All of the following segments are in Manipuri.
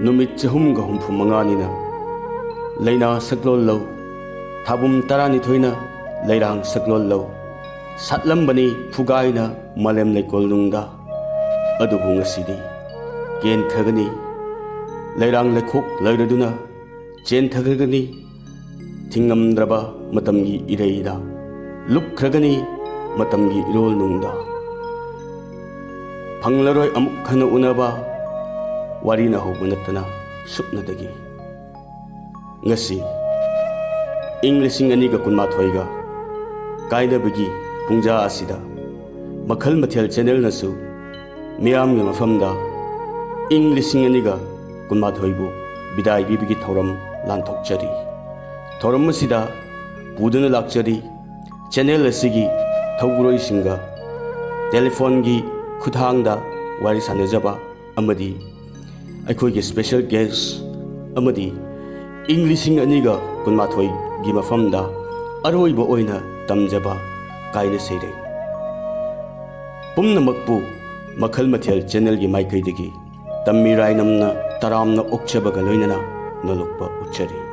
नुमित चहुमगा हुम्फु मंगानिना लैना सकलोल लो थाबुम तरानिथोइना लैरांग सकलोल लो सातलंबनी फुगाइना मलेम लेकोलनुंगदा अदुबु ngasiदी केन थगनी लैरांग लेखोक लैरदुना चेन थगनी थिंगमद्रबा मतमगी इरेइदा लुक्खगनी मतमगी इरोलनुंगदा फंगलरोय अमुक खन उनबा वारीना होब नतना सुपनदगी ngasi ing lising ani ga kunma thoiga kaida bagi pungja asida makhal mathel channel nasu miyam ngi mafamda ing lising ani ga kunma thoibu bidai bibigi thoram lanthok chari thoram masida buduna lakchari channel asigi thoguroi singa telephone gi khuthangda wari sanajaba amadi अखोई के स्पेशल गेस्ट अमदी इंग्लिशिंग अनिगा कुनमाथोई गी मफमदा अरोइबो ओइना तमजबा काइने सेरे पुमनमकपु मखल मथेल चैनल गी माइकैदगी तम्मीराय नमना तरामना ओक्चबगा लोइनना नलुकपा उच्चरी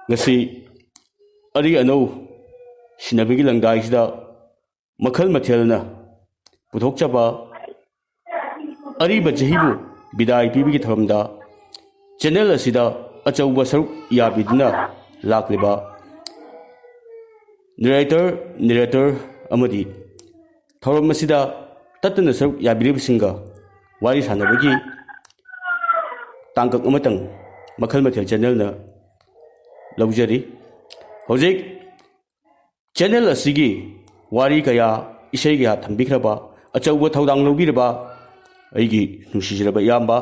ngasi ari ano sinabigi langdai sida makhal mathelna puthokchaba ari bajahibu bidai pibigi thamda channel asida achauba saruk yabidna lakliba narrator amadi thoram asida tatna saruk yabirib singa wari sanabigi tangkak amatang makhal mathel channel na luxury हौजिक चैनल असिगी वारी कया इसे गया थंबिख्रबा अचौब थौदांग लौबिरबा अइगी नुसिजरबा याम्बा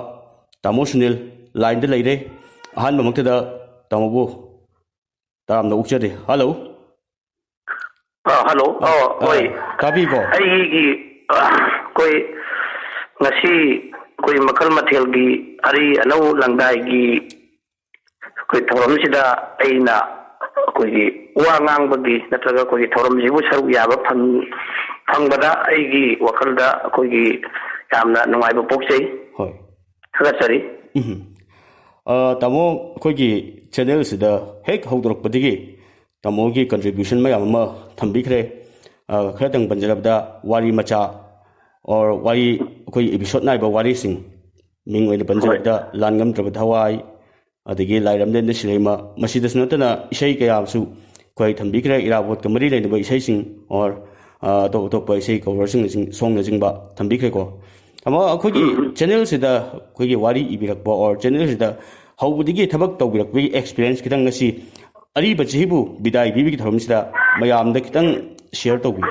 तामो सुनील लाइन द लेरे अहान ममक्तदा तामोबो तामना उक्चरे हेलो हेलो ओय काबी को अइगी कोई ngasi कोई मखल मथेल गी अरी अनौ लंगदाई गी कोई थौरम सिदा अइना कोई वा ngang नत्रगा कोई थौरम जिबु सरुक याबा फंगबदा अइगी वखलदा कोई यामना नुंगाइबा पोक्सै होय खगसरी तामो कोई चैनल सिदा हेक हौदरकपदिगी तामोगी कंट्रीब्यूशन मयाम अमा थंबिख्रे खरतंग पंजरबदा वारी मचा और वारी कोई एपिसोड नाइबा वारी सिंग मिंग ओइना पंजरबदा लानगम द्रब धवाई अदगी लाइरमदेन सिलेमा मसीदस नतना इसे कयासु कोई थंबिख्रे इराबोट कमरी लेनबा इसेसिंग और तो तो इसे कवरसिंग सोंग नजिंगबा थंबिख्रे को तमा अखोगी चैनल सिदा कोई वारी इबिरकबा और चैनल सिदा हौबदिगी थबक तौबिरकबी एक्सपीरियंस खितंग ngasi अरीब जहिबु बिदाई बिबिगी थरम सिदा मयामदा खितंग शेयर तौबी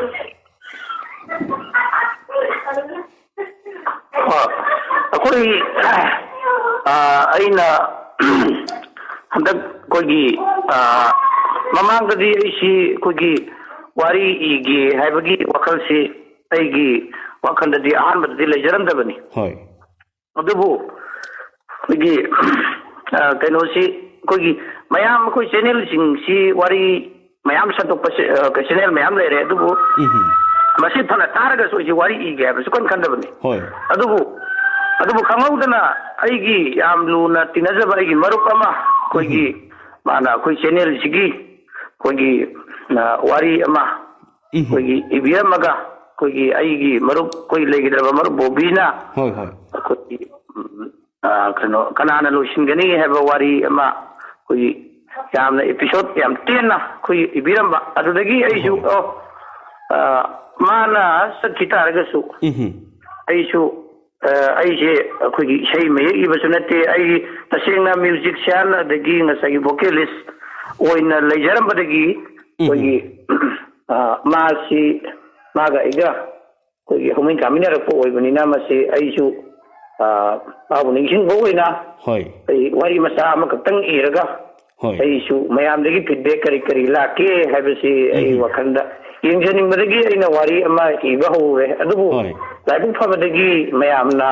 अखोई अइना हंदक कोई ममांगदी ऐसी कोई वारी इगी हैबगी वखल से ऐगी वखंददी अहानबददी लेजरमदबनी होय अदुबु कोई कैनोसी कोई मयाम कोई चैनल सिंसी वारी मयाम सतोप चैनल मयाम लेरे अदुबु मसी फना तारगा सोजी वारी इगी हैबसु कोन खंदबनी होय अदुबु खंगौदना अइगी याम लुना तिनजबा अइगी मरुप अमा कोई माना कोई चैनल सिगी कोई वारी अमा कोई इबियमगा कोई अइगी मरुप कोई लेगिद्रबा मरुप बोबीना होय होय कोई कनो कनाना लोसिनगनी हैबा वारी अमा कोई यामना एपिसोड याम तेना कोई इबिरमबा अदुदगी अइसु माना सखितारगसु अइसु ऐसे अखोगी इसे मयेक इबसु नते आई तसेंगना म्यूजिशियन अदगी ngसागी वोकलिस्ट ओइना लेजरमबदगी कोई मासी मागा इगा कोई होमिन कामिनरप ओइबनिना मसे आइसु बाबु निंगसिंग बोइना होय आई वारी मसा अमकतंग इरगा होय आइसु मयामदगी फीडबैक करी करी लाके हैबसी आई वखंदा यंजनिंगबदगी आइना वारी अमा इबा होवे अदुबु लाइबु फबदगी मयामना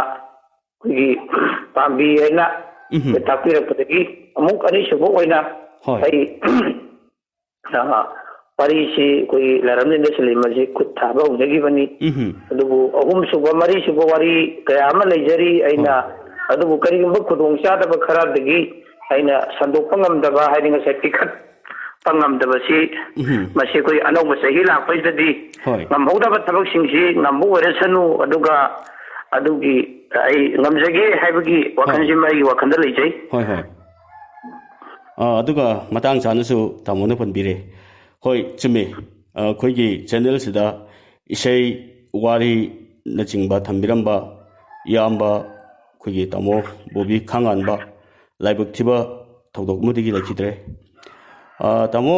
कोई पांबी हैना ꯇꯥꯛꯄꯤꯔꯛꯄꯗꯒꯤ ꯑꯃꯨꯛ ꯑꯅꯤꯁꯨꯕ ꯑꯣꯏꯅ ꯑꯩ ꯋꯥꯔꯤꯁꯤ ꯑꯩꯈꯣꯏꯒꯤ ꯂꯥꯏꯔꯝꯂꯤꯟꯗ ꯁꯤꯂꯤꯃꯁꯤ ꯈꯨꯠ ꯊꯥꯕ ꯍꯧꯖꯈꯤꯕꯅꯤ ꯑꯗꯨꯕꯨ ꯑꯍꯨꯝꯁꯨꯕ ꯃꯔꯤꯁꯨꯕ ꯋꯥꯔꯤ ꯀꯌꯥ ꯑꯃ ꯂꯩꯖꯔꯤ ꯑꯩꯅ ꯑꯗꯨꯕꯨ ꯀꯔꯤꯒꯨꯝꯕ ꯈꯨꯗꯣꯡꯆꯥꯗꯕ ꯈꯔꯗꯒꯤ ꯑꯩꯅ ꯁꯟꯗꯣꯛꯄ ꯉꯝꯗꯕ ꯍꯥꯏꯗꯤ ꯉꯁꯥꯏ ꯄꯤꯈꯠꯄ ꯉꯝꯗꯕꯁꯤ ꯃꯁꯤ ꯑꯩꯈꯣꯏ ꯑꯅꯧꯕ ꯆꯍꯤ ꯂꯥꯛꯄꯁꯤꯗꯗꯤ ꯉꯝꯍꯧꯗꯕ ꯊꯕꯛꯁꯤꯡꯁꯤ ꯉꯝꯕ ꯑꯣꯏꯔꯁꯅꯨ ꯑꯗꯨꯒ ꯑꯗꯨꯒꯤ ꯑꯩ ꯉꯝꯖꯒꯦ ꯍꯥꯏꯕꯒꯤ ꯋꯥꯈꯜꯁꯤꯃ ꯑꯩꯒꯤ ꯋꯥꯈꯜꯗ ꯂꯩꯖꯩ ꯑꯗꯨꯒ ꯃꯇꯥꯡ ꯆꯥꯅꯁꯨ ꯇꯥꯃꯣꯅ ꯄꯟꯕꯤꯔꯦ ꯍꯣꯏ ꯆꯨꯝꯃꯤ ꯑꯩꯈꯣꯏꯒꯤ ꯆꯦꯅꯦꯜꯁꯤꯗ ꯏꯁꯩ ꯋꯥꯔꯤꯅꯆꯤꯡꯕ ꯊꯝꯕꯤꯔꯝꯕ ꯏꯌꯥꯝꯕ ꯑꯩꯈꯣꯏꯒꯤ ꯇꯥꯃꯣ ꯕꯣꯕꯤ ꯈꯥꯡꯉꯥꯟꯕ ꯂꯥꯏꯕꯛ ꯊꯤꯕ ꯊꯧꯗꯣꯛ ꯑꯃꯗꯒꯤ ꯂꯩꯈꯤꯗ꯭ꯔꯦ ꯇꯥꯃꯣ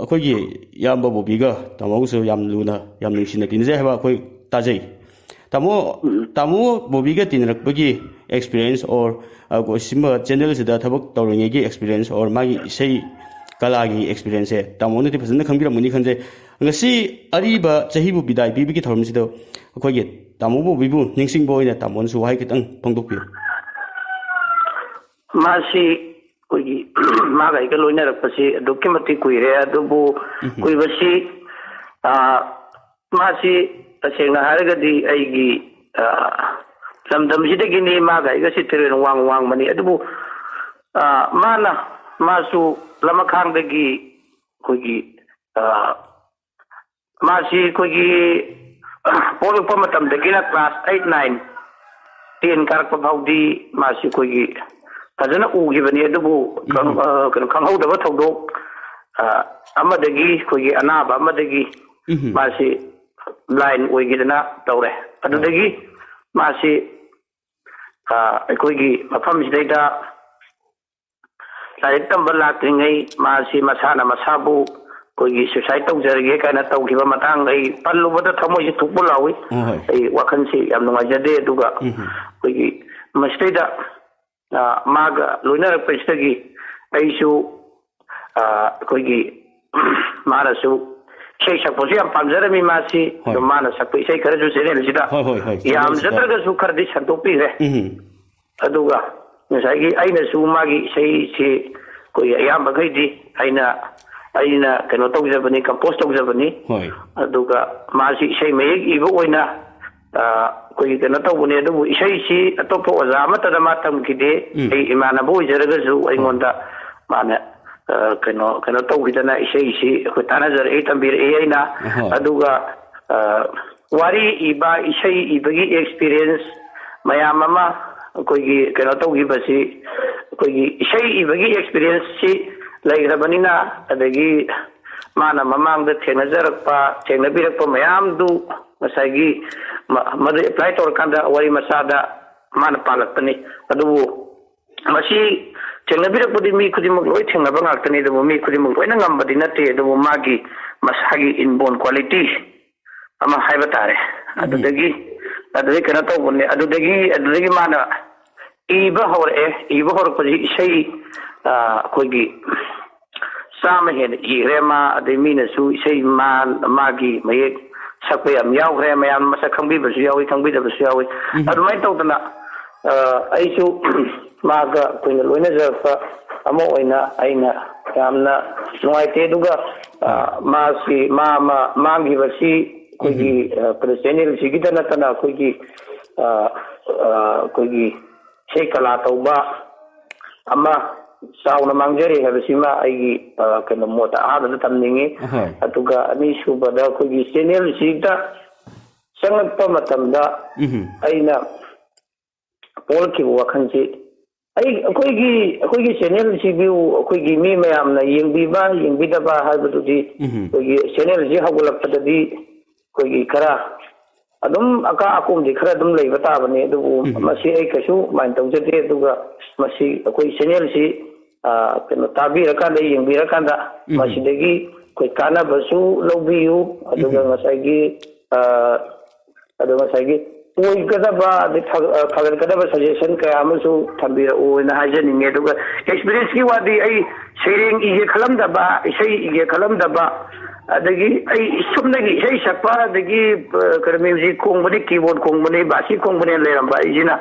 ꯑꯩꯈꯣꯏꯒꯤ ꯏꯌꯥꯝꯕ ꯕꯣꯕꯤꯒ ꯇꯥꯃꯣꯒꯁꯨ ꯌꯥꯝ ꯂꯨꯅ ꯌꯥꯝ ꯅꯨꯡꯁꯤꯅ ꯇꯤꯟꯅꯖꯩ ꯍꯥꯏꯕ ꯑꯩꯈꯣꯏ ꯇꯥꯖꯩ ꯇꯥꯃꯣ ꯕꯣꯕꯤꯒ ꯇꯤꯟꯅꯔꯛꯄꯒꯤ ꯑꯦꯛꯁꯄꯤꯔꯤꯌꯦꯟꯁ ꯑꯣꯔ ꯁꯤꯒꯨꯝꯕ ꯆꯦꯅꯦꯜꯁꯤꯗ ꯊꯕꯛ ꯇꯧꯔꯤꯉꯩꯒꯤ ꯑꯦꯛꯁꯄꯤꯔꯤꯌꯦꯟꯁ ꯑꯣꯔ ꯃꯥꯒꯤ ꯏꯁꯩ ꯀꯂꯥꯒꯤ ꯑꯦꯛꯁꯄꯤꯔꯤꯌꯦꯟꯁꯁꯦ ꯇꯥꯃꯣꯅꯗꯤ ꯐꯖꯅ ꯈꯪꯕꯤꯔꯝꯒꯅꯤ ꯈꯟꯖꯩ ꯉꯁꯤ ꯑꯔꯤꯕ ꯆꯍꯤꯕꯨ ꯕꯤꯗꯥꯏ ꯄꯤꯕꯒꯤ ꯊꯧꯔꯝꯁꯤꯗ ꯑꯩꯈꯣꯏꯒꯤ ꯇꯥꯃꯣ ꯕꯣꯕꯤꯕꯨ ꯅꯤꯡꯁꯤꯡꯕ ꯑꯣꯏꯅ ꯇꯥꯃꯣꯅꯁꯨ ꯋꯥꯍꯩ ꯈꯤꯇꯪ ꯐꯣꯡꯗꯣꯛꯄꯤꯌꯨ ꯃꯥꯁꯤ ꯑꯩꯈꯣꯏꯒꯤ ꯃꯥꯒ ꯑꯩꯒ ꯂꯣꯏꯅꯔꯛꯄꯁꯤ ꯑꯗꯨꯛꯀꯤ ꯃꯇꯤꯛ ꯀꯨꯏꯔꯦ ꯑꯗꯨꯕꯨ ꯀꯨꯏꯕꯁꯤ ꯃꯥꯁꯤ ꯇꯁꯦꯡꯅ ꯍꯥꯏꯔꯒꯗꯤ ꯑꯩꯒꯤ ꯂꯝꯗꯝꯁꯤꯗꯒꯤꯅꯤ ꯃꯥꯒ ꯑꯩꯒꯁꯤ ꯇꯦꯔꯦꯟ ꯋꯥꯡꯕꯅꯤ ꯑꯗꯨꯕꯨ ꯃꯥꯁꯨ ꯂꯃꯈꯥꯡꯗꯒꯤ ꯑꯩꯈꯣꯏꯒꯤ ꯃꯥꯁꯤ ꯑꯩꯈꯣꯏꯒꯤ ꯄꯣꯛꯂꯛꯄ ꯃꯇꯝꯗꯒꯤꯅ ꯀ꯭ꯂꯥꯁ 8, 9, 10 ꯀꯥꯔꯛꯄ ꯐꯥꯎꯗꯤ ꯃꯥꯁꯤ ꯑꯩꯈꯣꯏꯒꯤ ꯐꯖꯅ ꯎꯈꯤꯕꯅꯤ ꯑꯗꯨꯕు ꯈꯪꯍꯧꯗꯕ ꯊꯧꯗꯣꯛ ꯑꯃꯗꯒꯤ ꯑꯩꯈꯣꯏꯒꯤ ꯑꯅꯥꯕ ꯑꯃꯗꯒꯤ ꯃꯥꯁꯤ ꯕ꯭ꯂꯥꯏꯟ ꯑꯣꯏꯈꯤꯗꯅ ꯇꯧꯔꯦ ꯑꯗꯨꯗꯒꯤ ꯃꯥꯁꯤ ꯑꯩꯈꯣꯏꯒꯤ ꯃꯐꯝꯁꯤꯗꯩꯗ ꯂꯥꯏꯔꯤꯛ ꯇꯝꯕ ꯂꯥꯛꯇ꯭ꯔꯤꯉꯩ ꯃꯥꯁꯤ ꯃꯁꯥꯅ ꯃꯁꯥꯕꯨ ꯑꯩꯈꯣꯏꯒꯤ ꯁꯨꯁꯥꯏꯠ ꯇꯧꯖꯔꯒꯦ ꯀꯥꯏꯅ ꯇꯧꯈꯤꯕ ꯃꯇꯥꯡ ꯑꯩ ꯄꯜꯂꯨꯕꯗ ꯊꯃꯣꯏꯁꯤ ꯊꯨꯛꯄ ꯂꯥꯎꯏ ꯑꯩ ꯋꯥꯈꯜꯁꯤ ꯌꯥꯝ ꯅꯨꯡꯉꯥꯏꯖꯗꯦ ꯑꯗꯨꯒ ꯑꯩꯈꯣꯏꯒꯤ ꯃꯁꯤꯗꯩꯗ ꯃꯥꯒ ꯂꯣꯏꯅꯔꯛꯄꯁꯤꯗꯒꯤ ꯑꯩꯁꯨ ꯑꯩꯈꯣꯏꯒꯤ ꯃꯥꯅꯁꯨ ꯏꯁꯩ ꯁꯛꯄꯁꯨ ꯌꯥꯝ ꯄꯥꯝꯖꯔꯝꯃꯤ ꯃꯥꯁꯤ ꯑꯗꯣ ꯃꯥꯅ ꯁꯛꯄ ꯏꯁꯩ ꯈꯔꯁꯨ ꯆꯦꯅꯦꯜꯁꯤꯗ ꯌꯥꯝꯖꯗ꯭ꯔꯒꯁꯨ ꯈꯔꯗꯤ ꯁꯟꯗꯣꯛꯄꯤꯈ꯭ꯔꯦ ꯑꯗꯨꯒ ꯉꯁꯥꯏꯒꯤ ꯑꯩꯅꯁꯨ ꯃꯥꯒꯤ ꯏꯁꯩꯁꯤ ꯑꯩꯈꯣꯏ ꯑꯌꯥꯝꯕꯈꯩꯗꯤ ꯑꯩꯅ ꯀꯩꯅꯣ ꯇꯧꯖꯕꯅꯤ ꯀꯝꯄꯣꯖ ꯇꯧꯖꯕꯅꯤ ꯑꯗꯨꯒ ꯃꯥꯁꯤ ꯏꯁꯩ ꯃꯌꯦꯛ ꯏꯕ ꯑꯣꯏꯅ ꯑꯩꯈꯣꯏꯒꯤ ꯀꯩꯅꯣ ꯇꯧꯕꯅꯤ ꯑꯗꯨꯕు ꯏꯁꯩꯁꯤ ꯑꯇꯣꯞꯄ ꯑꯣꯖꯥ ꯑꯃꯠꯇꯗ ꯃꯥ ꯇꯝꯈꯤꯗꯦ ꯑꯩ ꯏꯃꯥꯟꯅꯕ ꯑꯣꯏꯖꯔꯒꯁꯨ ꯑꯩꯉꯣꯟꯗ ꯃꯥꯅ ꯀꯩꯅꯣ ꯇꯧꯈꯤꯗꯅ ꯏꯁꯩꯁꯤ ꯑꯩꯈꯣꯏ ꯇꯥꯟꯅꯖꯔꯛꯏ ꯇꯝꯕꯤꯔꯛꯏ ꯑꯩꯅ ꯑꯗꯨꯒ ꯋꯥꯔꯤ ꯏꯕ ꯏꯁꯩ ꯏꯕꯒꯤ ꯑꯦꯛꯁꯄꯤꯔꯤꯌꯦꯟꯁ ꯃꯌꯥꯝ ꯑꯃ ꯑꯩꯈꯣꯏꯒꯤ ꯀꯩꯅꯣ ꯇꯧꯈꯤꯕꯁꯤ ꯑꯩꯈꯣꯏꯒꯤ ꯏꯁꯩ ꯏꯕꯒꯤ ꯑꯦꯛꯁꯄꯤꯔꯤꯌꯦꯟꯁꯁꯤ ꯂꯩꯈ꯭ꯔꯕꯅꯤ나 ꯑꯗꯒꯤ ꯃꯥꯅ ꯃꯃꯥꯡꯗ ꯊꯦꯡꯅꯕꯤꯔꯛꯄ ꯃꯌꯥꯝꯗꯨ ꯉꯁꯥꯏꯒꯤ ꯃꯗꯨ ꯑꯦꯄ꯭ꯂꯥꯏ ꯇꯧꯔꯀꯥꯟꯗ ꯋꯥꯔꯤ ꯃꯆꯥꯗ ꯃꯥꯅ ꯄꯥꯜꯂꯛꯄꯅꯤ ꯑꯗꯨꯕꯨ ꯃꯁꯤ ꯊꯦꯡꯅꯕꯤꯔꯛꯄꯗꯤ ꯃꯤ ꯈꯨꯗꯤꯡꯃꯛ ꯂꯣꯏ ꯊꯦꯡꯅꯕ ꯉꯥꯛꯇꯅꯤ ꯑꯗꯨꯕꯨ ꯃꯤ ꯈꯨꯗꯤꯡꯃꯛ ꯂꯣꯏꯅ ꯉꯝꯕꯗꯤ ꯅꯠꯇꯦ ꯑꯗꯨꯕꯨ ꯃꯥꯒꯤ ꯃꯁꯥꯒꯤ ꯏꯟꯕꯣर्न ꯀ꯭ꯋꯥꯂꯤꯇꯤ ꯑꯃ ꯍꯥꯏꯕ ꯇꯥꯔꯦ ꯑꯗꯨꯗꯒꯤ ꯀꯩꯅꯣ ꯇꯧꯕꯅꯦ ꯑꯗꯨꯗꯒꯤ ꯃꯥꯅ ꯏꯕ ꯍꯧꯔꯛꯄꯁꯤ ꯏꯁꯩ ꯑꯩꯈꯣꯏꯒꯤ 100 ꯍꯦꯟꯅ ꯏꯈ꯭ꯔꯦ ꯃꯥ ꯑꯗꯩ ꯃꯤꯅꯁꯨ ꯏꯁꯩ ꯃꯥꯒꯤ ꯃꯌꯦꯛ ꯁꯛꯄ ꯌꯥꯝ ꯌꯥꯎꯈ꯭ꯔꯦ ꯃꯌꯥꯝ ꯃꯁꯛ ꯈꯪꯕꯤꯕꯁꯨ ꯌꯥꯎꯏ ꯈꯪꯕꯤꯗꯕꯁꯨ ꯌꯥꯎꯏ ꯑꯗꯨꯃꯥꯏꯅ ꯇꯧꯗꯅ ꯑꯩꯁꯨ ꯃꯥꯒ ꯑꯩꯈꯣꯏꯅ ꯂꯣꯏꯅꯖꯔꯛꯄ ꯑꯃ ꯑꯣꯏꯅ ꯑꯩꯅ ꯌꯥꯝꯅ ꯅꯨꯡꯉꯥꯏꯇꯦ ꯑꯗꯨꯒ ꯃꯥꯁꯤ ꯃꯥꯡꯈꯤꯕꯁꯤ ꯑꯩꯈꯣꯏꯒꯤ ꯆꯦꯅꯦꯜꯁꯤꯒꯤꯗ ꯅꯠꯇꯅ ꯑꯩꯈꯣꯏꯒꯤ ꯏꯁꯩ ꯀꯂꯥ ꯇꯧꯕ ꯑꯃ ꯆꯥꯎꯅ ꯃꯥꯡꯖꯔꯦ ꯍꯥꯏꯕꯁꯤꯃ ꯑꯩꯒꯤ ꯀꯩꯅꯣ ꯃꯣꯠꯇ ꯑꯍꯥꯟꯕꯗ ꯊꯝꯅꯤꯡꯉꯤ ꯑꯗꯨꯒ ꯑꯅꯤꯁꯨꯕꯗ ꯑꯩꯈꯣꯏꯒꯤ ꯆꯦꯅꯦꯜꯁꯤꯗ ꯆꯪꯂꯛꯄ ꯃꯇꯝꯗ ꯑꯩꯅ ꯄꯣꯛꯂꯛꯈꯤꯕ ꯋꯥꯈꯜꯁꯤ ꯑꯩꯈꯣꯏꯒꯤ ꯆꯦꯅꯦꯜꯁꯤꯕꯨ ꯑꯩꯈꯣꯏꯒꯤ ꯃꯤ ꯃꯌꯥꯝꯅ ꯌꯦꯡꯕꯤꯕ ꯌꯦꯡꯕꯤꯗꯕ ꯍꯥꯏꯕꯗꯨꯗꯤ ꯑꯩꯈꯣꯏꯒꯤ ꯆꯦꯅꯦꯜꯁꯤ ꯍꯧꯒꯠꯂꯛꯄꯗꯗꯤ ꯑꯩꯈꯣꯏꯒꯤ ꯈꯔ ꯑꯗꯨꯝ ꯑꯀꯥ ꯑꯀꯨꯝꯗꯤ ꯈꯔ ꯑꯗꯨꯝ ꯂꯩꯕ ꯇꯥꯕꯅꯤ ꯑꯗꯨꯕꯨ ꯃꯁꯤ ꯑꯩ ꯀꯩꯁꯨ ꯃꯥꯏꯟ ꯇꯧꯖꯗꯦ ꯑꯗꯨꯒ ꯃꯁꯤ ꯑꯩꯈꯣই ꯆꯦꯅꯦꯜꯁꯤ ꯀꯩꯅꯣ ꯇꯥꯕꯤꯔꯀꯥꯟꯗ ꯌꯦꯡꯕꯤꯔꯀꯥꯟꯗ ꯃꯁꯤꯗꯒꯤ ꯑꯩꯈꯣꯏ ꯀꯥꯟꯅꯕꯁꯨ ꯂꯧꯕꯤꯌꯨ ꯑꯗꯨꯒ ꯉꯁꯥꯏꯒꯤ ꯑꯣꯏꯒꯗꯕ ꯑꯗꯩ ꯐꯒꯠꯀꯗꯕ ꯁꯖꯦꯁꯟ ꯀꯌꯥ ꯑꯃꯁꯨ ꯊꯝꯕꯤꯔꯛꯎꯅ ꯍꯥꯏꯖꯅꯤꯡꯉꯤ ꯑꯗꯨꯒ ꯑꯦꯛꯁꯄꯤꯔꯤꯌꯦꯟꯁꯀꯤ ꯋꯥꯗꯤ ꯑꯩ ꯁꯩꯔꯦꯡ ꯏꯒꯦ ꯈꯜꯂꯝꯗꯕ ꯏꯁꯩ ꯏꯒꯦ ꯈꯜꯂꯝꯗꯕ adagi ai sumnagi sei sakpa adagi kar music kongbani keyboard kongbani basi kongbani leramba ijina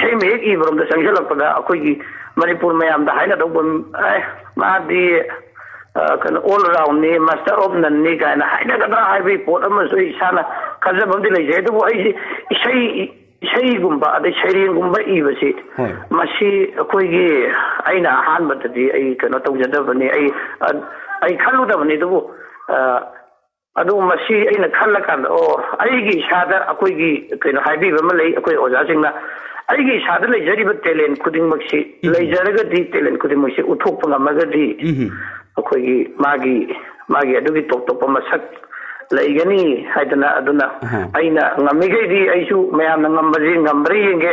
sei me ki brom da sangjalakpada akoi gi manipur mayam da haina dog ma di kan all around ni master of nan ni kana haina da haibi pot ama so isana kazabam di lei jedu ai sei gumba adai shairin gumba ibasi masi akoi gi aina han batadi ai kana tawjadabani ai khaludabani du adu masi aina khalakan aigi sada akoi gi kaino haibi bama lei akoi oja singna aigi sada lei jari ba talent khuding maksi lei jaraga di talent khuding maksi uthok pa ngamaga di akoi gi magi adu gi top top masak leigani haidana aduna aina ngamigei di aisu mayam ngambaji ngambri yenge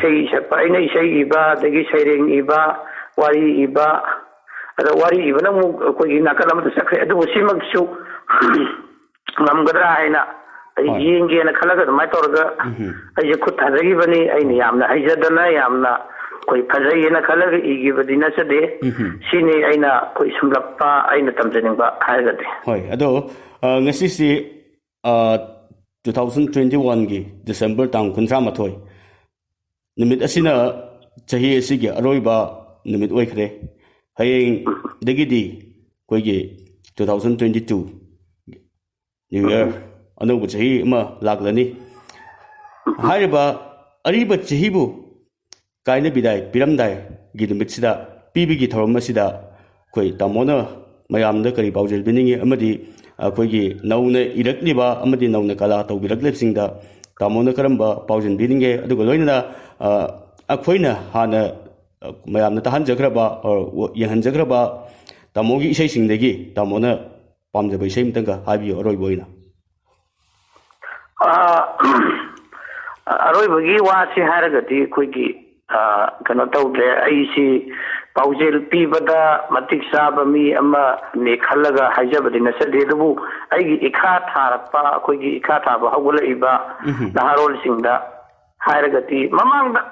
sei sakpa aina sei iba dagi seireng iba wari iba ada wari iba na mu koi nakala mat sakre adu simaksu ngamgadra haina ai yenge na khalaga mai torga ai khut thadagi bani aina yamna haijadana yamna koi phajai na khalaga igi badina sade sini aina koi sumlappa aina tamjaningba haigade hoi ado ngasi si 2021 gi December tang 13 numit asina chahi asigi aroiba numit oikhre hayeng dagidi koigi 2022 new year anu chahi ma laglani hariba ariba chahi bu kaina bidai piramdai gi numit sida pibigi thorom masida koi tamona mayamda kari baujel biningi amadi akoigi nauna irakliba amadi nauna kala tawbiraklepsingda tamona karamba paujin bininge adugo loinana akhoina hana mayamna tahanjagraba or yahanjagraba tamogi isai singdagi tamona pamjaba isai mtanga habi oroiboina aroibagi wasi haragati koigi kano tawde aisi paujel pibada matik saba mi ama ne khalaga haijabadi nasade dubu aigi ikha tharapa akoigi ikha thaba hawula iba naharol singda hairagati mamangda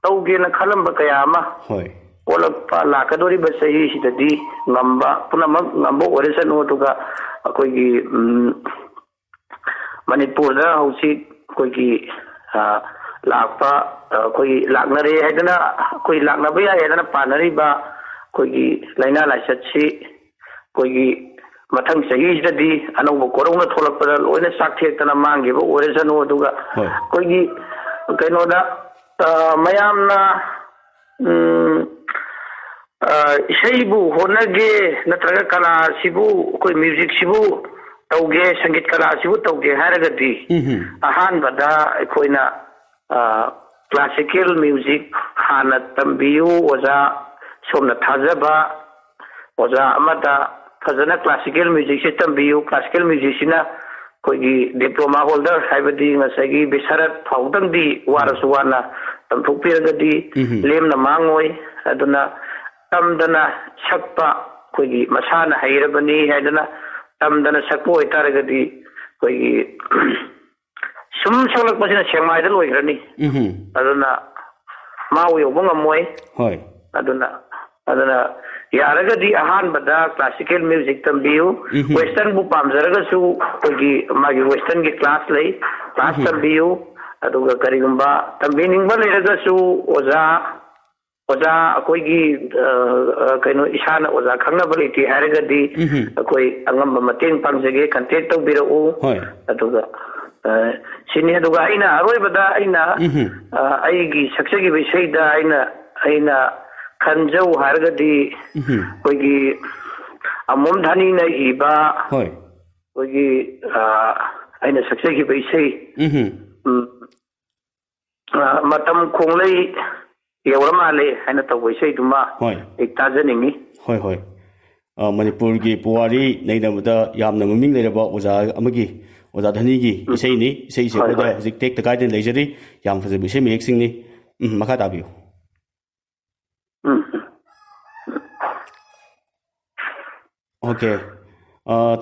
tawge na khalamba kayama hoi olappa lakadori basai sidadi ngamba punama ngambo oresano tuga akoigi manipur da hausi koigi lakpa koi laknare haidana koi laknabai haidana panari ba koi laina laisatsi koi mathang sahi jadi anong korong na tholak pada loina sakthek tana mangi ba oresano duga koi kaino da mayam na shaibu honage natraga kala sibu koi music sibu tauge sangit kala sibu tauge haragati ahan bada koina classical music hana tambiyu oza somna thajaba oza amada fazana classical music se tambiyu classical music sina koigi diploma holder haibadi ngasagi bisarat faudang di warasuwana tamthukpiragadi lemna mangoi aduna tamdana sakpa koigi masana hairabani haidana tamdana sakpo itaragadi koigi sum salak pasina sengmai da loigrani aduna mau yobo ngamoi hoi aduna yaragadi ahan bada classical music tambiu western bu pamjaraga su kogi magi western gi class tambiu aduga karigumba tambiningba leraga su oza koigi kaino isana oza khangna baliti haragadi koi angamba mateng pangjage contact tawbirau aduga sini aduga aina aroibada aina aigi saksagi bisaida aina khanjau hargadi koigi amom dhani na iba koigi aina saksagi bisai matam khonglai yawramale aina tawbisai duma iktajaningi hoi manipur gi puwari naidamada yamna maming leraba oza amagi oza dhanigi isai ni isai se oda hojik tek takaiden leijari yam faje bisai meyek sing ni makha tabiu okay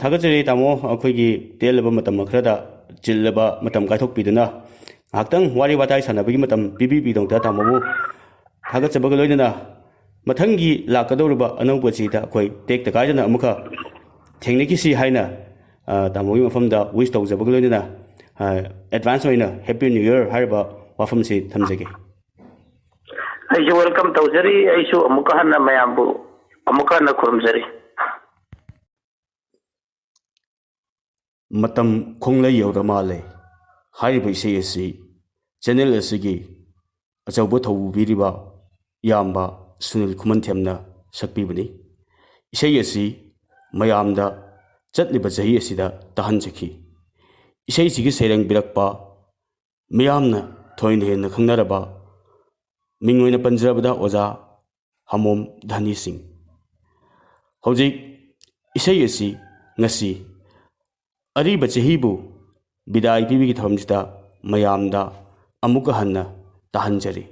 thagajari tamo akhoi telaba matam khrada chillaba matam kaithok piduna haktang wari watai sanabagi matam bibi bidong ta tamo thagachabaga loinana mathangi lakadorba anauba chida akhoi tek takaidana amukha ꯊꯦꯡꯅꯈꯤꯁꯤ ꯍꯥꯏꯅ ꯇꯥꯃꯣꯒꯤ ꯃꯐꯝꯗ ꯋꯤꯁ ꯇꯧꯖꯕꯒ ꯂꯣꯏꯅꯅ ꯑꯦꯗꯚꯥꯟꯁ ꯑꯣꯏꯅ ꯍꯦꯄꯤ ꯅ꯭ꯌꯨ ꯏꯌꯔ ꯍꯥꯏꯔꯤꯕ ꯋꯥꯐꯝꯁꯤ ꯊꯝꯖꯒꯦ. ꯑꯩꯁꯨ ꯋꯦꯜꯀꯝ ꯇꯧꯖꯔꯤ. ꯑꯩꯁꯨ ꯑꯃꯨꯛꯀ ꯍꯟꯅ ꯃꯌꯥꯝꯕꯨ ꯑꯃꯨꯛꯀ ꯍꯟꯅ ꯈꯨꯔꯨꯝꯖꯔꯤ. ꯃꯇꯝ ꯈꯣꯡꯂꯩ ꯌꯧꯔ ꯃꯥꯜꯂꯦ ꯍꯥꯏꯔꯤꯕ ꯏꯁꯩ ꯑꯁꯤ ꯆꯦꯅꯦꯜ ꯑꯁꯤꯒꯤ ꯑꯆꯧꯕ ꯊꯧꯄꯨꯕꯤꯔꯤꯕ ꯏꯌꯥꯝꯕ ꯁꯨꯅꯤꯜ ꯈꯨꯃꯟꯊꯦꯝꯅ ꯁꯛꯄꯤꯕꯅꯤ. ꯏꯁꯩ ꯑꯁꯤ ꯃꯌꯥꯝꯗ ꯆꯠꯂꯤꯕ ꯆꯍꯤ ꯑꯁꯤꯗ ꯇꯥꯍꯟꯖꯈꯤ. ꯏꯁꯩꯁꯤꯒꯤ ꯁꯩꯔꯪꯕꯤꯔꯛꯄ ꯃꯤꯌꯥꯝꯅ ꯊꯣꯏꯅ ꯍꯦꯟꯅ ꯈꯪꯅꯔꯕ ꯃꯤꯡ ꯑꯣꯏꯅ ꯄꯟꯖꯔꯕꯗ ꯑꯣꯖꯥ ꯍꯃꯣꯝ ꯙꯅꯤ ꯁꯤꯡ. ꯍꯧꯖꯤꯛ ꯏꯁꯩ ꯑꯁꯤ ꯉꯁꯤ ꯑꯔꯤꯕ ꯆꯍꯤꯕꯨ ꯕꯤꯗꯥꯏ ꯄꯤꯕꯒꯤ ꯊꯧꯔꯝꯁꯤꯗ ꯃꯌꯥꯝꯗ ꯑꯃꯨꯛꯀ ꯍꯟꯅ ꯇꯥꯍꯟꯖꯔꯤ.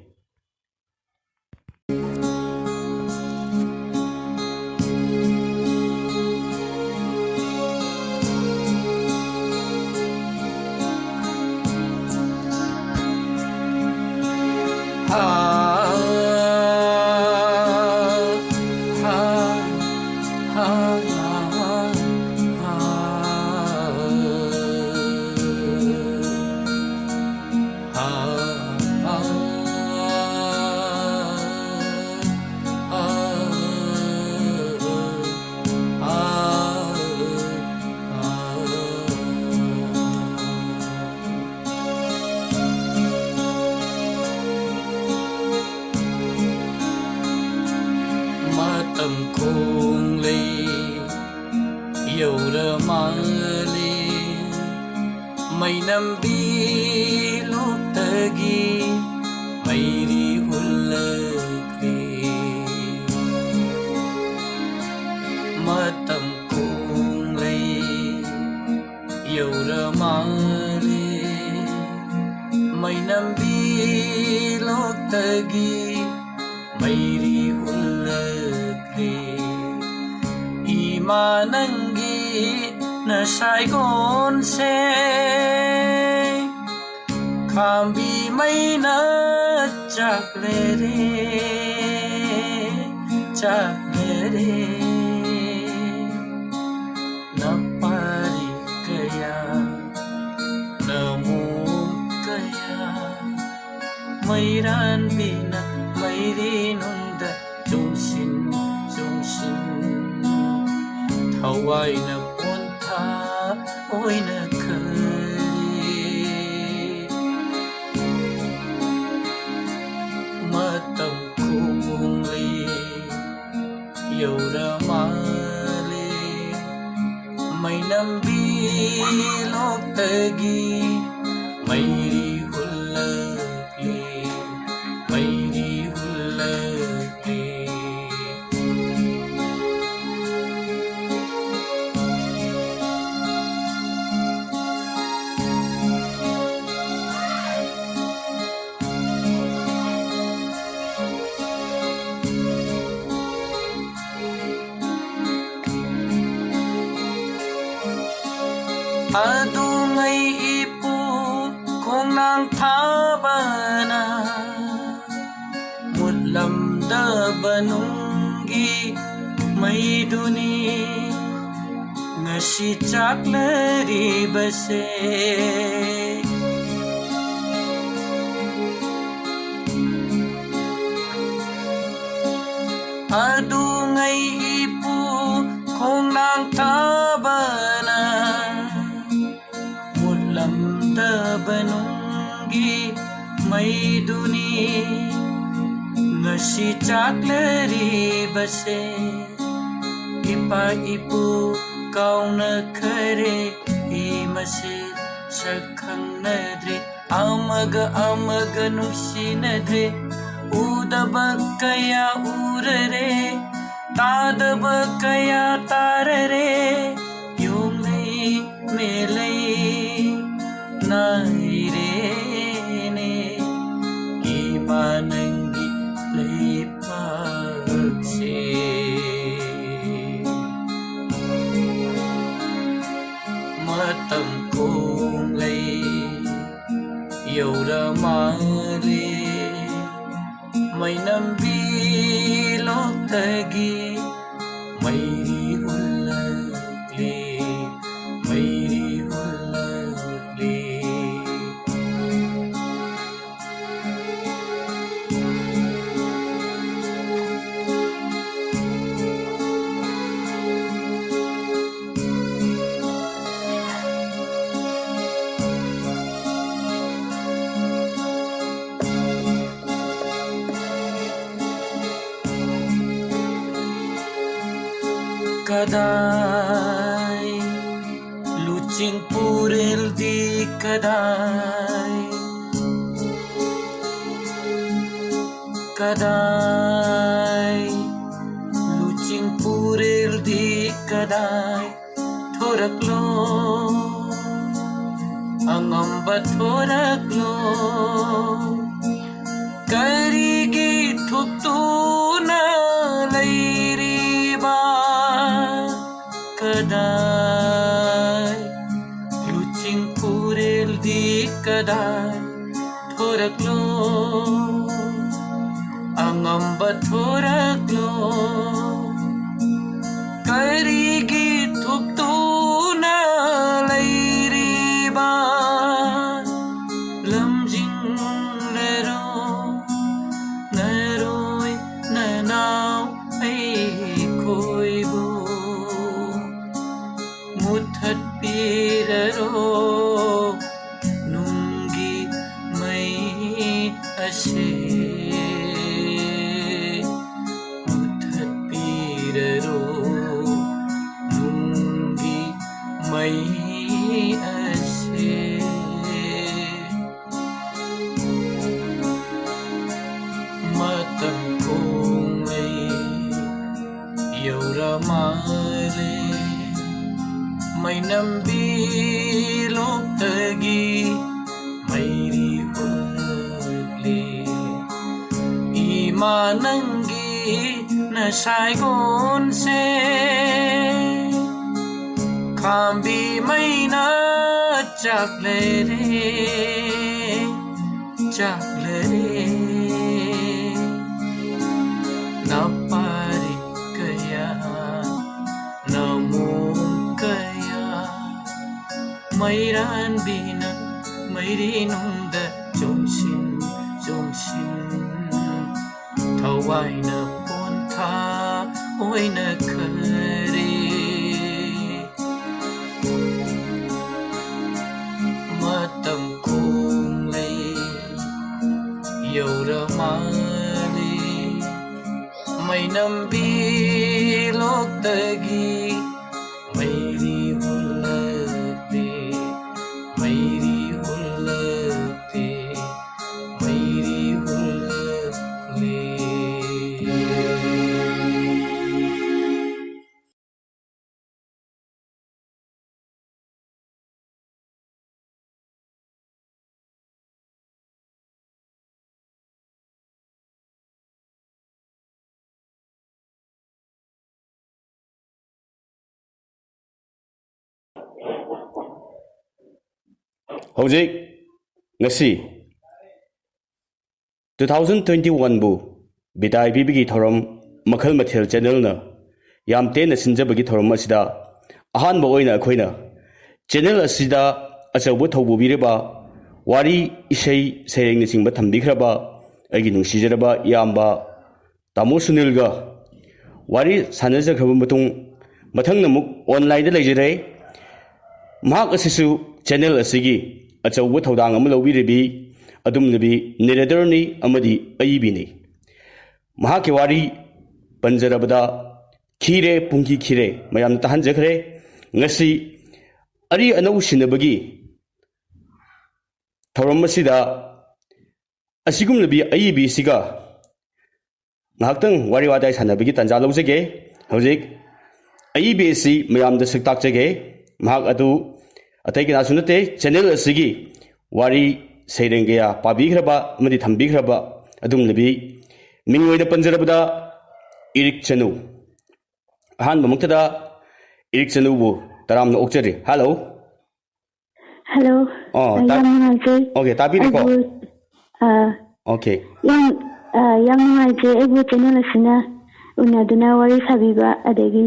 Matam khung lei yora mali mai nam bi lok tagi mai ri hulakri matam khung lei yora mali mai nam bi lok tagi mai ri hulakri imanangi na saigon se khambi mai na chakle re na pari kaya na mum kaya mairan bina mairinunda jungsin thawai na puntha oina khari matam khumli yora mali mai nambi lok tagi mai ri hulakli mai ri hulakli adungai ipu kongnang thabana mutlam da banungi maiduni ngasi chaklari base adungai ipu kongnang thabana banungi maiduni ngasi chaklari base ipa ipu kauna khare imase sakhangnadre amaga nungsinadre udaba kaya urare tadaba kaya tarare yumlai melai nairene imanangi leipakse matam khung lei yora mali mai nambi lok tagi mai ri hulakli kadai lucing puril di kadai kadai lucing puril di kadai thorak lo angamba thorak lo karigi thuktu na lairiba kadai lucing puril di kadai thorak lo angamba thorak lo karigi thuktu na lairiba lamjing lero naroi nanau ai koibu muthat piraro nungi mai ase muthat piraro nungi mai ase matam kong ai yaura male may nambi loktagi may rihuli imananggi na saigon se kambi may na chaklere napari kaya namum kaya mayran bina mayrinungda jomsin thawai na pontha oi na khare matam kong lay yaura mali may nambi loktagi may rihulagte may rihulagte may rihulagte Hojik ngasi 2021 bu bidai bibigi thoram makhal mathel channel na yam tena sinjabagi thoram asida ahan ba oina khoina channel asida achabu thobu bireba wari isai sereng ni singba thambikhraba agi nungsijaraba yamba tamo sunil ga wari sanaja khabu mutung mathang namuk online da lejire mahak asisu channel asigi achaubu thodang am lobiribi adum nabi narrator ni amadi aibi ni mahak wari panjarabada khire pungki khire mayam tahan jakhre ngasi ari anau sinabagi thoram masida asigum nabi aibi siga nghaktang wari wadai sanabagi tanja lojege hojik aibi si mayam da siktak jege mahak adu atai kina sunate channel asigi wari seirengya pabigraba amadi thambigraba adum nabi mingoida panjarabada irik chanu ahan mamuktada irik chanu bu taramna okchari hello okay tabiri ko okay yang ngai ebu channel asina unaduna wari sabiba adegi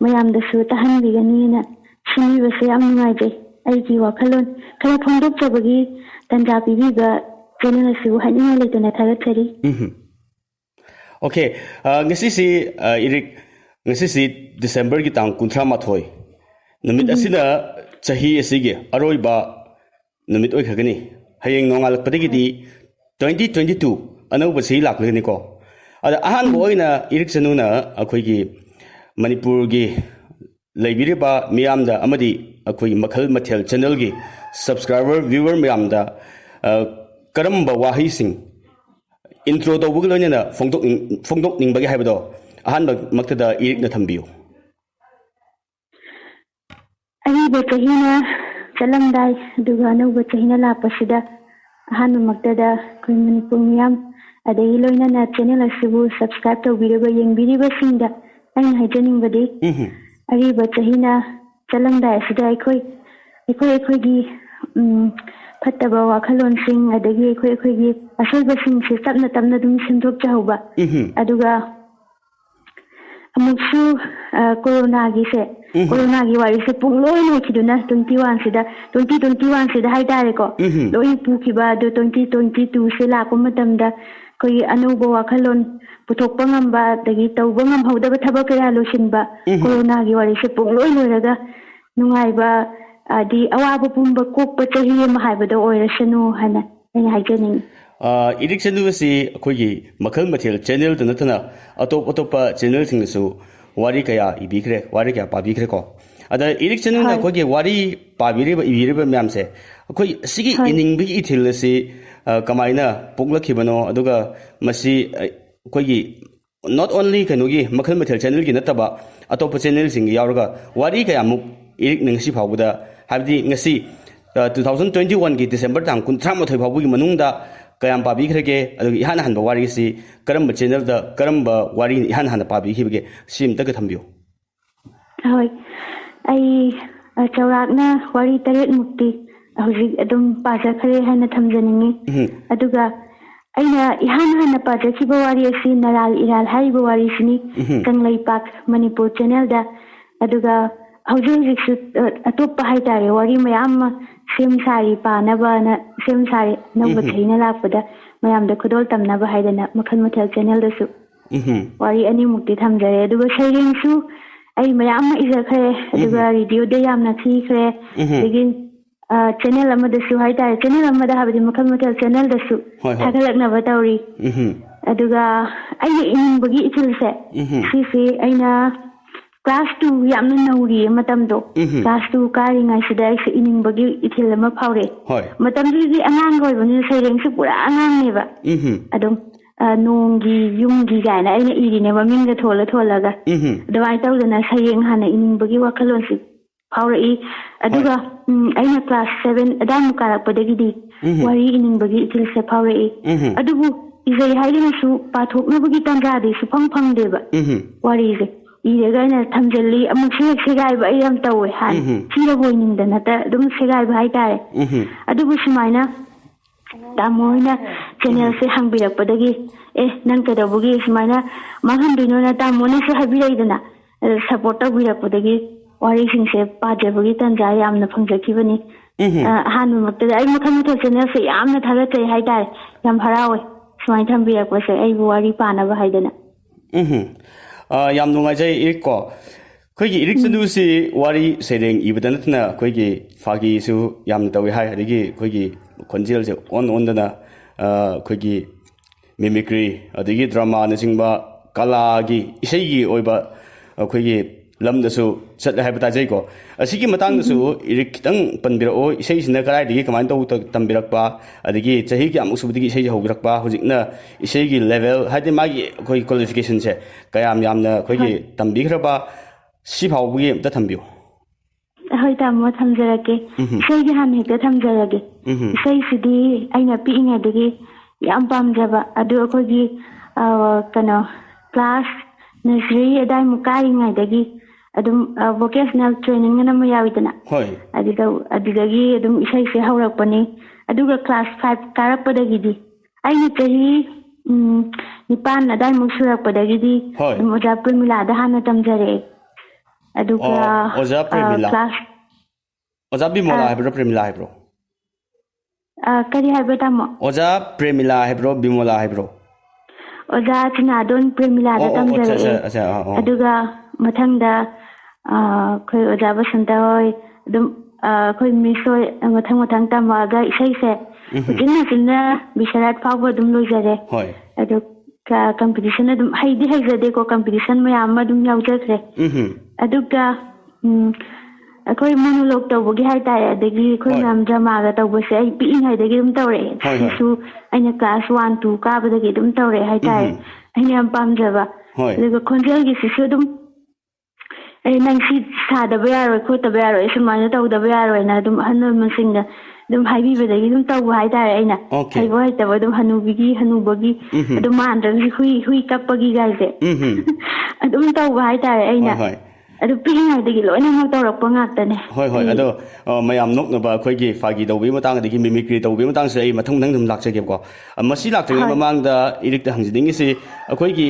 mayamda su tahan bigani na sini base am ngai aiki wakalon kala phondok jabagi tanja bibiga channel asu haninga letuna thagathari okay ngasi si irik ngasi si December ki tang 38 numit asina chahi asigi aroiba numit oi khagani hayeng nongal padigi di 2022 anau basi laklegani ko ada ahan boina irik chanuna akhoi gi manipur gi ꯂꯩꯕꯤꯔꯤꯕ ꯃꯤꯌꯥꯝꯗ ꯑꯃꯗꯤ ꯑꯩꯈꯣꯏꯒꯤ ꯃꯈꯜ ꯃꯊꯦꯜ ꯆꯦꯅꯦꯜꯒꯤ ꯁꯕꯁꯀ꯭ꯔꯥꯏꯕꯔ ꯚ꯭ꯌꯨꯋꯔ ꯃꯌꯥꯝꯗ ꯀꯔꯝꯕ ꯋꯥꯍꯩꯁꯤꯡ intro ꯇꯧꯕꯒ ꯂꯣꯏꯅꯅ ꯐꯣꯡꯗꯣꯛꯅꯤꯡꯕꯒꯦ ꯍꯥꯏꯕꯗꯣ ꯑꯍꯥꯟꯕ ꯃꯛꯇꯗ ꯏꯔꯤꯛꯅ ꯊꯝꯕꯤꯌꯨ ꯑꯔꯤꯕ ꯆꯍꯤꯅ ꯆꯠꯂꯝꯗꯥꯏ ꯑꯗꯨꯒ ꯑꯅꯧꯕ ꯆꯍꯤꯅ ꯂꯥꯛꯄꯁꯤꯗ ꯑꯍꯥꯟꯕ ꯃꯛꯇꯗ ꯑꯩꯈꯣꯏ ꯃꯅꯤꯄꯨꯔ ꯃꯤꯌꯥꯝ ꯑꯗꯒꯤ ꯂꯣꯏꯅꯅ ꯆꯦꯅꯦꯜ ꯑꯁꯤꯕꯨ ꯁꯕꯁꯀ꯭ꯔꯥꯏꯕ ꯇꯧꯕꯤꯔꯤꯕ ꯌꯦꯡꯕꯤꯔꯤꯕꯁꯤꯡꯗ ꯑꯩꯅ ꯍꯥꯏꯖꯅꯤꯡꯕꯗꯤ ꯑꯔꯤꯕ ꯆꯍꯤꯅ ꯆꯠꯂꯝꯗꯥꯏ ꯑꯁꯤꯗ ꯑꯩꯈꯣꯏꯒꯤ ꯐꯠꯇꯕ ꯋꯥꯈꯜꯂꯣꯟꯁꯤꯡ ꯑꯗꯒꯤ ꯑꯩꯈꯣꯏꯒꯤ ꯑꯁꯣꯏꯕꯁꯤꯡꯁꯦ ꯇꯞꯅ ꯇꯞꯅ ꯑꯗꯨꯝ ꯁꯦꯝꯗꯣꯛꯆꯍꯧꯕ ꯑꯗꯨꯒ ꯑꯃꯨꯛꯁꯨ ꯀꯣꯔꯣꯅꯥꯒꯤ ꯋꯥꯔꯤꯁꯦ ꯄꯨꯡꯂꯣꯏ ꯂꯣꯏꯈꯤꯗꯨꯅ 2021 ꯍꯥꯏꯇꯥꯔꯦꯀꯣ ꯂꯣꯏ ꯄꯨꯈꯤꯕ ꯑꯗꯨ 2022 ꯂꯥꯛꯄ ꯃꯇꯝꯗ ꯑꯩꯈꯣꯏꯒꯤ ꯑꯅꯧꯕ ꯋꯥꯈꯜꯂꯣꯟ ꯄꯨꯊꯣꯛꯄ ꯉꯝꯕ ꯑꯗꯒꯤ ꯇꯧꯕ ꯉꯝꯍꯧꯗꯕ ꯊꯕꯛ ꯀꯌꯥ ꯂꯣꯏꯁꯤꯟꯕ ꯀꯣꯔꯣꯅꯥꯒꯤ ꯋꯥꯔꯤꯁꯦ ꯄꯨꯡꯂꯣꯏ ꯂꯣꯏꯔꯒ ꯅꯨꯡꯉꯥꯏꯕ ꯍꯥꯏꯗꯤ ꯑꯋꯥꯕ ꯄꯨꯝꯕ ꯀꯣꯛꯄ ꯆꯍꯤ ꯑꯃ ꯍꯥꯏꯕꯗꯣ ꯑꯣꯏꯔꯁꯅꯨ ꯍꯥꯏꯅ ꯑꯩꯅ ꯍꯥꯏꯖꯅꯤꯡꯉꯤ ꯏꯔꯤꯛ ꯆꯅꯨ ꯑꯁꯤ ꯑꯩꯈꯣꯏꯒꯤ ꯃꯈꯜ ꯃꯊꯦꯜ ꯆꯦꯅꯦꯜꯗ ꯅꯠꯇꯅ ꯑꯇꯣꯞꯄ ꯆꯦꯅꯦꯜꯁꯤꯡꯗꯁꯨ ꯋꯥꯔꯤ ꯀꯌꯥ ꯏꯕꯤꯈ꯭ꯔꯦ ꯋꯥꯔꯤ ꯀꯌꯥ ꯄꯥꯕꯤꯈ꯭ꯔꯦꯀꯣ ꯑꯗ ꯏꯔꯤꯛ ꯆꯅꯨꯅ ꯑꯩꯈꯣꯏꯒꯤ ꯋꯥꯔꯤ ꯏꯕꯤꯔꯤꯕ ꯃꯌꯥꯝꯁꯦ ꯑꯩꯈꯣꯏ ꯁꯤꯒꯤ ꯏꯅꯤꯡꯕꯒꯤ ꯏꯊꯤꯜ ꯑꯁꯤ ꯀꯃꯥꯏꯅ ꯄꯣꯛꯂꯛꯈꯤꯕꯅꯣ ꯑꯗꯨꯒ ꯃꯁꯤ ꯑꯩꯈꯣꯏꯒꯤ ꯅꯣꯠ ꯑꯣꯟꯂꯤ ꯀꯩꯅꯣꯒꯤ ꯃꯈꯜ ꯃꯊꯦꯜ ꯆꯦꯅꯦꯜꯒꯤ ꯅꯠꯇꯕ ꯑꯇꯣꯞꯄ ꯆꯦꯅꯦꯜꯁꯤꯡꯒꯤ ꯌꯥꯎꯔꯒ ꯋꯥꯔꯤ ꯀꯌꯥꯃꯨꯛ ꯏꯔꯤꯛꯅ ꯉꯁꯤ ꯐꯥꯎꯕꯗ ꯍꯥꯏꯕꯗꯤ ꯉꯁꯤ 2021ꯒꯤ ꯗꯤꯁꯦꯝꯕꯔ ꯇꯥꯡ 38 ꯐꯥꯎꯕꯒꯤ ꯃꯅꯨꯡꯗ ꯀꯌꯥꯝ ꯄꯥꯕꯤꯈ꯭ꯔꯒꯦ ꯑꯗꯨꯒ इहान हनबा वारीसी करम चैनल दा करम वारी इहान हन पाबीखिबगे सिम तक थंबियो होय आई चौराकना वारी 8 मुक्ति हौजिक अदुम पाजखरे हाना थमजनिंगी अदुगा अइना इहान हन पाजखिबा वारी असि नराल इराल हाइबा वारी सिनी कंगलै पाक मणिपुर चैनल दा अदुगा हौजिक अतोप्पा हाइतारे वारी मयाम सेम सारी पानबना सेम सारी नौबा थैना लापदा मयाम दा खुदोल तमनाबा हाइदना मखल मथल चैनल दसु वारी अनि मुक्ति थमजरे अदुगा सैरेंसु आई मयाम इजखरे अदुगा रेडियो दे यामना खिखरे लेकिन चैनल अमदसु हाइतारे चैनल अमदा हाबदि मखल मथल चैनल दसु थागलकनाबा तौरी अदुगा आई इनिंबगी इथिलसे सिसे आइना क्लास 2 यामना नौरी मतमदो क्लास 2 कारिंगाय सिदा आइसे इनिंबगी इथिल अमा फावरे मतमदि अनगांग गोयबनि सैरेंसु पुरा अनगांगनेबा अदुम नोंगी युंगी गायना आइना इरिने ममिंग थोलगा दवाई तौदना सैरेंग हाना इनिंबगी वाखलोनसि फावरई अदुगा आइना क्लास 7 अदाम कारपदगिदि वारी इनिंबगी इथिलसे फावरई अदुबु इजै हाइदिनसु पाथोकनबगी तंजादि सुफंग फंगदेबा वारीजे इरेगाना थमजल्ली अमुक सेगाइबा आई यम तौवे हान सिरबोइनिंदना त दुम सेगाइबा हाइतारे अदुबु सुमाइना तामोइना चैनल से हंगबिरकपदगी ए नंग कदबुगी सुमाइना मांगहंदिनोना तामोना से हाबिरैदना सपोर्ट तौबिरकपदगी वारी सिंसे पाजबगी तंजा यामना फंगजखिबनी हान मक्तदा आई मखल मथल चैनल से यामना थागतै हाइतारे याम हरावे सुमाइ थंबिरकपसे आइबु वारी पानबा हाइदना याम नुंगाइजै इरिको खोइगी इरिक चनुसी वारी सेरेंग इबदा नतना खोइगी फागीसु याम तवे हाय अदगी खोइगी खनजेल जे ओन खोइगी मिमिक्री अदगी ड्रामा नसिंगबा कलागी इसेगी ओइबा खोइगी लमदसु चꯠले हाय बताजैको असिगी मतंगसु इरिक खितंग पनबिरओ इसेसिना कराइदगी कमाइन तौ तंबिरकपा अदगी चही की अमुसुबदगी इसे हौगरकपा हुजिकना इसेगी लेवल हाइदि मागी खोइ क्वालिफिकेशन से कयाम यामना खोइगी तंबिखरबा सि फावबगी अमता थंबियो होय तामो थमजरके इसेगी हान हेक्ता थमजरगे इसेसिदी आइना पिइङादगी याम पामजबा अदु अखोगी कनो क्लास नर्सरी अदाइ मुकाइङादगी अदुम वोकेशनल ट्रेनिंग नम याविदना होय अदुदगी अदुम इसेसे हौरकपनी अदुगा क्लास 5 कारपदगिदी आइना चही निपान अदाइ मुसुरकपदगिदी ओजा प्रेमिलादा हाना तमजरे अदुगा ओजा प्रेमिला क्लास ओजा बिमोला हाइब्रो प्रेमिला हाइब्रो करी हाइब्रो तामो ओजा प्रेमिला हाइब्रो बिमोला हाइब्रो ओजा चिनादोन प्रेमिलादा तमजरे अदुगा मथंगदा खोइ ओजा बसंता होय दुम खोइ मिसोय मथंग तमागा इसेसे जिन्ना बिशरात फावबो दुम लोइजरे होय अदु का कंपटीशन दुम हाइदि हाइजदे को कंपटीशन मयाम दुम यावजखरे अदुगा ꯑꯩꯈꯣꯏ ꯃꯣꯅꯣꯂꯣꯛ ꯇꯧꯕꯒꯤ ꯍꯥꯏꯇꯥꯔꯦ ꯑꯗꯒꯤ ꯑꯩꯈꯣꯏ ꯃꯌꯥꯝ ꯗ꯭ꯔꯃꯥꯒ ꯇꯧꯕꯁꯦ ꯑꯩ ꯄꯤꯛꯏꯉꯩꯗꯒꯤ ꯑꯗꯨꯝ ꯇꯧꯔꯛꯑꯦ ꯁꯤꯁꯨ ꯑꯩꯅ ꯀ꯭ꯂꯥꯁ 1, 2 ꯀꯥꯕꯗꯒꯤ ꯑꯗꯨꯝ ꯇꯧꯔꯛꯑꯦ ꯍꯥꯏꯇꯥꯔꯦ ꯑꯩꯅ ꯌꯥꯝ ꯄꯥꯝꯖꯕ ꯑꯗꯨꯒ ꯈꯣꯟꯖꯦꯜꯒꯤꯁꯤꯁꯨ ꯑꯗꯨꯝ ꯑꯩ ꯅꯪ ꯁꯤ ꯁꯥꯗꯕ ꯌꯥꯔꯣꯏ ꯈꯣꯠꯇꯕ ꯌꯥꯔꯣꯏ ꯁꯨꯃꯥꯏꯅ ꯇꯧꯗꯕ ꯌꯥꯔꯣꯏꯅ ꯑꯗꯨꯝ ꯑꯍꯜ ꯂꯃꯟꯁꯤꯡꯅ ꯑꯗꯨꯝ ꯍꯥꯏꯕꯤꯕꯗꯒꯤ ꯑꯗꯨꯝ ꯇꯧꯕ ꯍꯥꯏꯇꯥꯔꯦ ꯑꯩꯅ ꯍꯩꯕ ꯍꯩꯇꯕ ꯑꯗꯨꯝ ꯍꯅꯨꯕꯒꯤ ꯑꯗꯨꯝ ꯃꯥꯟꯗ꯭ꯔꯒꯁꯨ ꯍꯨꯏ ꯀꯞꯄꯒꯤ ꯒꯥꯏꯁꯦ ꯑꯗꯨꯝ ꯇꯧꯕ ꯍꯥꯏꯇꯥꯔꯦ ꯑꯩꯅ ꯑꯗꯨ ꯄꯤꯛꯏꯉꯩꯗꯒꯤ ꯂꯣꯏꯅꯃꯛ ꯇꯧꯔꯛꯄ ꯉꯥꯛꯇꯅꯦ ꯍꯣꯏ ꯑꯗꯣ ꯃꯌꯥꯝ ꯅꯣꯛꯅꯕ ꯑꯩꯈꯣꯏꯒꯤ ꯐꯥꯒꯤ ꯇꯧꯕꯒꯤ ꯃꯇꯥꯡ ꯑꯗꯒꯤ ꯃꯤꯃꯤꯀ꯭ꯔꯤ ꯇꯧꯕꯒꯤ ꯃꯇꯥꯡꯁꯦ ꯑꯩ ꯃꯊꯪ ꯑꯗꯨꯝ ꯂꯥꯛꯆꯒꯦꯕꯀꯣ ꯃꯁꯤ ꯂꯥꯛꯇ꯭ꯔꯤꯉꯩ ꯃꯃꯥꯡꯗ ꯏꯔꯤꯛꯇ ꯍꯪꯖꯅꯤꯡꯉꯤꯁꯤ ꯑꯩꯈꯣꯏꯒꯤ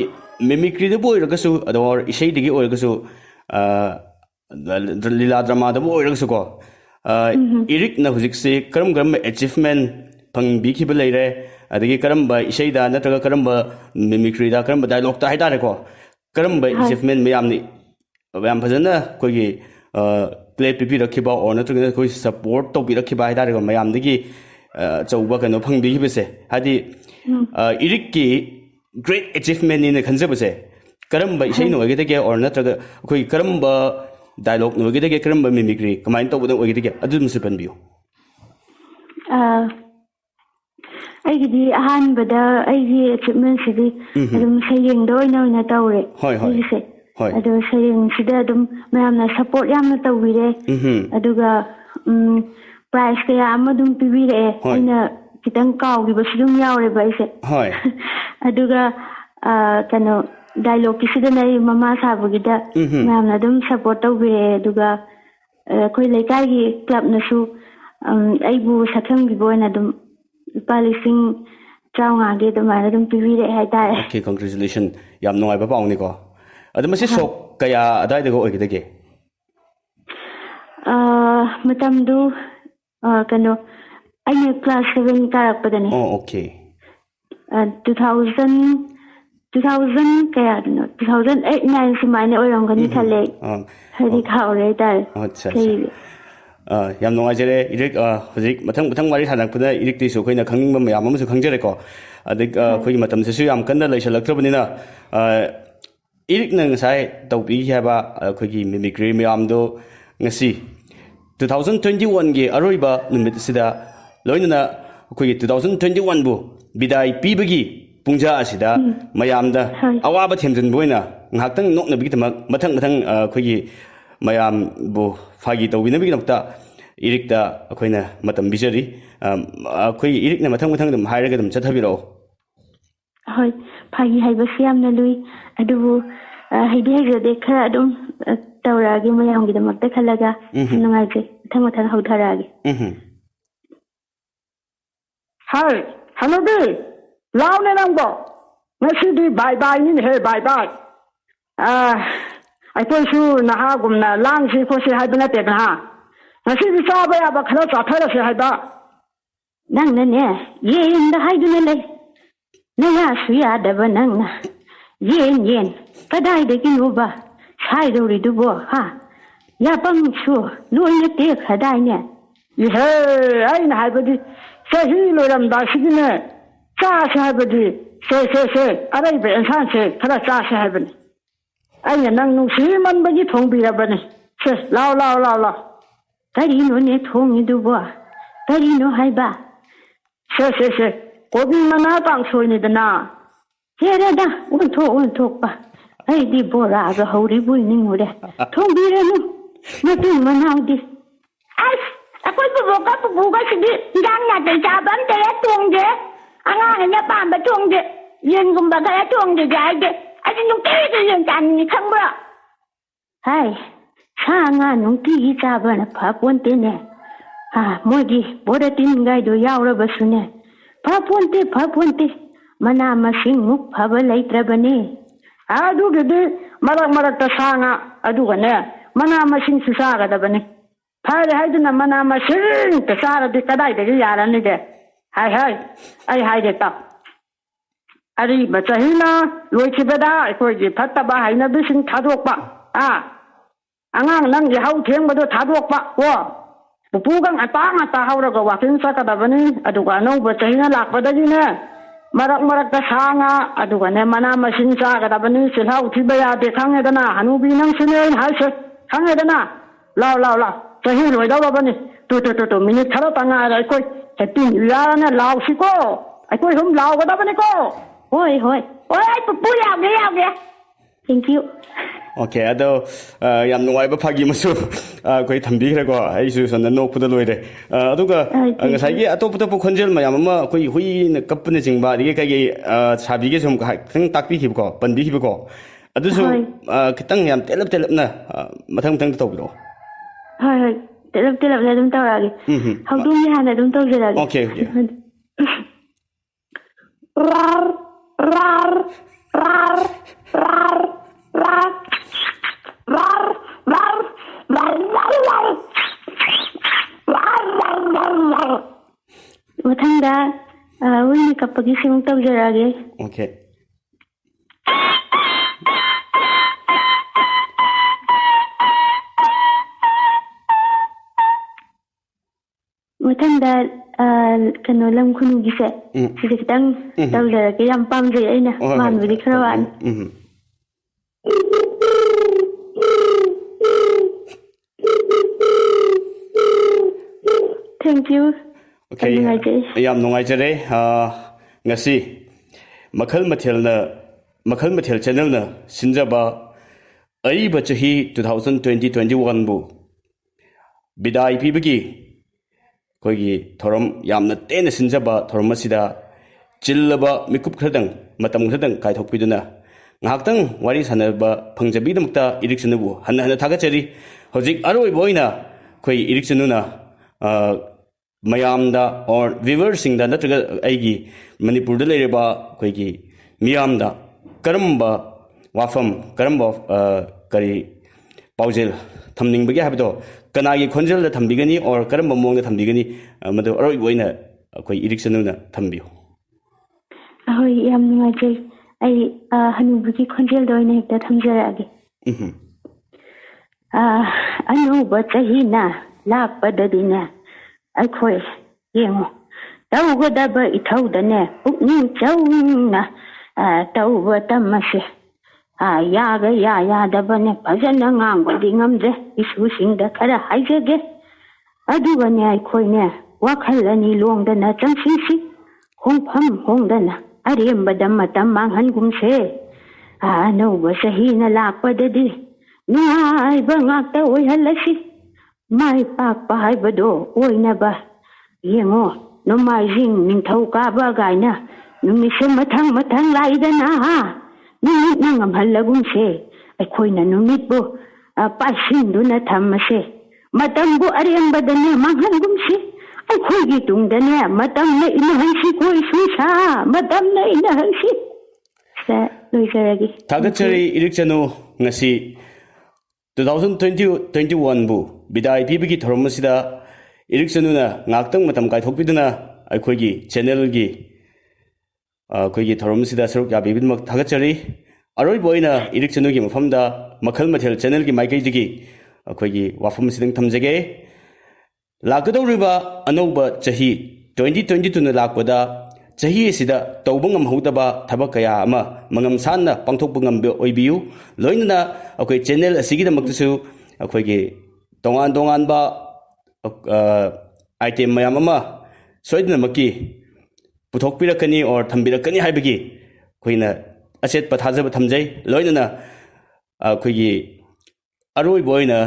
ꯃꯤꯃꯤꯀ꯭ꯔꯤꯗꯕꯨ ꯑꯣꯏꯔꯒꯁꯨ ꯑꯗꯣ ꯏꯁꯩꯗꯒꯤ ꯑꯣꯏꯔꯒꯁꯨ ꯂꯤꯂꯥ ꯗ꯭ꯔꯃꯥꯗꯕꯨ ꯑꯣꯏꯔꯒꯁꯨꯀꯣ ꯏꯔꯤꯛꯅ ꯍꯧꯖꯤꯛꯁꯤ ꯀꯔꯝꯕ ꯑꯦꯆꯤꯞꯃꯦꯟ ꯐꯪꯕꯤꯈꯤꯕ ꯂꯩꯔꯦ ꯑꯗꯒꯤ ꯀꯔꯝꯕ ꯏꯁꯩꯗ ꯅꯠꯇ꯭ꯔꯒ ꯀꯔꯝꯕ ꯃꯤꯃꯤꯀ꯭ꯔꯤꯗ ꯀꯔꯝꯕ ꯗꯥꯏꯂꯣꯛꯇ ꯍꯥꯏꯇꯥꯔꯦꯀꯣ ꯀꯔꯝꯕ ꯑꯦꯆꯤꯞꯃꯦꯟ ꯌꯥꯝ ꯐꯖꯅ ꯑꯩꯈꯣꯏꯒꯤ ꯄ꯭ꯂꯦ ꯄꯤꯕꯤꯔꯛꯈꯤꯕ ꯑꯣꯔ ꯅꯠꯇ꯭ꯔꯒꯅ ꯑꯩꯈꯣꯏ ꯁꯄꯣꯔꯠ ꯇꯧꯕꯤꯔꯛꯈꯤꯕ ꯍꯥꯏꯇꯥꯔꯦꯀꯣ ꯃꯌꯥꯝꯗꯒꯤ ꯑꯆꯧꯕ ꯀꯩꯅꯣ ꯐꯪꯕꯤꯈꯤꯕꯁꯦ ꯍꯥꯏꯗꯤ ꯏꯔꯤꯛꯀꯤ ꯒ꯭ꯔꯦꯠ ꯑꯦꯆꯤꯞꯃꯦꯟꯅꯤꯅ ꯈꯟꯖꯕꯁꯦ ꯀꯔꯝꯕ ꯏꯁꯩꯅ ꯑꯣꯏꯒꯗꯒꯦ ꯑꯣꯔ ꯅꯠꯇ꯭ꯔꯒ ꯑꯩꯈꯣꯏ ꯀꯔꯝꯕ ꯗꯥꯏꯂꯣꯛꯅ ꯑꯣꯏꯒꯗꯒꯦ ꯀꯔꯝꯕ ꯃꯤꯃꯤꯀ꯭ꯔꯤ ꯀꯃꯥꯏꯅ ꯇꯧꯕꯗ ꯑꯣꯏꯒꯗꯒꯦ ꯑꯗꯨꯃꯁꯨ ꯄꯟꯕꯤꯌꯨ ꯑꯩꯒꯤꯗꯤ ꯑꯍꯥꯟꯕꯗ ꯑꯩꯒꯤ ꯑꯦꯆꯤꯞꯃꯦꯟꯁꯤꯗꯤ ꯑꯗꯨꯝ ꯁꯩꯔꯦꯡꯗ ꯑꯣꯏꯅ ꯇꯧꯔꯦ ꯑꯩꯒꯤꯁꯦ ꯑꯗꯣ ꯁꯩꯔꯦꯡꯁꯤꯗ ꯑꯗꯨꯝ ꯃꯌꯥꯝꯅ ꯁꯄꯣꯔꯠ ꯌꯥꯝꯅ ꯇꯧꯕꯤꯔꯦ ꯑꯗꯨꯒ ꯄ꯭ꯔꯥꯏꯖ ꯀꯌꯥ ꯑꯃ ꯑꯗꯨꯝ ꯄꯤꯕꯤꯔꯛꯑꯦ ꯑꯩꯅ खितंग काउगिबसु दुम यावरेबा इसे होय अदुगा कनो डायलॉग किसिदना ममा साबगिदा मैमना दुम सपोर्ट तौबिरे अदुगा कोई लेकाई क्लब नसु अइबु सखंगिबो ओइना दुम पालिसिंग त्राउंगागे दुमाना दुम पिबिरे हाइतारे ओके कांग्रेचुलेशन याम नोंगाइबा पाउनिको अदुमसे शोक कया अदाइदगो ओइगदगे मतमदु कनो अइने class 7 कारकपदने okay 2000 kaya no 2008 9 sumaina oirangani khale hadi khawre tar अच्छा याम नोंगाइजरे इरिक हजिक मथंग मथंग वारी सानकपदा इरिक तिसु खोइना खंगिंगबा मयाम अमसु खंजरेको अदिक खोइ मतमसेसु याम कन्ना लैसलक्त्रबनिना इरिक न ngasai tawbi haba खोइगी मिमिक्री मयामदो ngasi 2021 gi aroiba numit sida loinana खोइगी 2021 bu bidai pibagi पुंजा असिदा मयामदा अवाबा थेमजन बोइना nghaktang noknabigi tamak mathang mathang खोइगी मयाम बो फागी तौबिनबigi नक्ता इरिकता अखोइना मतम बिजरी खोइ इरिकना मथंग मथंग दम हाइरगा दम चथबिरो होय फागी हाइबसि यामना लुई अदुबु हाइदि हाइजदे खरा दम तौरागे मयामगी दमक्ता खलगा नंगाइजे मथंग मथंग हौथरागे हाय हनुबी लाउने नंगो ngasi bye bye ni he bye bye ai poi su na ha gumna lang si ko si haibna te na ngasi bi sa ba ya ba khara cha thara se haiba nang na ne yen da haiduna le na ya su ya da ba nang na yen kadai de kin ba sai do ri du bo ha ya bang su lo ne te khadai ne he ai na haiba di sahi lo ram da si ne cha sa haiba di se arai be insan se khara cha sa haiba ni ai nang nu si man ba ji thong bi ra ba ni se lao kari no ne thong ni du bo kari no hai ba se ko bi mana tang soi ni da na he ra da un thok ba ai di bo ra ga hori bu ni mu de thong bi ra nu ma tu ma na di ai akoi bu ga si di dang na de ja ban de tong de anga ne ba ba tong de yen gum ba ga tong de ga de ai nu ke de yen kan ni khang ba hai sa nga nung ti cha ba na pha pon te ne ha mo di bo da tin gai do yaw ra ba su ne pha pon te mana ma sing muk pha ba lai tra ba ne adu ge de marak ta sa nga adu ga ne mana ma sing su sa ga da ba ne pha re hai na mana ma sing ta sa ra de kadai de ya ra ne de hai ai de ta ari ba chahina loi chi ba da ko ji phatta ba hai na bi sing thadok ba angang nang ji hau theng ba do thadok ba ko pu gang ata haura ga wakin sa ka da bani adu ga no ba chahina lak ba da ji ne marak ta sanga adu ga ne mana ma sing sa ga da bani sil hau thi ba ya de khang e da na hanu bi nang sine hai se khang e da na lao lao lao cho hi rồi đâu ba nè tu minute khá là ngài rồi coi happy new year nè lao xí cô ai coi hôm lao cái đó ba nè cô Hoi, hoi. ôi bố làm kìa Thank you. Ok, ꯑꯗꯣ ꯌꯥꯝ ꯅꯨꯡꯉꯥꯏꯕ ꯐꯥꯒꯤ ꯑꯃꯁꯨ ꯑꯩꯈꯣꯏ ꯊꯝꯕꯤꯈ꯭ꯔꯦꯀꯣ ꯑꯩꯁꯨ ꯁꯣꯝꯗ ꯅꯣꯛꯄꯗ ꯂꯣꯏꯔꯦ ꯑꯗꯨꯒ ꯉꯁꯥꯏꯒꯤ ꯑꯇꯣꯞ ꯑꯇꯣꯞꯄ ꯈꯣꯟꯖꯦꯜ ꯃꯌꯥꯝ ꯑꯃ ꯑꯩꯈꯣꯏ ꯍꯨꯏꯅ ꯀꯞꯄꯅꯆꯤꯡꯕ ꯑꯗꯒꯤ ꯀꯩꯀꯩ ꯁꯥꯕꯤꯒꯦ ꯁꯨꯝ ꯈꯤꯇꯪ ꯇꯥꯛꯄꯤꯈꯤꯕꯀꯣ ꯄꯟꯕꯤꯈꯤꯕꯀꯣ ꯑꯗꯨꯁꯨ ꯈꯤꯇꯪ ꯌꯥꯝ ꯇꯦꯜꯂꯞ ꯇꯦꯜꯂꯞꯅ ꯃꯊꯪ ꯃꯊꯪ ꯇꯧꯕꯤꯔꯛꯑꯣ Hoi, hoi. Telap-telapnya adum tawagi. Hawdungnya hana adum tawjiragi. Ok, ok. rar rar rar rar rar rar rar rar rar Mathangda wini kapagi simung tawjiragi. Ok. Mathangda kano lam khunu gise. Sidi kitang tawjiragi yam pamjay ayna. Man budi karawan. Thank you. Okay. Yam nungaijare ngasi makhal mathel channel na sinjaba aiba chahi 2020-21 bu bidai pibagi koigi thoram yamna tena sinjaba thoram asida chillaba mikup khradang matam khradang kaithokpiduna ngaktang wari sanaba phangjabi damukta election bu hanna thagachari hojik aroi boina koi election na mayamda or viewers da natraga aigi manipur da lereba koigi miyamda karamba wafam karamba kari paujel thamning bagi habdo kanagi khonjel da thambigani or karamba mong da thambigani madu aroi boina koi election na thambiyo Ahoy yam nungajay ay hanubugi khonjel da oina hekta thamjaragi. Ano ba chahina lakpadadina ꯑꯩꯈꯣꯏ ꯌꯦꯡꯉꯣ ꯇꯧꯒꯗꯕ ꯏꯊꯧꯗꯅꯦ ꯄꯨꯛꯅꯤꯡ ꯆꯪꯅ ꯇꯧꯕ ꯇꯝꯃꯁꯦ ꯌꯥꯒ ꯌꯥꯗꯕꯅꯦ ꯐꯖꯅ ꯉꯥꯡꯕꯗꯤ ꯉꯝꯗ꯭ꯔꯦ ꯏꯁꯨꯁꯤꯡꯗ ꯈꯔ ꯍꯥꯏꯖꯒꯦ ꯑꯗꯨꯒꯅꯦ ꯑꯩꯈꯣꯏꯅꯦ ꯋꯥꯈꯜ ꯑꯅꯤ ꯂꯣꯡꯗꯅ ꯆꯪꯁꯤꯟꯁꯤ ꯍꯣꯡꯐꯝ ꯍꯣꯡꯗꯅ ꯑꯔꯦꯝꯕꯗ ꯃꯇꯝ ꯃꯥꯡꯍꯟꯒꯨꯝꯁꯦ ꯑꯅꯧꯕ ꯆꯍꯤꯅ ꯂꯥꯛꯄꯗꯗꯤ ꯅꯨꯡꯉꯥꯏꯕ ꯉꯥꯛꯇ ꯑꯣꯏꯍꯜꯂꯁꯤ Mai pakpa haibado oinaba yengo nomaijing ningthau kaba gaina numise mathang laidana ha numit nangam halagum se aikhoina numit bo pasinduna thammase matambu arembadane manghangum se aikhoigi tungdane matamna inahansi koi susa matamna inahansi sa loijaragi thagachari irikchanu ngasi 2020-21 bu bidai pibagi thoram asida iriksanuna ngaktang matam kaithokpiduna aikhoigi channel gi aikoigi thoram asida saruk yabibidmak thagachari aroi boina iriksanu gi mafamda makhal mathel channel gi maikai digi aikoigi wafam sidang thamjage lakadoriba anauba chahi 2022 na lakpada chahi asida tawbangam hudaba thabak kaya ama mangam sanna pangthokpangam oibiu loinana akoi channel asigi da maktu akoi gi tongan ba item mayam ama soidna makki puthokpirakani or thambirakani haibagi koina achet pathajaba thamjai loinana akoi gi aroi boina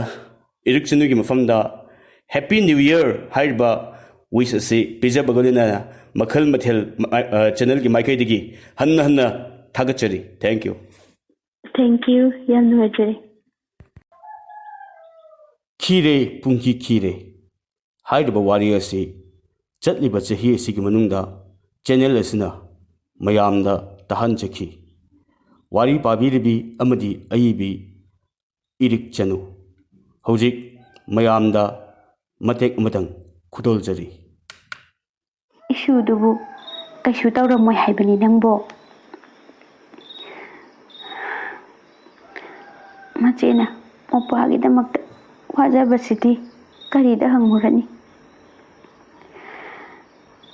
irikchinu gi mafamda happy new year haiba wish asi pijabagolina makhal mathel channel gi maikai digi hanna thagachari thank you yam nungajay Khire pungki khire haidaba wari asi chatliba chahi asigi manungda channel asina mayamda tahanjaki wari pabiribi amadi aibi irik chanu hojik mayamda matek amatang khudoljari issue dubu kaishu tawramoy haibani nangbo machena mopagidamagta wajabasidi karida hangmurani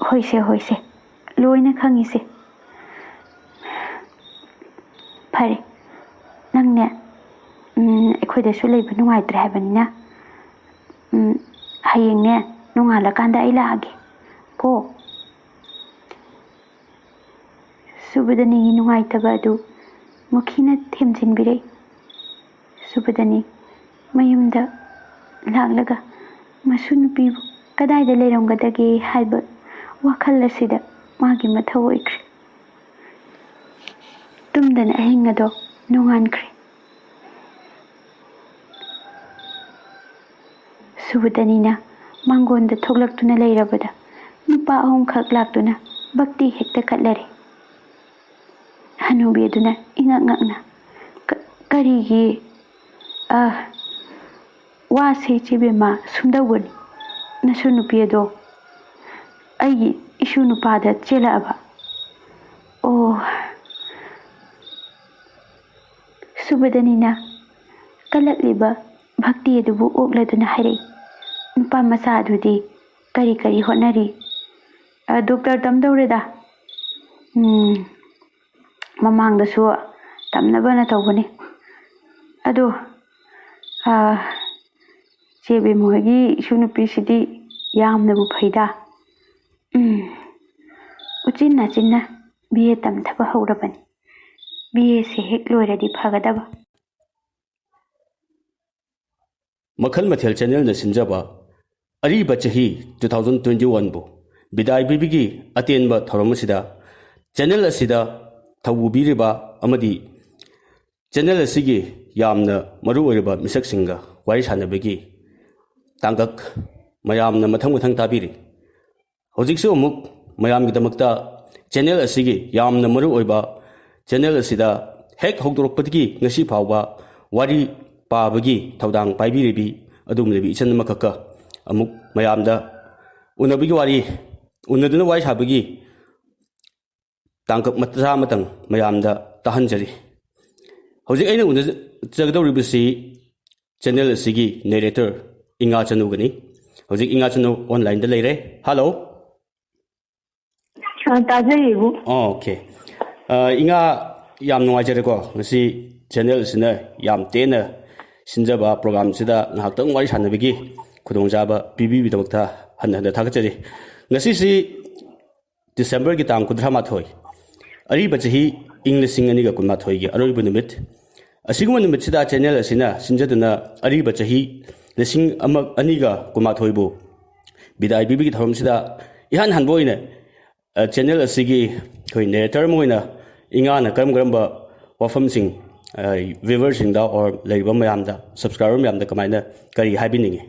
hoise loina khangise phare nangne aikhoidasu leiba nungaitre habanina ꯍꯌꯦꯡꯅꯦ ꯅꯣꯡꯉꯥꯜꯂꯀꯥꯟꯗ ꯑꯩ ꯂꯥꯛꯑꯒꯦ ꯀꯣ ꯁꯨꯕꯗꯅꯤꯒꯤ ꯅꯨꯡꯉꯥꯏꯇꯕ ꯑꯗꯨ ꯃꯨꯈꯤꯅ ꯊꯦꯝꯖꯤꯟꯕꯤꯔꯛꯏ ꯁꯨꯕꯗꯅꯤ ꯃꯌꯨꯝꯗ ꯂꯥꯛꯂꯒ ꯃꯁꯨ ꯅꯨꯄꯤꯕꯨ ꯀꯗꯥꯏꯗ ꯂꯩꯔꯝꯒꯗꯒꯦ ꯍꯥꯏꯕ ꯋꯥꯈꯜ ꯑꯁꯤꯗ ꯃꯥꯒꯤ ꯃꯊꯧ ꯑꯣꯏꯈ꯭ꯔꯦ ꯇꯨꯝꯗꯅ ꯑꯍꯤꯡ ꯑꯗꯣ ꯅꯣꯡꯉꯥꯟꯈ꯭ꯔꯦ ꯁꯨꯕꯗꯅꯤꯅ ꯃꯥꯡꯒꯣꯟꯗ ꯊꯣꯛꯂꯛꯇꯨꯅ ꯂꯩꯔꯕꯗ ꯅꯨꯄꯥ 3 ꯈꯛ ꯂꯥꯛꯇꯨꯅ ꯚꯛꯇꯤ ꯍꯦꯛꯇ ꯀꯠꯂꯔꯦ ꯍꯅꯨꯕꯤ ꯑꯗꯨꯅ ꯏꯉꯛ ꯉꯛꯅ ꯀꯔꯤꯒꯤ ꯋꯥꯁꯦ ꯏꯆꯦꯕꯦꯝꯃ ꯁꯨꯝꯗꯧꯕꯅꯤ ꯅꯁꯨ ꯅꯨꯄꯤ ꯑꯗꯣ ꯑꯩꯒꯤ ꯏꯁꯨ ꯅꯨꯄꯥꯗ ꯆꯦꯜꯂꯛꯑꯕ ꯑꯣ ꯁꯨꯕꯗꯅꯤꯅ ꯀꯜꯂꯛꯂꯤꯕ ꯚꯛꯇꯤ ꯑꯗꯨꯕꯨ ꯑꯣꯛꯂꯗꯨꯅ ꯍꯥꯏꯔꯛꯏ ꯅꯨꯄꯥ ꯃꯆꯥ ꯑꯗꯨꯗꯤ ꯀꯔꯤ ꯀꯔꯤ ꯍꯣꯠꯅꯔꯤ ꯗꯣꯛꯇꯔ ꯇꯝꯗꯧꯔꯦꯗ ꯃꯃꯥꯡꯗꯁꯨ ꯇꯝꯅꯕꯅ ꯇꯧꯕꯅꯤ ꯑꯗꯣ ꯆꯦꯕꯦꯝ ꯍꯣꯏꯒꯤ ꯏꯁꯨ ꯅꯨꯄꯤꯁꯤꯗꯤ ꯌꯥꯝꯅꯕꯨ ꯐꯩꯗ ꯎꯆꯤꯟ ꯅꯥꯆꯤꯟꯅ BA ꯇꯝꯊꯕ ꯍꯧꯔꯕꯅꯤ BAꯁꯦ ꯍꯦꯛ ꯂꯣꯏꯔꯗꯤ ꯐꯒꯗꯕ ꯃꯈꯜ ꯃꯊꯦꯜ ꯆꯦꯅꯦꯜꯅ ꯁꯤꯟꯖꯕ ꯑꯔꯤꯕ ꯆꯍꯤ 2021ꯕꯨ ꯕꯤꯗꯥꯏ ꯄꯤꯕꯒꯤ ꯑꯇꯦꯟꯕ ꯊꯧꯔꯝ ꯑꯁꯤꯗ ꯆꯦꯅꯦꯜ ꯑꯁꯤꯗ ꯊꯧꯕꯨꯕꯤꯔꯤꯕ ꯑꯃꯗꯤ ꯆꯦꯅꯦꯜ ꯑꯁꯤꯒꯤ ꯌꯥꯝꯅ ꯃꯔꯨ ꯑꯣꯏꯔꯤꯕ ꯃꯤꯁꯛꯁꯤꯡꯒ ꯋꯥꯔꯤ ꯁꯥꯟꯅꯕꯒꯤ ꯇꯥꯡꯀꯛ ꯃꯌꯥꯝꯅ ꯃꯊꯪ ꯇꯥꯕꯤꯔꯤ ꯍꯧꯖꯤꯛꯁꯨ ꯑꯃꯨꯛ ꯃꯌꯥꯝꯒꯤꯗꯃꯛꯇ ꯆꯦꯅꯦꯜ ꯑꯁꯤꯒꯤ ꯌꯥꯝꯅ ꯃꯔꯨ ꯑꯣꯏꯕ ꯆꯦꯅꯦꯜ ꯑꯁꯤꯗ ꯍꯦꯛ ꯍꯧꯗꯣꯔꯛꯄꯗꯒꯤ ꯉꯁꯤ ꯐꯥꯎꯕ ꯋꯥꯔꯤ ꯄꯥꯕꯒꯤ ꯊꯧꯗꯥꯡ ꯄꯥꯏꯕꯤꯔꯤꯕꯤ ꯑꯗꯨꯒꯨꯝꯂꯕꯤ ꯏꯆꯟ ꯑꯃꯈꯛꯀ ꯑꯃꯨꯛ ꯃꯌꯥꯝꯗ ꯎꯅꯗꯨꯅ ꯋꯥꯔꯤ ꯁꯥꯕꯒꯤ ꯇꯥꯡꯀꯛ ꯃꯆꯥ ꯑꯃꯇꯪ ꯃꯌꯥꯝꯗ ꯇꯥꯍꯟꯖꯔꯤ ꯍꯧꯖꯤꯛ ꯑꯩꯅ ꯎꯅꯖꯒꯗꯧꯔꯤꯕꯁꯤ ꯆꯦꯅꯦꯜ ꯑꯁꯤꯒꯤ ꯅꯦꯔꯦꯇꯔ ꯏꯉꯥ ꯆꯅꯨꯒꯅꯤ ꯍꯧꯖꯤꯛ ꯏꯉꯥ ꯆꯅꯨ ꯑꯣꯟꯂꯥꯏꯟꯗ ꯂꯩꯔꯦ ꯍꯜꯂꯣ ꯇꯥꯖꯩꯌꯦꯕꯨ ꯑꯣꯀꯦ ꯏꯉꯥ ꯌꯥꯝ ꯅꯨꯡꯉꯥꯏꯖꯔꯦꯀꯣ ꯉꯁꯤ ꯆꯦꯅꯦꯜ ꯑꯁꯤꯅ ꯌꯥꯝ ꯇꯦꯟꯅ ꯁꯤꯟꯖꯕ ꯄ꯭ꯔꯣꯒ꯭ꯔꯥꯝꯁꯤꯗ ꯉꯥꯏꯍꯥꯛꯇꯪ ꯋꯥꯔꯤ ꯁꯥꯟꯅꯕꯒꯤ ꯈꯨꯗꯣꯡꯆꯥꯕ ꯄꯤꯕꯤꯕꯒꯤꯗꯃꯛꯇ ꯍꯟꯅ ꯊꯥꯒꯠꯆꯔꯤ ꯉꯁꯤꯁꯤ ꯗꯤꯁꯦꯝꯕꯔꯒꯤ ꯇꯥꯡ 32 ꯑꯔꯤꯕ ꯆꯍꯤ ꯏꯪ 2012ꯒꯤ ꯑꯔꯣꯏꯕ ꯅꯨꯃꯤꯠ ꯑꯁꯤꯒꯨꯝꯕ ꯅꯨꯃꯤꯠꯁꯤꯗ ꯆꯦꯅꯦꯜ ꯑꯁꯤꯅ ꯁꯤꯟꯖꯗꯨꯅ ꯑꯔꯤꯕ ꯆꯍꯤ 2012ꯕꯨ ꯕꯤꯗꯥꯏ ꯄꯤꯕꯒꯤ ꯊꯧꯔꯝꯁꯤꯗ ꯏꯍꯥꯟ ꯍꯥꯟꯕ ꯑꯣꯏꯅ ꯆꯦꯅꯦꯜ ꯑꯁꯤꯒꯤ ꯑꯩꯈꯣꯏ ꯅꯦꯔꯦꯇꯔ ꯑꯃ ꯑꯣꯏꯅ ꯏꯉꯥꯅ ꯀꯔꯝꯕ ꯋꯥꯐꯝꯁꯤꯡ ꯚ꯭ꯌꯨꯋꯔꯁꯤꯡꯗ ꯑꯣꯔ ꯂꯩꯔꯤꯕ ꯃꯌꯥꯝꯗ ꯁꯕꯁꯀ꯭ꯔꯥꯏꯕꯔ ꯃꯌꯥꯝꯗ ꯀꯃꯥꯏꯅ ꯀꯔꯤ ꯍꯥꯏꯕꯤꯅꯤꯡꯉꯤ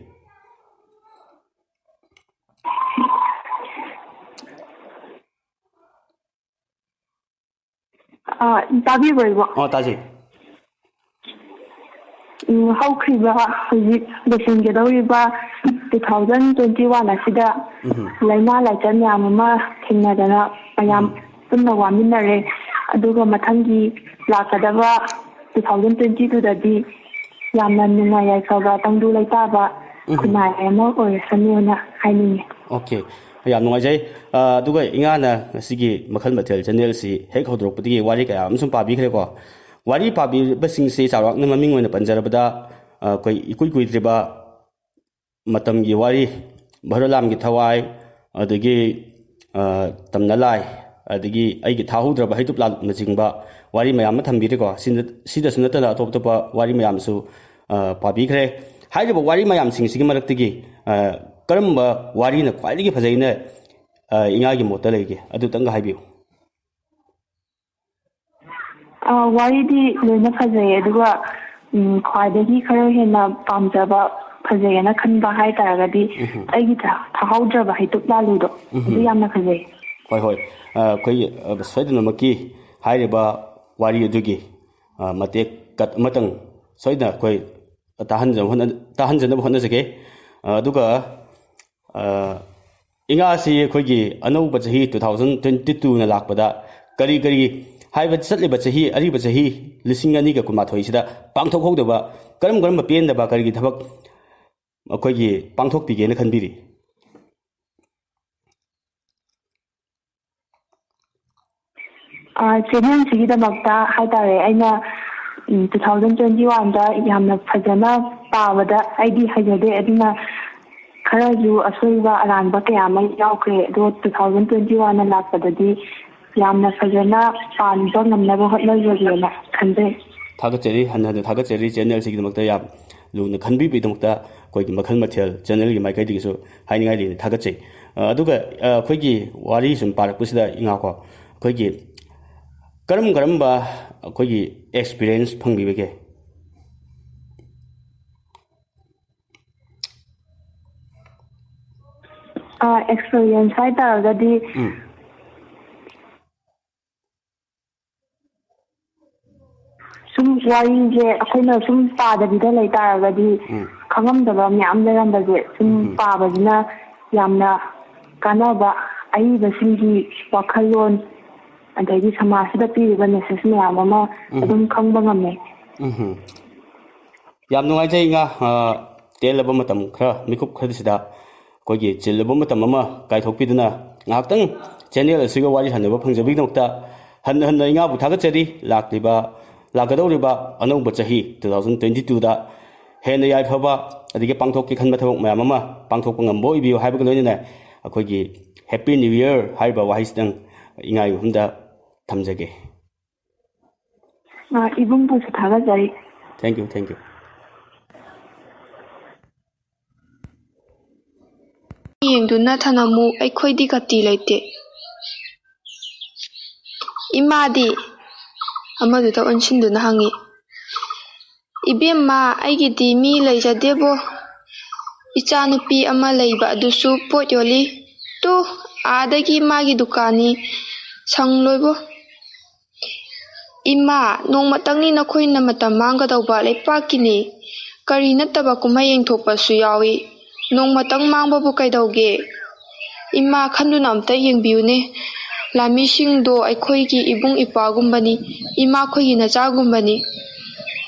ꯇꯥꯕꯤꯕ꯭ꯔꯣ ꯇꯥꯖꯩ ꯍꯧꯈ꯭ꯔꯤꯕ ꯍꯧꯖꯤꯛ ꯂꯣꯏꯁꯤꯟꯒꯗꯧꯔꯤꯕ 2021 ꯑꯁꯤꯗ ꯂꯥꯏꯅꯥ ꯂꯥꯏꯆꯠ ꯃꯌꯥꯝ ꯑꯃ ꯊꯦꯡꯅꯗꯅ ꯃꯌꯥꯝ ꯄꯨꯟꯅ ꯋꯥꯃꯤꯟꯅꯔꯦ ꯑꯗꯨꯒ ꯃꯊꯪꯒꯤ ꯂꯥꯛꯀꯗꯕ 2022ꯗꯗꯤ ꯌꯥꯝꯅ ꯅꯨꯡꯉꯥꯏ ꯌꯥꯏꯐꯕ ꯇꯪꯗꯨ ꯂꯩꯇꯥꯕ ꯈꯨꯟꯅꯥꯏ ꯑꯃ ꯑꯣꯏꯔꯁꯅꯨꯅ ꯍꯥꯏꯅꯤꯡꯉꯤ ꯑꯣꯀꯦ ꯌꯥꯝ ꯅꯨꯡꯉꯥꯏꯖꯩ ꯑꯗꯨꯒ ꯏꯉꯥꯅ ꯉꯁꯤꯒꯤ ꯃꯈꯜ ꯃꯊꯦꯜ ꯆꯦꯅꯦꯜꯁꯤ ꯍꯦꯛ ꯍꯧꯗꯣꯔꯛꯄꯗꯒꯤ ꯋꯥꯔꯤ ꯀꯌꯥ ꯑꯃ ꯁꯨꯝ ꯄꯥꯕꯤꯈ꯭ꯔꯦꯀꯣ ꯋꯥꯔꯤ ꯄꯥꯕꯤꯕꯁꯤꯡꯁꯤ ꯆꯥꯎꯔꯥꯛꯅ ꯃꯃꯤꯡ ꯑꯣꯏꯅ ꯄꯟꯖꯔꯕꯗ ꯑꯩꯈꯣꯏ ꯏꯀꯨꯏ ꯀꯨꯏꯗ꯭ꯔꯤꯕ ꯃꯇꯝꯒꯤ ꯋꯥꯔꯤ ꯚꯔꯣꯂꯥꯝꯒꯤ ꯊꯋꯥꯏ ꯑꯗꯒꯤ ꯇꯝꯅꯂꯥꯏ ꯑꯗꯒꯤ ꯑꯩꯒꯤ ꯊꯥꯍꯧꯗ꯭ꯔꯕ ꯍꯩꯇꯨꯞꯂꯥꯅꯆꯤꯡꯕ ꯋꯥꯔꯤ ꯃꯌꯥꯝ ꯑꯃ ꯊꯝꯕꯤꯔꯦꯀꯣ ꯁꯤꯗꯁꯨ ꯅꯠꯇꯅ ꯑꯇꯣꯞꯄ ꯋꯥꯔꯤ ꯃꯌꯥꯝꯁꯨ ꯄꯥꯕꯤꯈ꯭ꯔꯦ ꯍꯥꯏꯔꯤꯕ ꯋꯥꯔꯤ ꯃꯌꯥꯝꯁꯤꯡꯁꯤꯒꯤ ꯃꯔꯛꯇꯒꯤ ꯀꯔꯝꯕ ꯋꯥꯔꯤꯅ ꯈ꯭ꯋꯥꯏꯗꯒꯤ ꯐꯖꯩꯅ ꯏꯉꯥꯒꯤ ꯃꯣꯠꯇ ꯂꯩꯒꯦ ꯑꯗꯨꯇꯪꯒ ꯍꯥꯏꯕꯤꯌꯨ ꯋꯥꯔꯤꯗꯤ ꯂꯣꯏꯅ ꯐꯖꯩ ꯑꯗꯨꯒ ꯈ꯭ꯋꯥꯏꯗꯒꯤ ꯈꯔ ꯍꯦꯟꯅ ꯄꯥꯝꯖꯕ ꯐꯖꯩꯌꯦꯅ ꯈꯟꯕ ꯍꯥꯏꯇꯥꯔꯒꯗꯤ ꯑꯩꯒꯤ ꯊꯥꯍꯧꯗ꯭ꯔꯕ ꯍꯩꯇꯨꯞ ꯂꯥꯂꯨꯗꯣ ꯑꯗꯨ ꯌꯥꯝꯅ ꯐꯖꯩ ꯍꯣꯏ ꯑꯩꯈꯣꯏ ꯁꯣꯏꯗꯅꯃꯛꯀꯤ ꯍꯥꯏꯔꯤꯕ ꯋꯥꯔꯤ ꯑꯗꯨꯒꯤ ꯃꯇꯦꯛ ꯀꯠ ꯑꯃꯇꯪ ꯁꯣꯏꯗꯅ ꯑꯩꯈꯣꯏ ꯇꯥꯍꯟꯖꯅꯕ ꯍꯣꯠꯅꯖꯒꯦ ꯑꯗꯨꯒ ꯏꯉꯥꯁꯤ ꯑꯩꯈꯣꯏꯒꯤ ꯑꯅꯧꯕ ꯆꯍꯤ 2022ꯅ ꯂꯥꯛꯄꯗ ꯀꯔꯤ ꯍꯥꯏꯕ ꯆꯠꯂꯤꯕ ꯆꯍꯤ ꯑꯔꯤꯕ ꯆꯍꯤ 2012ꯁꯤꯗ ꯄꯥꯡꯊꯣꯛꯍꯧꯗꯕ ꯀꯔꯝꯕ ꯄꯦꯟꯗꯕ ꯀꯔꯤꯒꯤ ꯊꯕꯛ ꯑꯩꯈꯣꯏꯒꯤ ꯄꯥꯡꯊꯣꯛꯄꯤꯒꯦꯅ ꯈꯟꯕꯤꯔꯤ ꯆꯦꯅꯦꯜꯁꯤꯒꯤꯗꯃꯛꯇ ꯍꯥꯏꯇꯥꯔꯦ ꯑꯩꯅ 2021ꯗ ꯌꯥꯝꯅ ꯐꯖꯅ ꯄꯥꯕꯗ ꯑꯩꯗꯤ ꯍꯩꯖꯗꯦ ꯑꯗꯨꯅ ꯈꯔꯁꯨ ꯑꯁꯣꯏꯕ ꯑꯔꯥꯟꯕ ꯀꯌꯥ ꯑꯃ ꯌꯥꯎꯈ꯭ꯔꯦ ꯑꯗꯣ 2021 ꯂꯥꯛꯄꯗꯗꯤ ꯌꯥꯝꯅ ꯐꯖꯅ ꯄꯥꯟꯕ ꯉꯝꯅꯕ ꯍꯣꯠꯅꯖꯒꯦꯅ ꯈꯟꯖꯩ ꯊꯥꯒꯠꯆꯔꯤ ꯍꯟꯅ ꯊꯥꯒꯠꯆꯔꯤ ꯆꯦꯅꯦꯜꯁꯤꯒꯤꯗꯃꯛꯇ ꯌꯥꯝ ꯂꯨꯅ ꯈꯟꯕꯤꯕꯒꯤꯗꯃꯛꯇ ꯑꯩꯈꯣꯏꯒꯤ ꯃꯈꯜ ꯃꯊꯦꯜ ꯆꯦꯅꯦꯜꯒꯤ ꯃꯥꯏꯀꯩꯗꯒꯤꯁꯨ ꯍꯥꯏꯅꯤꯡꯉꯥꯏ ꯂꯩꯅ ꯊꯥꯒꯠꯆꯩ ꯑꯗꯨꯒ ꯑꯩꯈꯣꯏꯒꯤ ꯋꯥꯔꯤ ꯁꯨꯝ ꯄꯥꯔꯛꯄꯁꯤꯗ ꯏꯉꯥꯀꯣ ꯑꯩꯈꯣꯏꯒꯤ ꯀꯔꯝꯕ ꯑꯩꯈꯣꯏꯒꯤ ꯑꯦꯛꯁꯄꯤꯔꯤꯌꯦꯟꯁ ꯐꯪꯕꯤꯕꯒꯦ ꯑꯦꯛꯁꯄꯤꯔꯤꯌꯦꯟꯁ ꯍꯥꯏꯇꯥꯔꯒꯗꯤ ꯁꯨꯝ ꯋꯥꯔꯤꯁꯦ ꯑꯩꯈꯣꯏꯅ ꯁꯨꯝ ꯄꯥꯗꯕꯤꯗ ꯂꯩꯇꯥꯔꯒꯗꯤ ꯈꯪꯉꯝꯗꯕ ꯃꯌꯥꯝ ꯂꯩꯔꯝꯕꯁꯦ ꯁꯨꯝ ꯄꯥꯕꯁꯤꯅ ꯌꯥꯝꯅ ꯀꯥꯟꯅꯕ ꯑꯏꯕꯁꯤꯡꯒꯤ ꯋꯥꯈꯜꯂꯣꯟ ꯑꯗꯒꯤ ꯁꯃꯥꯖꯁꯤꯗ ꯄꯤꯔꯤꯕ ꯃꯦꯁꯦꯖ ꯃꯌꯥꯝ ꯑꯃ ꯑꯗꯨꯝ ꯈꯪꯕ ꯉꯝꯃꯦ ꯌꯥꯝ ꯅꯨꯡꯉꯥꯏꯖꯩ ꯉꯥ ꯇꯦꯜꯂꯕ ꯃꯇꯝ ꯈꯔ ꯃꯤꯀꯨꯞ ꯈꯔꯁꯤꯗ ꯑꯩꯈꯣꯏꯒꯤ ꯆꯤꯜꯂꯕ ꯃꯇꯝ ꯑꯃ ꯀꯥꯏꯊꯣꯛꯄꯤꯗꯨꯅ ꯉꯥꯏꯍꯥꯛꯇꯪ ꯆꯦꯅꯦꯜ ꯑꯁꯤꯒ ꯋꯥꯔꯤ ꯁꯥꯟꯅꯕ ꯐꯪꯖꯕꯒꯤꯗꯃꯛꯇ ꯍꯟꯅ ꯏꯉꯥꯕꯨ ꯊꯥꯒꯠꯆꯔꯤ ꯂꯥꯛꯀꯗꯧꯔꯤꯕ ꯑꯅꯧꯕ ꯆꯍꯤ 2022ꯗ ꯍꯦꯟꯅ ꯌꯥꯏꯐꯕ ꯑꯗꯒꯤ ꯄꯥꯡꯊꯣꯛꯀꯦ ꯈꯟꯕ ꯊꯕꯛ ꯃꯌꯥꯝ ꯑꯃ ꯄꯥꯡꯊꯣꯛꯄ ꯉꯝꯕ ꯑꯣꯏꯕꯤꯌꯨ ꯍꯥꯏꯕꯒ ꯂꯣꯏꯅꯅ ꯑꯩꯈꯣꯏꯒꯤ ꯍꯦꯄꯤ ꯅ꯭ꯌꯨ ꯏꯌꯔ ꯍꯥꯏꯔꯤꯕ ꯋꯥꯍꯩꯁꯤꯇꯪ ꯏꯉꯥꯒꯤ ꯃꯐꯝꯗ ꯊꯝꯖꯒꯦ ꯏꯕꯨꯡꯕꯨꯁꯨ ꯊꯥꯒꯠꯆꯔꯤ ꯊꯦꯡꯛ ꯌꯨ ꯌꯦꯡꯗꯨꯅ ꯊꯅꯝꯃꯨ ꯑꯩꯈꯣꯏꯗꯤ ꯒꯇꯤ ꯂꯩꯇꯦ ꯏꯃꯥꯗꯤ ꯑꯃꯗꯨꯗ ꯑꯣꯟꯁꯤꯟꯗꯨꯅ ꯍꯪꯉꯤ ꯏꯕꯦꯝꯃ ꯑꯩꯒꯤꯗꯤ ꯃꯤ ꯂꯩꯖꯗꯦꯕꯣ ꯏꯆꯥꯅꯨꯄꯤ ꯑꯃ ꯂꯩꯕ ꯑꯗꯨꯁꯨ ꯄꯣꯠ ꯌꯣꯜꯂꯤ ꯇꯨ ꯑꯥꯗꯒꯤ ꯃꯥꯒꯤ ꯗꯨꯀꯥꯟꯅꯤ ꯁꯪꯂꯣꯏꯕꯣ ꯏꯃꯥ ꯅꯣꯡꯃꯇꯪꯅꯤ ꯅꯈꯣꯏꯅ ꯃꯇꯝ ꯃꯥꯡꯒꯗꯧꯕ ꯂꯩꯄꯥꯛꯀꯤꯅꯤ ꯀꯔꯤ ꯅꯠꯇꯕ ꯀꯨꯝꯍꯩ ꯌꯦꯡꯊꯣꯛꯄꯁꯨ ꯌꯥꯎꯏ ꯅꯣꯡꯃꯇꯪ ꯃꯥꯡꯕꯕꯨ ꯀꯩꯗꯧꯒꯦ ꯏꯃꯥ ꯈꯟꯗꯨꯅ ꯑꯝꯇ ꯌꯦꯡꯕꯤꯌꯨꯅꯦ ꯂꯥꯟꯃꯤꯁꯤꯡꯗꯣ ꯑꯩꯈꯣꯏꯒꯤ ꯏꯕꯨꯡ ꯏꯄ꯭ꯋꯥꯒꯨꯝꯕꯅꯤ ꯏꯃꯥꯈꯣꯏꯒꯤ ꯅꯆꯥꯒꯨꯝꯕꯅꯤ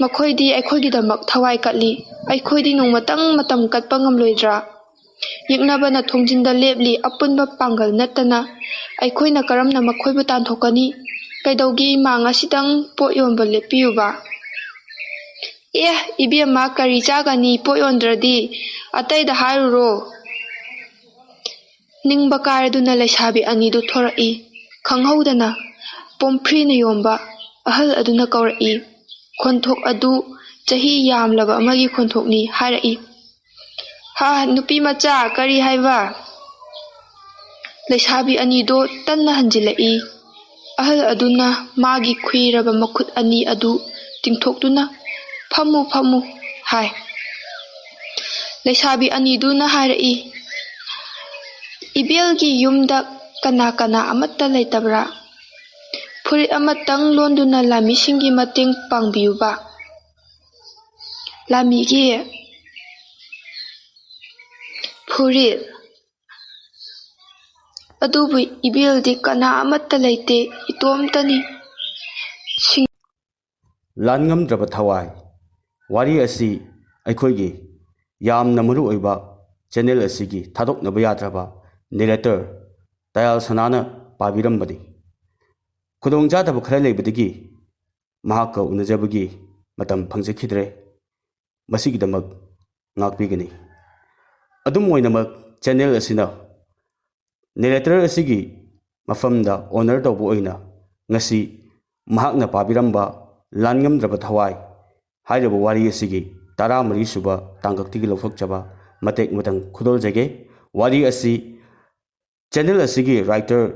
ꯃꯈꯣꯏꯗꯤ ꯑꯩꯈꯣꯏꯒꯤꯗꯃꯛ ꯊꯋꯥꯏ ꯀꯠꯂꯤ ꯑꯩꯈꯣꯏꯗꯤ ꯅꯣꯡꯃꯇꯪ ꯃꯇꯝ ꯀꯠꯄ ꯉꯝꯂꯣꯏꯗ꯭ꯔꯥ ꯌꯦꯛꯅꯕꯅ ꯊꯣꯡꯖꯤꯟꯗ ꯂꯦꯞꯂꯤ ꯑꯄꯨꯟꯕ ꯄꯥꯡꯒꯜ ꯅꯠꯇꯅ ꯑꯩꯈꯣꯏꯅ ꯀꯔꯝꯅ ꯃꯈꯣꯏꯕꯨ ꯇꯥꯟꯊꯣꯛꯀꯅꯤ ꯀꯩꯗꯧꯒꯦ ꯏꯃꯥ ꯉꯁꯤꯇꯪ ꯄꯣꯠ ꯌꯣꯟꯕ ꯂꯦꯞꯄꯤꯌꯨꯕ ꯏꯕꯦꯝꯃ ꯀꯔꯤ ꯆꯥꯒꯅꯤ ꯄꯣꯠ ꯌꯣꯟꯗ꯭ꯔꯗꯤ ꯑꯇꯩꯗ ꯍꯥꯏꯔꯨꯔꯣ ꯅꯤꯡꯕ ꯀꯥꯏꯔꯗꯨꯅ ꯂꯩꯁꯥꯕꯤ ꯑꯅꯤꯗꯨ ꯊꯣꯔꯛꯏ ꯈꯪꯍꯧꯗꯅ ꯄꯣꯝꯐ꯭ꯔꯤꯅ ꯌꯣꯝꯕ ꯑꯍꯜ ꯑꯗꯨꯅ ꯀꯧꯔꯛꯏ ꯈꯣꯟꯊꯣꯛ ꯑꯗꯨ ꯆꯍꯤ ꯌꯥꯝꯂꯕ ꯑꯃꯒꯤ ꯈꯣꯟꯊꯣꯛꯅꯤ ꯍꯥꯏꯔꯛꯏ ꯅꯨꯄꯤ ꯃꯆꯥ ꯀꯔꯤ ꯍꯥꯏꯕ ꯂꯩꯁꯥꯕꯤ ꯑꯅꯤꯗꯣ ꯇꯟꯅ ꯍꯟꯖꯤꯜꯂꯛꯏ ꯑꯍꯜ ꯑꯗꯨꯅ ꯃꯥꯒꯤ ꯈꯨꯏꯔꯕ ꯃꯈꯨꯠ ꯑꯅꯤ ꯑꯗꯨ ꯇꯤꯡꯊꯣꯛꯇꯨꯅ ꯐꯝꯃꯨ ꯍꯥꯏ ꯂꯩꯁꯥꯕꯤ ꯑꯅꯤꯗꯨꯅ ꯍꯥꯏꯔꯛꯏ ꯏꯕꯦꯜꯒꯤ ꯌꯨꯝꯗ ꯀꯅꯥ ꯑꯃꯠꯇ ꯂꯩꯇꯕ꯭ꯔꯥ ꯐꯨꯔꯤꯠ ꯑꯃꯇꯪ ꯂꯣꯟꯗꯨꯅ ꯂꯥꯟꯃꯤꯁꯤꯡꯒꯤ ꯃꯇꯦꯡ ꯄꯥꯡꯕꯤꯌꯨꯕ ꯂꯥꯟꯃꯤꯒꯤ ꯐꯨꯔꯤꯠ ꯑꯗꯨꯕꯨ ꯏꯕꯦꯜꯗꯤ ꯀꯅꯥ ꯑꯃꯠꯇ ꯂꯩꯇꯦ ꯏꯇꯣꯝꯇꯅꯤ ꯂꯥꯟꯉꯝꯗ꯭ꯔꯕ ꯊꯋꯥꯏ ꯋꯥꯔꯤ ꯑꯁꯤ ꯑꯩꯈꯣꯏꯒꯤ ꯌꯥꯝꯅ ꯃꯔꯨꯑꯣꯏꯕ ꯆꯦꯅꯦꯜ ꯑꯁꯤꯒꯤ ꯊꯥꯗꯣꯛꯅꯕ ꯌꯥꯗ꯭ꯔꯕ ꯅꯦꯔꯦꯇꯔ ꯇꯌꯥꯜ ꯁꯅꯥꯅ ꯄꯥꯕꯤꯔꯝꯕꯅꯤ ꯈꯨꯗꯣꯡꯆꯥꯗꯕ ꯈꯔ ꯂꯩꯕꯗꯒꯤ ꯃꯍꯥꯛꯀ ꯎꯅꯖꯕꯒꯤ ꯃꯇꯝ ꯐꯪꯖꯈꯤꯗ꯭ꯔꯦ ꯃꯁꯤꯒꯤꯗꯃꯛ ꯉꯥꯛꯄꯤꯒꯅꯤ ꯑꯗꯨꯝ ꯑꯣꯏꯅꯃꯛ ꯆꯦꯅꯦꯜ ꯑꯁꯤꯅ ꯅꯦꯔꯦꯇꯔ ꯑꯁꯤꯒꯤ ꯃꯐꯝꯗ ꯑꯣꯅꯔ ꯇꯧꯕ ꯑꯣꯏꯅ ꯉꯁꯤ ꯃꯍꯥꯛꯅ ꯄꯥꯕꯤꯔꯝꯕ ꯂꯥꯟꯉꯝꯗ꯭ꯔꯕ ꯊꯋꯥꯏ ꯍꯥꯏꯔꯤꯕ ꯋꯥꯔꯤ ꯑꯁꯤꯒꯤ 14 ꯁꯨꯕ ꯇꯥꯡꯀꯛꯇꯒꯤ ꯂꯧꯊꯣꯛꯆꯕ ꯃꯇꯦꯛ ꯃꯇꯪ ꯈꯨꯗꯣꯜꯖꯒꯦ ꯋꯥꯔꯤ ꯑꯁꯤ ꯆꯦꯅꯦꯜ ꯑꯁꯤꯒꯤ ꯔꯥꯏꯇꯔ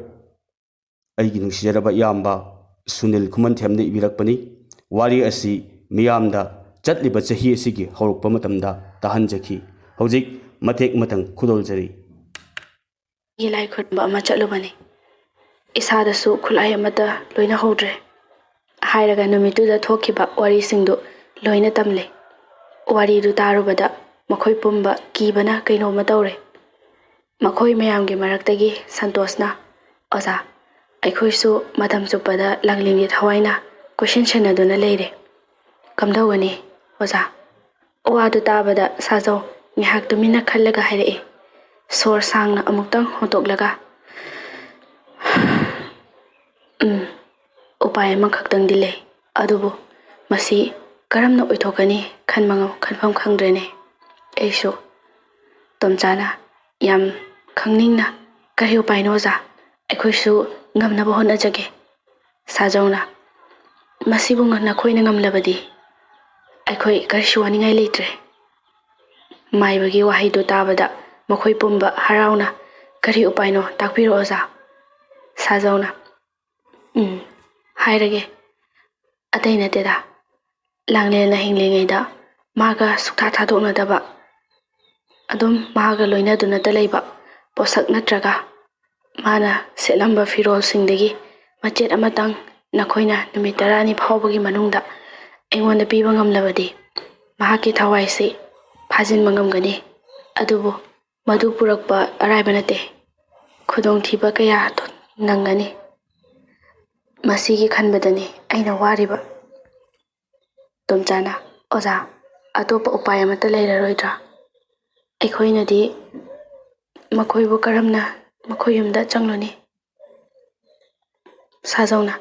ꯑꯩꯒꯤ ꯅꯨꯡꯁꯤꯖꯔꯕ ꯏꯌꯥꯝꯕ ꯁꯨꯅꯤꯜ ꯈꯨꯃꯟꯊꯦꯝꯅ ꯏꯕꯤꯔꯛꯄꯅꯤ ꯋꯥꯔꯤ ꯑꯁꯤ ꯃꯤꯌꯥꯝꯗ ꯆꯠꯂꯤꯕ ꯆꯍꯤ ꯑꯁꯤꯒꯤ ꯍꯧꯔꯛꯄ ꯃꯇꯝꯗ ꯇꯥꯍꯟꯖꯈꯤ ꯍꯧꯖꯤꯛ ꯃꯇꯦꯛ ꯃꯇꯪ ꯈꯨꯗꯣꯜꯖꯔꯤ ꯂꯥꯏ ꯈꯨꯔꯨꯝꯕ ꯑꯃ ꯆꯠꯂꯨꯕꯅꯤ ꯏꯁꯥꯗꯁꯨ ꯈꯨꯠꯂꯥꯏ ꯑꯃꯠꯇ ꯂꯣꯏꯅ ꯍꯧꯗ꯭ꯔꯦ ꯍꯥꯏꯔꯒ ꯅꯨꯃꯤꯠꯇꯨꯗ ꯊꯣꯛꯈꯤꯕ ꯋꯥꯔꯤꯁꯤꯡꯗꯨ ꯂꯣꯏꯅ ꯇꯝꯂꯦ ꯋꯥꯔꯤꯗꯨ ꯇꯥꯔꯨꯕꯗ ꯃꯈꯣꯏ ꯄꯨꯝꯕ ꯀꯤꯕꯅ ꯀꯩꯅꯣꯝꯃ ꯇꯧꯔꯦ ꯃꯈꯣꯏ ꯃꯌꯥꯝꯒꯤ ꯃꯔꯛꯇꯒꯤ ꯁꯟꯇꯣꯁꯅ ꯑꯣꯖꯥ ꯑꯩꯈꯣꯏꯁꯨ ꯃꯇꯝ ꯆꯨꯞꯄꯗ ꯂꯥꯡꯂꯦꯟꯒꯤ ꯊꯋꯥꯏꯅ ꯀꯣꯏꯁꯟ ꯁꯦꯟꯅꯗꯨꯅ ꯂꯩꯔꯦ ꯀꯝꯗꯧꯒꯅꯤ ꯑꯣꯖꯥ ꯋꯥꯗꯨ ꯇꯥꯕꯗ ꯁꯥꯖꯧ ꯉꯥꯏꯍꯥꯛ ꯇꯨꯃꯤꯟꯅ ꯈꯜꯂꯒ ꯍꯥꯏꯔꯛꯏ ꯁꯣꯔ ꯁꯥꯡꯅ ꯑꯃꯨꯛꯇꯪ ꯍꯣꯟꯇꯣꯛꯂꯒ ꯎꯄꯥꯏ ꯑꯃꯈꯛꯇꯪꯗꯤ ꯂꯩ ꯑꯗꯨꯕꯨ ꯃꯁꯤ ꯀꯔꯝꯅ ꯑꯣꯏꯊꯣꯛꯀꯅꯤ ꯈꯟꯐꯝ ꯈꯪꯗ꯭ꯔꯦꯅꯦ ꯑꯩꯁꯨ ꯇꯣꯝꯆꯥꯅ ꯌꯥꯝ ꯈꯪꯅꯤꯡꯅ ꯀꯔꯤ ꯎꯄꯥꯏꯅꯣ ꯑꯣꯖꯥ ꯑꯩꯈꯣꯏꯁꯨ ꯉꯝꯅꯕ ꯍꯣꯠꯅꯖꯒꯦ ꯁꯥꯖꯧꯅ ꯃꯁꯤꯕꯨ ꯅꯈꯣꯏꯅ ꯉꯝꯂꯕꯗꯤ ꯑꯩꯈꯣꯏ ꯀꯔꯤꯁꯨ ꯋꯥꯅꯤꯡꯉꯥꯏ ꯂꯩꯇ꯭ꯔꯦ ꯃꯥꯏꯕꯒꯤ ꯋꯥꯍꯩꯗꯨ ꯇꯥꯕꯗ ꯃꯈꯣꯏ ꯄꯨꯝꯕ ꯍꯔꯥꯎꯅ ꯀꯔꯤ ꯎꯄꯥꯏꯅꯣ ꯇꯥꯛꯄꯤꯔꯣ ꯑꯣꯖꯥ ꯁꯥꯖꯧꯅ ꯍꯥꯏꯔꯒꯦ ꯑꯇꯩ ꯅꯠꯇꯦꯗ ꯂꯥꯡꯂꯦꯟꯅ ꯍꯤꯡꯂꯤꯉꯩꯗ ꯃꯥꯒ ꯁꯨꯛꯊꯥ ꯊꯥꯗꯣꯛꯅꯗꯕ ꯑꯗꯨꯝ ꯃꯥꯒ ꯂꯣꯏꯅꯗꯨꯅꯇ ꯂꯩꯕ ꯄꯣꯠꯁꯛ ꯅꯠꯇ꯭ꯔꯒ ꯃꯥꯅ ꯁꯦꯠꯂꯝꯕ ꯐꯤꯔꯣꯜꯁꯤꯡꯗꯒꯤ ꯃꯆꯦꯠ ꯑꯃꯇꯪ ꯅꯈꯣꯏꯅ ꯅꯨꯃꯤꯠ 10 ꯐꯥꯎꯕꯒꯤ ꯃꯅꯨꯡꯗ ꯑꯩꯉꯣꯟꯗ ꯄꯤꯕ ꯉꯝꯂꯕꯗꯤ ꯃꯍꯥꯛꯀꯤ ꯊꯋꯥꯏꯁꯤ ꯐꯥꯖꯤꯟꯕ ꯉꯝꯒꯅꯤ ꯑꯗꯨꯕꯨ ꯃꯗꯨ ꯄꯨꯔꯛꯄ ꯑꯔꯥꯏꯕ ꯅꯠꯇꯦ ꯈꯨꯗꯣꯡꯊꯤꯕ ꯀꯌꯥ ꯅꯪꯒꯅꯤ ꯃꯁꯤꯒꯤ ꯈꯟꯕꯗꯅꯤ ꯑꯩꯅ ꯋꯥꯔꯤꯕ ꯇꯣꯝꯆꯥꯅ ꯑꯣꯖꯥ ꯑꯇꯣꯞꯄ ꯎꯄꯥꯏ ꯑꯃꯠꯇ ꯂꯩꯔꯔꯣꯏꯗ꯭ꯔꯥ ꯑꯩꯈꯣꯏꯅꯗꯤ ꯃꯈꯣꯏꯕꯨ ꯀꯔꯝꯅ ꯃꯈꯣꯏ ꯌꯨꯝꯗ ꯆꯪꯂꯨꯅꯤ ꯁꯥꯖꯧꯅ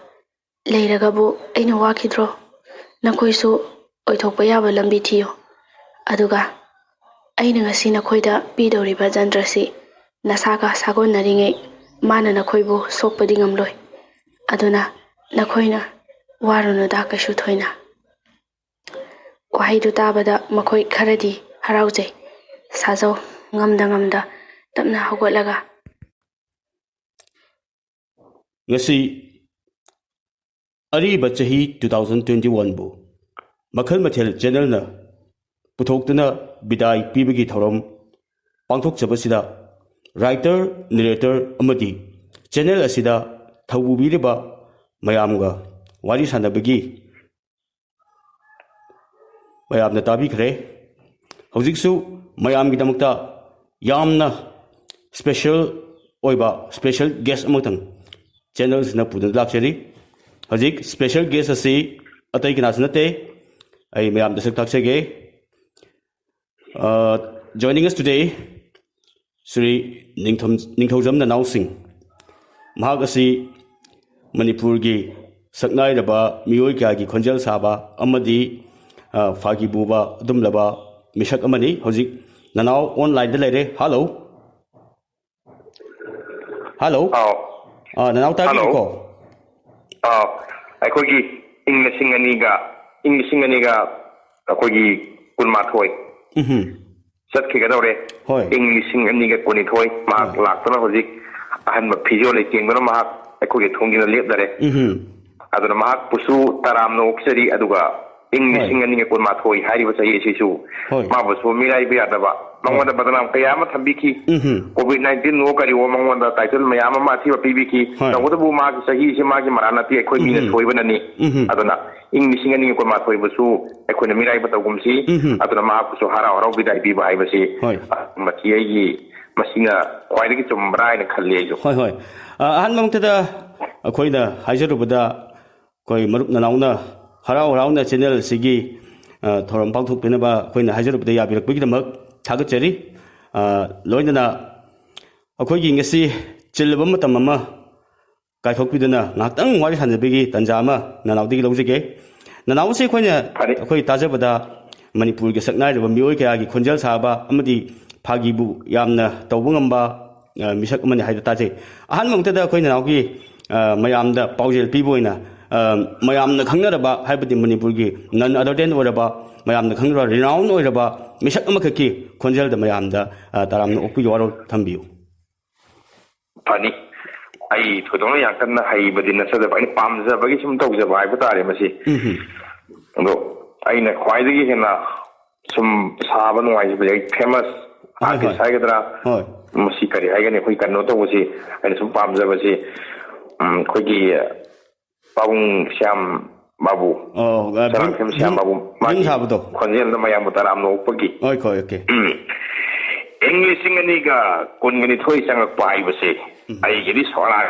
ꯂꯩꯔꯒꯕꯨ ꯑꯩꯅ ꯋꯥꯈꯤꯗ꯭ꯔꯣ ꯅꯈꯣꯏꯁꯨ ꯑꯣꯏꯊꯣꯛꯄ ꯌꯥꯕ ꯂꯝꯕꯤ ꯊꯤꯌꯨ ꯑꯗꯨꯒ ꯑꯩꯅ ꯉꯁꯤ ꯅꯈꯣꯏꯗ ꯄꯤꯗꯧꯔꯤꯕ ꯖꯟꯇ꯭ꯔꯁꯤ ꯅꯁꯥꯒ ꯁꯥꯒꯣꯟꯅꯔꯤꯉꯩ ꯃꯥꯅ ꯅꯈꯣꯏꯕꯨ ꯁꯣꯛꯄꯗꯤ ꯉꯝꯂꯣꯏ ꯑꯗꯨꯅ ꯅꯈꯣꯏꯅ ꯋꯥꯔꯨꯅꯨꯗ ꯀꯩꯁꯨ ꯊꯣꯏꯅ ꯋꯥꯍꯩꯗꯨ ꯇꯥꯕꯗ ꯃꯈꯣꯏ ꯈꯔꯗꯤ ꯍꯔꯥꯎꯖꯩ ꯁꯥꯖꯧ ꯉꯝꯗ ꯇꯞꯅ ꯍꯧꯒꯠꯂꯒ ngasi ariba chahi 2021 bu makhal mathel channel na puthokna bidai pibagi thoram pangthok chabasida writer narrator amadi channel asida thawubiriba mayamga wari sanabagi mayamna tabi khre hojiksu mayamgi damakta yamna special guest amotang channel na pudan lakchari hojik special guest asi atai kinas nate ai mayam da sak taksege joining us today Sri Ningthaujam Nanau Singh mahak asi Manipur gi saknai raba miyoi kya gi khonjal saba amadi fagi buba dum laba misak amani hojik nanau online da lere hello nanau ta gi ko ꯑꯩꯈꯣꯏꯒꯤ ꯏꯪ ꯂꯤꯁꯤꯡ ꯑꯅꯤꯒ ꯑꯩꯈꯣꯏꯒꯤ 12 ꯆꯠꯈꯤꯒꯗꯧꯔꯦ ꯏꯪ ꯂꯤꯁꯤꯡ ꯑꯅꯤꯒ 12 ꯃꯍꯥꯛ ꯂꯥꯛꯇꯨꯅ ꯍꯧꯖꯤꯛ ꯑꯍꯟꯕ ꯐꯤꯖꯣꯜ ꯂꯩꯇꯦꯡꯗꯨꯅ ꯃꯍꯥꯛ ꯑꯩꯈꯣꯏꯒꯤ ꯊꯣꯡꯒꯤꯅ ꯂꯦꯞꯂꯔꯦ ꯑꯗꯨꯅ ꯃꯍꯥꯛꯄꯨꯁꯨ ꯇꯔꯥꯝꯅ ꯑꯣꯛꯆꯔꯤ ꯑꯗꯨꯒ ꯏꯪ ꯂꯤꯁꯤꯡ ꯑꯅꯤꯒ 12 ꯍꯥꯏꯔꯤꯕ ꯆꯍꯤ ꯑꯁꯤꯁꯨ ꯃꯥꯕꯨꯁꯨ ꯃꯤꯔꯥꯏꯕ ꯌꯥꯗꯕ ꯃꯉꯣꯟꯗ ꯕꯗꯅꯥꯝ ꯀꯌꯥ ꯑꯃ ꯊꯝꯕꯤꯈꯤ ꯀꯣꯚꯤꯗ-19 ꯅꯣ ꯀꯔꯤꯑꯣ ꯃꯉꯣꯟꯗ ꯇꯥꯏꯇꯜ ꯃꯌꯥꯝ ꯑꯃ ꯑꯊꯤꯕ ꯄꯤꯕꯤꯈꯤ ꯇꯧꯕꯇꯕꯨ ꯃꯥꯒꯤ ꯆꯍꯤꯁꯤ ꯃꯥꯒꯤ ꯃꯔꯥ ꯅꯠꯇꯦ ꯑꯩꯈꯣꯏ ꯃꯤꯅ ꯁꯣꯏꯕꯅꯅꯤ ꯑꯗꯨꯅ ꯏꯪ ꯂꯤꯁꯤꯡ ꯑꯅꯤꯒ 12 ꯕꯨꯁꯨ ꯑꯩꯈꯣꯏꯅ ꯃꯤꯔꯥꯏꯕ ꯇꯧꯒꯨꯝꯁꯤ ꯑꯗꯨꯅ ꯃꯍꯥꯛꯄꯨꯁꯨ ꯍꯔꯥꯎ ꯕꯤꯗꯥꯏ ꯄꯤꯕ ꯍꯥꯏꯕꯁꯤ ꯃꯁꯤ ꯑꯩꯒꯤ ꯃꯁꯤꯅ ꯈ꯭ꯋꯥꯏꯗꯒꯤ ꯆꯨꯝꯕ꯭ꯔꯥ ꯍꯥꯏꯅ ꯈꯜꯂꯤ ꯑꯩꯁꯨ ꯑꯍꯥꯟꯕ ꯃꯛꯇꯗ ꯑꯩꯈꯣꯏꯅ ꯍꯥꯏꯖꯔꯨꯕꯗ ꯑꯩꯈꯣꯏ ꯃꯔꯨꯞ ꯅꯅꯥꯎꯅ ꯍꯔꯥꯎꯅ ꯆꯦꯅꯦꯜ ꯑꯁꯤꯒꯤ ꯊꯧꯔꯝ ꯄꯥꯡꯊꯣꯛꯄꯤꯅꯕ ꯑꯩꯈꯣꯏꯅ ꯍꯥꯏꯖꯔꯨꯕꯗ ꯌꯥꯕꯤꯔꯛꯄꯒꯤꯗꯃꯛ ꯊꯥꯒꯠꯆꯔꯤ ꯂꯣꯏꯅꯅ ꯑꯩꯈꯣꯏꯒꯤ ꯉꯁꯤ ꯆꯤꯜꯂꯕ ꯃꯇꯝ ꯑꯃ ꯀꯥꯏꯊꯣꯛꯄꯤꯗꯨꯅ ꯉꯥꯛꯇꯪ ꯋꯥꯔꯤ ꯁꯥꯟꯅꯕꯒꯤ ꯇꯥꯟꯖꯥ ꯑꯃ ꯅꯅꯥꯎꯗꯒꯤ ꯂꯧꯖꯒꯦ ꯅꯅꯥꯎꯁꯤ ꯑꯩꯈꯣꯏ ꯇꯥꯖꯕꯗ ꯃꯅꯤꯄꯨꯔꯒꯤ ꯁꯛꯅꯥꯏꯔꯕ ꯃꯤꯑꯣꯏ ꯀꯌꯥꯒꯤ ꯈꯣꯟꯖꯦꯜ ꯁꯥꯕ ꯑꯃꯗꯤ ꯐꯥꯒꯤꯕꯨ ꯌꯥꯝꯅ ꯇꯧꯕ ꯉꯝꯕ ꯃꯤꯁꯛ ꯑꯃꯅꯤ ꯍꯥꯏꯕ ꯇꯥꯖꯩ ꯑꯍꯥꯟꯕ ꯃꯛꯇꯗ ꯑꯩꯈꯣꯏ ꯅꯅꯥꯎꯒꯤ ꯃꯌꯥꯝꯗ ꯄꯥꯎꯖꯦꯜ ꯄꯤꯕ ꯑꯣꯏꯅ ꯃꯌꯥꯝꯅ ꯈꯪꯅꯔꯕ ꯍꯥꯏꯕꯗꯤ ꯃꯅꯤꯄꯨꯔꯒꯤ ꯅꯟ ꯑꯗꯔ ꯑꯣꯏꯔꯕ ꯃꯌꯥꯝꯅ ꯈꯪꯅꯔꯕ ꯔꯤꯅꯥꯎꯟ ꯑꯣꯏꯔꯕ ꯃꯤꯁꯛ ꯑꯃꯈꯛꯀꯤ ꯈꯣꯟꯖꯦꯜꯗ ꯃꯌꯥꯝꯗ ꯇꯔꯥꯝꯅ ꯑꯣꯛꯄꯤꯌꯨ ꯋꯥꯔꯣꯜ ꯊꯝꯕꯤꯌꯨ ꯐꯅꯤ ꯑꯩ ꯊꯣꯏꯗꯣꯛꯅ ꯌꯥꯝ ꯀꯟꯅ ꯍꯩꯕꯗꯤ ꯅꯠꯆꯗꯕ ꯑꯩꯅ ꯄꯥꯝꯖꯕꯒꯤ ꯁꯨꯝ ꯇꯧꯖꯕ ꯍꯥꯏꯕ ꯇꯥꯔꯦ ꯃꯁꯤ ꯑꯗꯣ ꯑꯩꯅ ꯈ꯭ꯋꯥꯏꯗꯒꯤ ꯍꯦꯟꯅ ꯁꯨꯝ ꯁꯥꯕ ꯅꯨꯡꯉꯥꯏꯖꯕꯁꯦ ꯑꯩ ꯐꯦꯃꯁ आर्टिस्ट हाइगद्रा मसी करी हाइगने कोई कन्नो तो वसी अने सुम पामजा वसी कोई की पाबुंग श्याम बाबू श्याम बाबू मानी खंजेल न मया मुताराम नो उपगी ओके इंग्लिश इंगनी का कुनगनी थोई संग पाई वसे आई गिरी सोला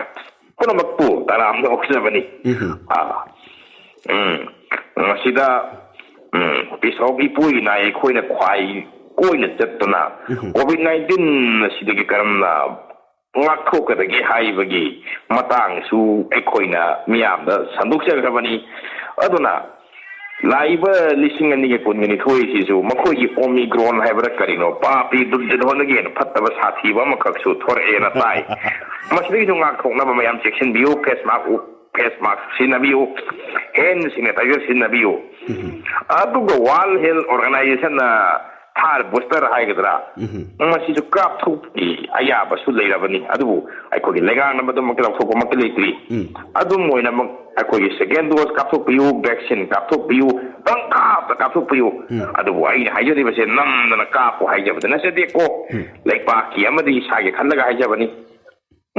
पुन मक्पू ताराम नो उक्सबनी मसीदा पिसौगी पुई ना एकोइना ख्वाई कोइना चत्तना कोविड-19 सिदगी करमना ngakthokadagi haibagi matang su ekhoi na miyam da sanduk chagrabani aduna ꯂꯥꯛꯏꯕ 2022ꯁꯤꯁꯨ ꯃꯈꯣꯏꯒꯤ 오미크론 ꯍꯥꯏꯕ꯭ꯔꯥ ꯀꯔꯤꯅꯣ ꯄꯥꯄꯤ ꯗꯨꯝꯖꯟꯍꯣꯟꯗꯒꯤ ꯍꯦꯟꯅ ꯐꯠꯇꯕ ꯁꯥꯊꯤꯕ ꯑꯃꯈꯛꯁꯨ ꯊꯣꯔꯛꯑꯦꯅ ꯇꯥꯏ ꯃꯁꯤꯗꯒꯤꯁꯨ ꯉꯥꯛꯊꯣꯛꯅꯕ ꯃꯌꯥꯝ ꯆꯦꯛꯁꯤꯟꯕꯤꯌꯨ ꯐꯦꯁ ꯃꯥꯛꯁ ꯁꯤꯖꯤꯟꯅꯕꯤꯌꯨ ꯍꯦꯟ ꯁꯦꯅꯤꯇꯥꯏꯖꯔ ꯁꯤꯖꯤꯟꯅꯕꯤꯌꯨ ꯑꯗꯨꯒ ꯋꯥꯔꯜ ꯍꯦꯜꯊ ꯑꯣꯔꯒꯅꯥꯏꯖꯦꯁꯟꯅ ꯊꯥꯔ ꯕꯨꯁꯇꯔ ꯍꯥꯏꯒꯗ꯭ꯔꯥ ꯃꯁꯤꯁꯨ ꯀꯥꯞꯊꯣꯛꯄꯒꯤ ꯑꯌꯥꯕꯁꯨ ꯂꯩꯔꯕꯅꯤ ꯑꯗꯨꯕꯨ ꯑꯩꯈꯣꯏꯒꯤ ꯂꯩꯉꯥꯛꯅ ꯃꯗꯨꯃꯛꯇ ꯂꯧꯊꯣꯛꯄꯃꯛꯇꯤ ꯂꯩꯇ꯭ꯔꯤ ꯑꯗꯨꯝ ꯑꯣꯏꯅꯃꯛ ꯑꯩꯈꯣꯏꯒꯤ ꯁꯦꯀꯦꯟ ꯗꯣꯁ ꯀꯥꯞꯊꯣꯛꯄꯤꯌꯨ ꯚꯦꯛꯁꯤꯟ ꯀꯥꯞꯊꯣꯛꯄꯤꯌꯨ ꯄꯪꯀꯥꯞꯇ ꯀꯥꯞꯊꯣꯛꯄꯤꯌꯨ ꯑꯗꯨꯕꯨ ꯑꯩꯅ ꯍꯥꯏꯖꯔꯤꯕꯁꯦ ꯅꯝꯗꯅ ꯀꯥꯞꯄꯨ ꯍꯥꯏꯖꯕꯗ ꯅꯠꯆꯗꯦꯀꯣ ꯂꯩꯄꯥꯛꯀꯤ ꯑꯃꯗꯤ ꯏꯁꯥꯒꯤ ꯈꯜꯂꯒ ꯍꯥꯏꯖꯕꯅꯤ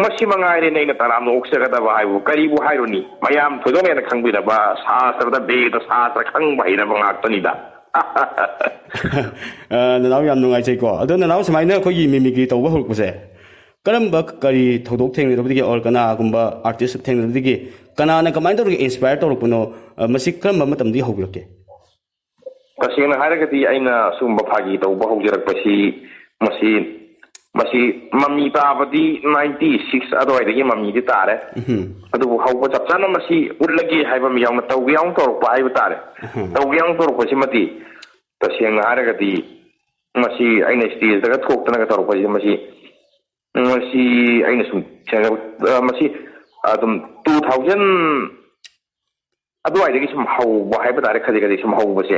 ꯃꯁꯤ ꯃꯉꯥꯏꯔꯦꯅꯦ ꯑꯩꯅ ꯇꯔꯥꯝꯅ ꯑꯣꯛꯆꯒꯗꯕ ꯍꯥꯏꯕꯨ ꯀꯔꯤꯕꯨ ꯍꯥꯏꯔꯨꯅꯤ ꯃꯌꯥꯝ ꯊꯣꯏꯗꯣꯛ ꯍꯦꯟꯅ ꯈꯪꯕꯤꯔꯕ ꯁꯥꯁ꯭ꯇꯔꯗ ꯕꯦꯗ ꯁꯥꯁ꯭ꯇꯔ ꯈꯪꯕ ꯍꯩꯔꯕ ꯉꯥꯛꯇꯅꯤꯗ ꯅꯅꯥꯎ ꯌꯥꯝ ꯅꯨꯡꯉꯥꯏꯖꯩꯀꯣ ꯑꯗꯣ ꯅꯅꯥꯎ ꯁꯨꯃꯥꯏꯅ ꯑꯩꯈꯣꯏꯒꯤ ꯃꯤꯃꯤꯀ꯭ꯔꯤ ꯇꯧꯕ ꯍꯧꯔꯛꯄꯁꯦ ꯀꯔꯝꯕ ꯀꯔꯤ ꯊꯧꯗꯣꯛ ꯊꯦꯡꯅꯔꯕꯗꯒꯤ ꯑꯣꯔ ꯀꯅꯥꯒꯨꯝꯕ ꯑꯥꯔꯇꯤꯁ ꯊꯦꯡꯅꯔꯕꯗꯒꯤ ꯀꯅꯥꯅ ꯀꯃꯥꯏꯅ ꯇꯧꯔꯒ ꯏꯟꯁꯄꯥꯌꯔ ꯇꯧꯔꯛꯄꯅꯣ ꯃꯁꯤ ꯀꯔꯝꯕ ꯃꯇꯝꯗꯒꯤ ꯍꯧꯕꯤꯔꯛꯀꯦ तसेंना हारगदी आइना सुंबा फागी तौबा हौजरकपसि मसी मम्मी ताबदी 96 अदवाइदगी मम्मी तारे अदुबु हौबा चपचाना मसी उल्लगी हाइबा मियावना तौगियां तौरपा हाइबा तारे तौगियां तौरपसि मति तसेंना हारगदी मसी आइना स्टेज दगा थोक्तनागा तौरपसि मसी आइना सुम मसी अदुम 2000 अदुवाइदगी सुम हौबा हाइबा तारे खदि सुम हौबसे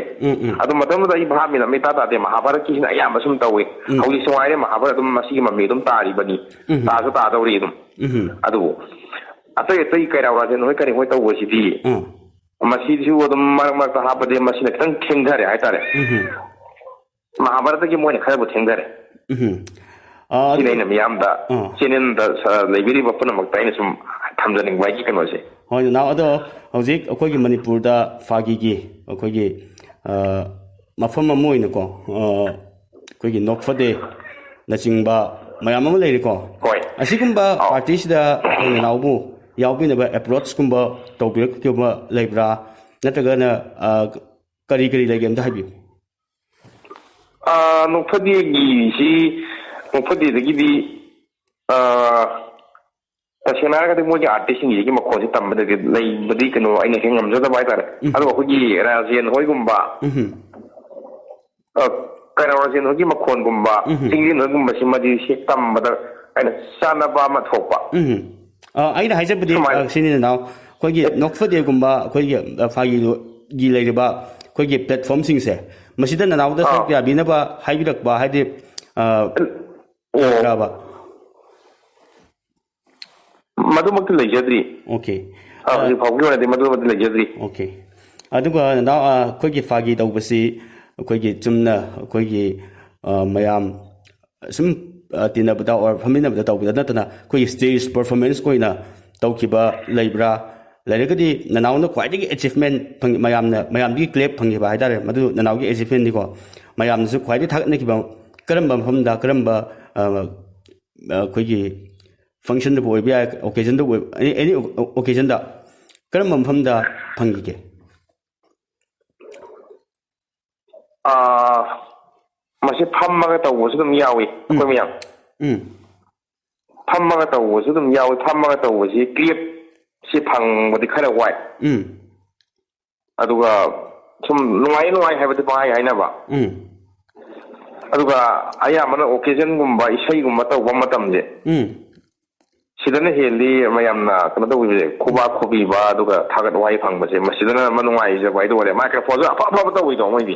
अदुम मतमदा इ भामिना मेता ताते महाभारत की ना याम सुम तौवे हौली सुवाइरे महाभारत अदुम मसी मम्मी अदुम तारिबनी तासु तादौरी अदुम अदु अतै कैरावराजन होय करि होय तौबसिदि मसीजु अदुम मरक हाबदे मसीना खतन थेंगरे हाइतारे महाभारत की मोने खरबु थेंगरे सिनेना मियामदा चेनेनदा लेबिरि बपनमक ताइना सुम थमजनिंग वाइकी कनोसे ꯍꯣꯏ ꯅꯅꯥꯎ ꯑꯗꯣ ꯍꯧꯖꯤꯛ ꯑꯩꯈꯣꯏꯒꯤ ꯃꯅꯤꯄꯨꯔꯗ ꯐꯥꯒꯤꯒꯤ ꯑꯩꯈꯣꯏꯒꯤ ꯃꯐꯝ ꯑꯃ ꯑꯣꯏꯅꯀꯣ ꯑꯩꯈꯣꯏꯒꯤ ꯅꯣꯛꯐꯗꯦꯅꯆꯤꯡꯕ ꯃꯌꯥꯝ ꯑꯃ ꯂꯩꯔꯤꯀꯣ ꯑꯁꯤꯒꯨꯝꯕ ꯄꯥꯔꯇꯤꯁꯤꯗ ꯑꯩꯈꯣꯏ ꯅꯅꯥꯎꯕꯨ ꯌꯥꯎꯕꯤꯅꯕ ꯑꯦꯄ꯭ꯔꯣꯆꯀꯨꯝꯕ ꯇꯧꯕꯤꯔꯛꯈꯤꯕ ꯂꯩꯕ꯭ꯔꯥ ꯅꯠꯇ꯭ꯔꯒꯅ ꯀꯔꯤ ꯀꯔꯤ ꯂꯩꯒꯦ ꯑꯝꯇ ꯍꯥꯏꯕꯤꯌꯨ ꯅꯣꯛꯐꯗꯦꯗꯒꯤꯗꯤ तसेंना हारगदी मोगी आर्टिस्टसिंगी मखोंसे तंबदगी लेबदी कनो आइना हें ngamjadaba हाइतारे अदो अखोगी राजेन होयगुंबा कैरावराजेन होगी मखोनगुंबा सिंगिन होयगुंबा सिमदि से तंबदा आइना चानबा मा थोकपा आइना हाइजबदि सिनि नाउ अखोगी नोक्फदेगुंबा अखोगी फागिगी लेरिबा अखोगी प्लेटफॉर्म सिंगसे मसिदा ननाउदा सक याबिनबा हाइबिरकबा हाइदि राबा मधुमक्ति लेजद्री ओके फाउगी वाले मधुमक्ति लेजद्री ओके अदुगा ना अखोगी फागी तौबसी अखोगी चुमना अखोगी मयाम सुम तिनबदा और फमिनबदा तौबदा नतना अखोगी स्टेज परफॉर्मेंस कोइना तौखिबा लेब्रा लेरगदी ननाउना ख्वाइदगी अचीवमेंट मयामदी क्लेप फंगिबा हाइदारे मधु ननाउगी अचीवमेंट निको मयामनसु ख्वाइदगी थागनकिबा करंबा मफमदा करंबा अखोगी फंक्शन द बोय बिया ओकेजन द एनी ओकेजन दा करम मफम दा फंगिगे मसे फम्मगा तौबसु दम यावी अखोय मियाम फम्मगा तौबसु दम यावी फम्मगा तौबसि क्लिप सि फंगबदि खरा वाय अदुगा सुम नुंगाय हाइबदि बाय हाइनाबा अदुगा आयामना ओकेजन गुंबा इसै गुंबा तौबा मतमजे सिदना हेली मयामना कनो तौबे खुबा खुबीबा अदुगा थागत वाई फंगबसे मसिदना मनुंगाय जे वाई दोरे माइक्रोफोन अफा अफा तौई दो मोइदि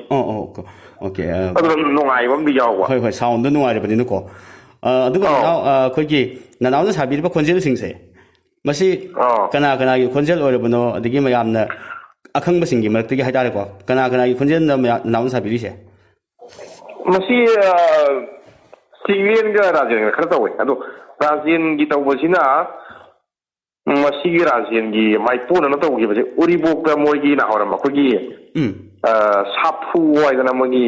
ओके अदुगा नुंगाय बम दि यावबा होय होय साउंड नुंगाय बदिनो को अदुगा नाउ अखोगी ननाउना साबिरबा खोंजेल सिंगसे मसी कना कना की खोंजेल ओरबनो अदगी मयामना अखंग सिंगी मरक्तगी हाइदारे को कना की खोंजेल ननाउना साबिरिसे मसी सिंगेन गा राजेन खरा तौवे अदु राजेन की तौबसिना मसीगी राजेन की माइपोन न तौगिबसे उरिबोक मोगी ना हरम अखोगी साफु वाइदना मोगी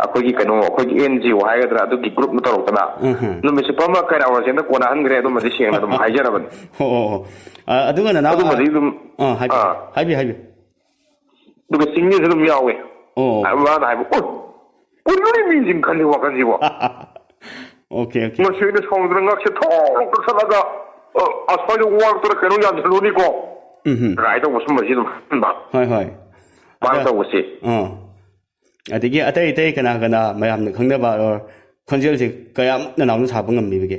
अखोगी कनो अखोगी एनजीओ हाइगद्रा अदुगी ग्रुप न तौरतना नुमिसे पमा कैरावराजेन कोना हनग्रे अदु मदि सेंगना दum हाइजरबन अदुगा ना अदु मदि दum हाइबी दुगा सिंगे दum यावे वा हाइबो उनुरी मिजिंग खलि वाकनजिबो ओके मसीने समुद्र ngakse thong salaga asfalto work to kanu yan luni ko right to wasum masi dum हाय हाय ꯃꯥꯅ ꯇꯧꯕꯁꯦ ꯑꯗꯒꯤ ꯑꯇꯩ ꯑꯇꯩ ꯀꯅꯥ ꯀꯅꯥ ꯃꯌꯥꯝꯅ ꯈꯪꯅꯕ ꯈꯣꯟꯖꯦꯜꯁꯦ ꯀꯌꯥꯃꯨꯛ ꯅꯅꯥꯎꯅ ꯁꯥꯕ ꯉꯝꯃꯤꯕꯒꯦ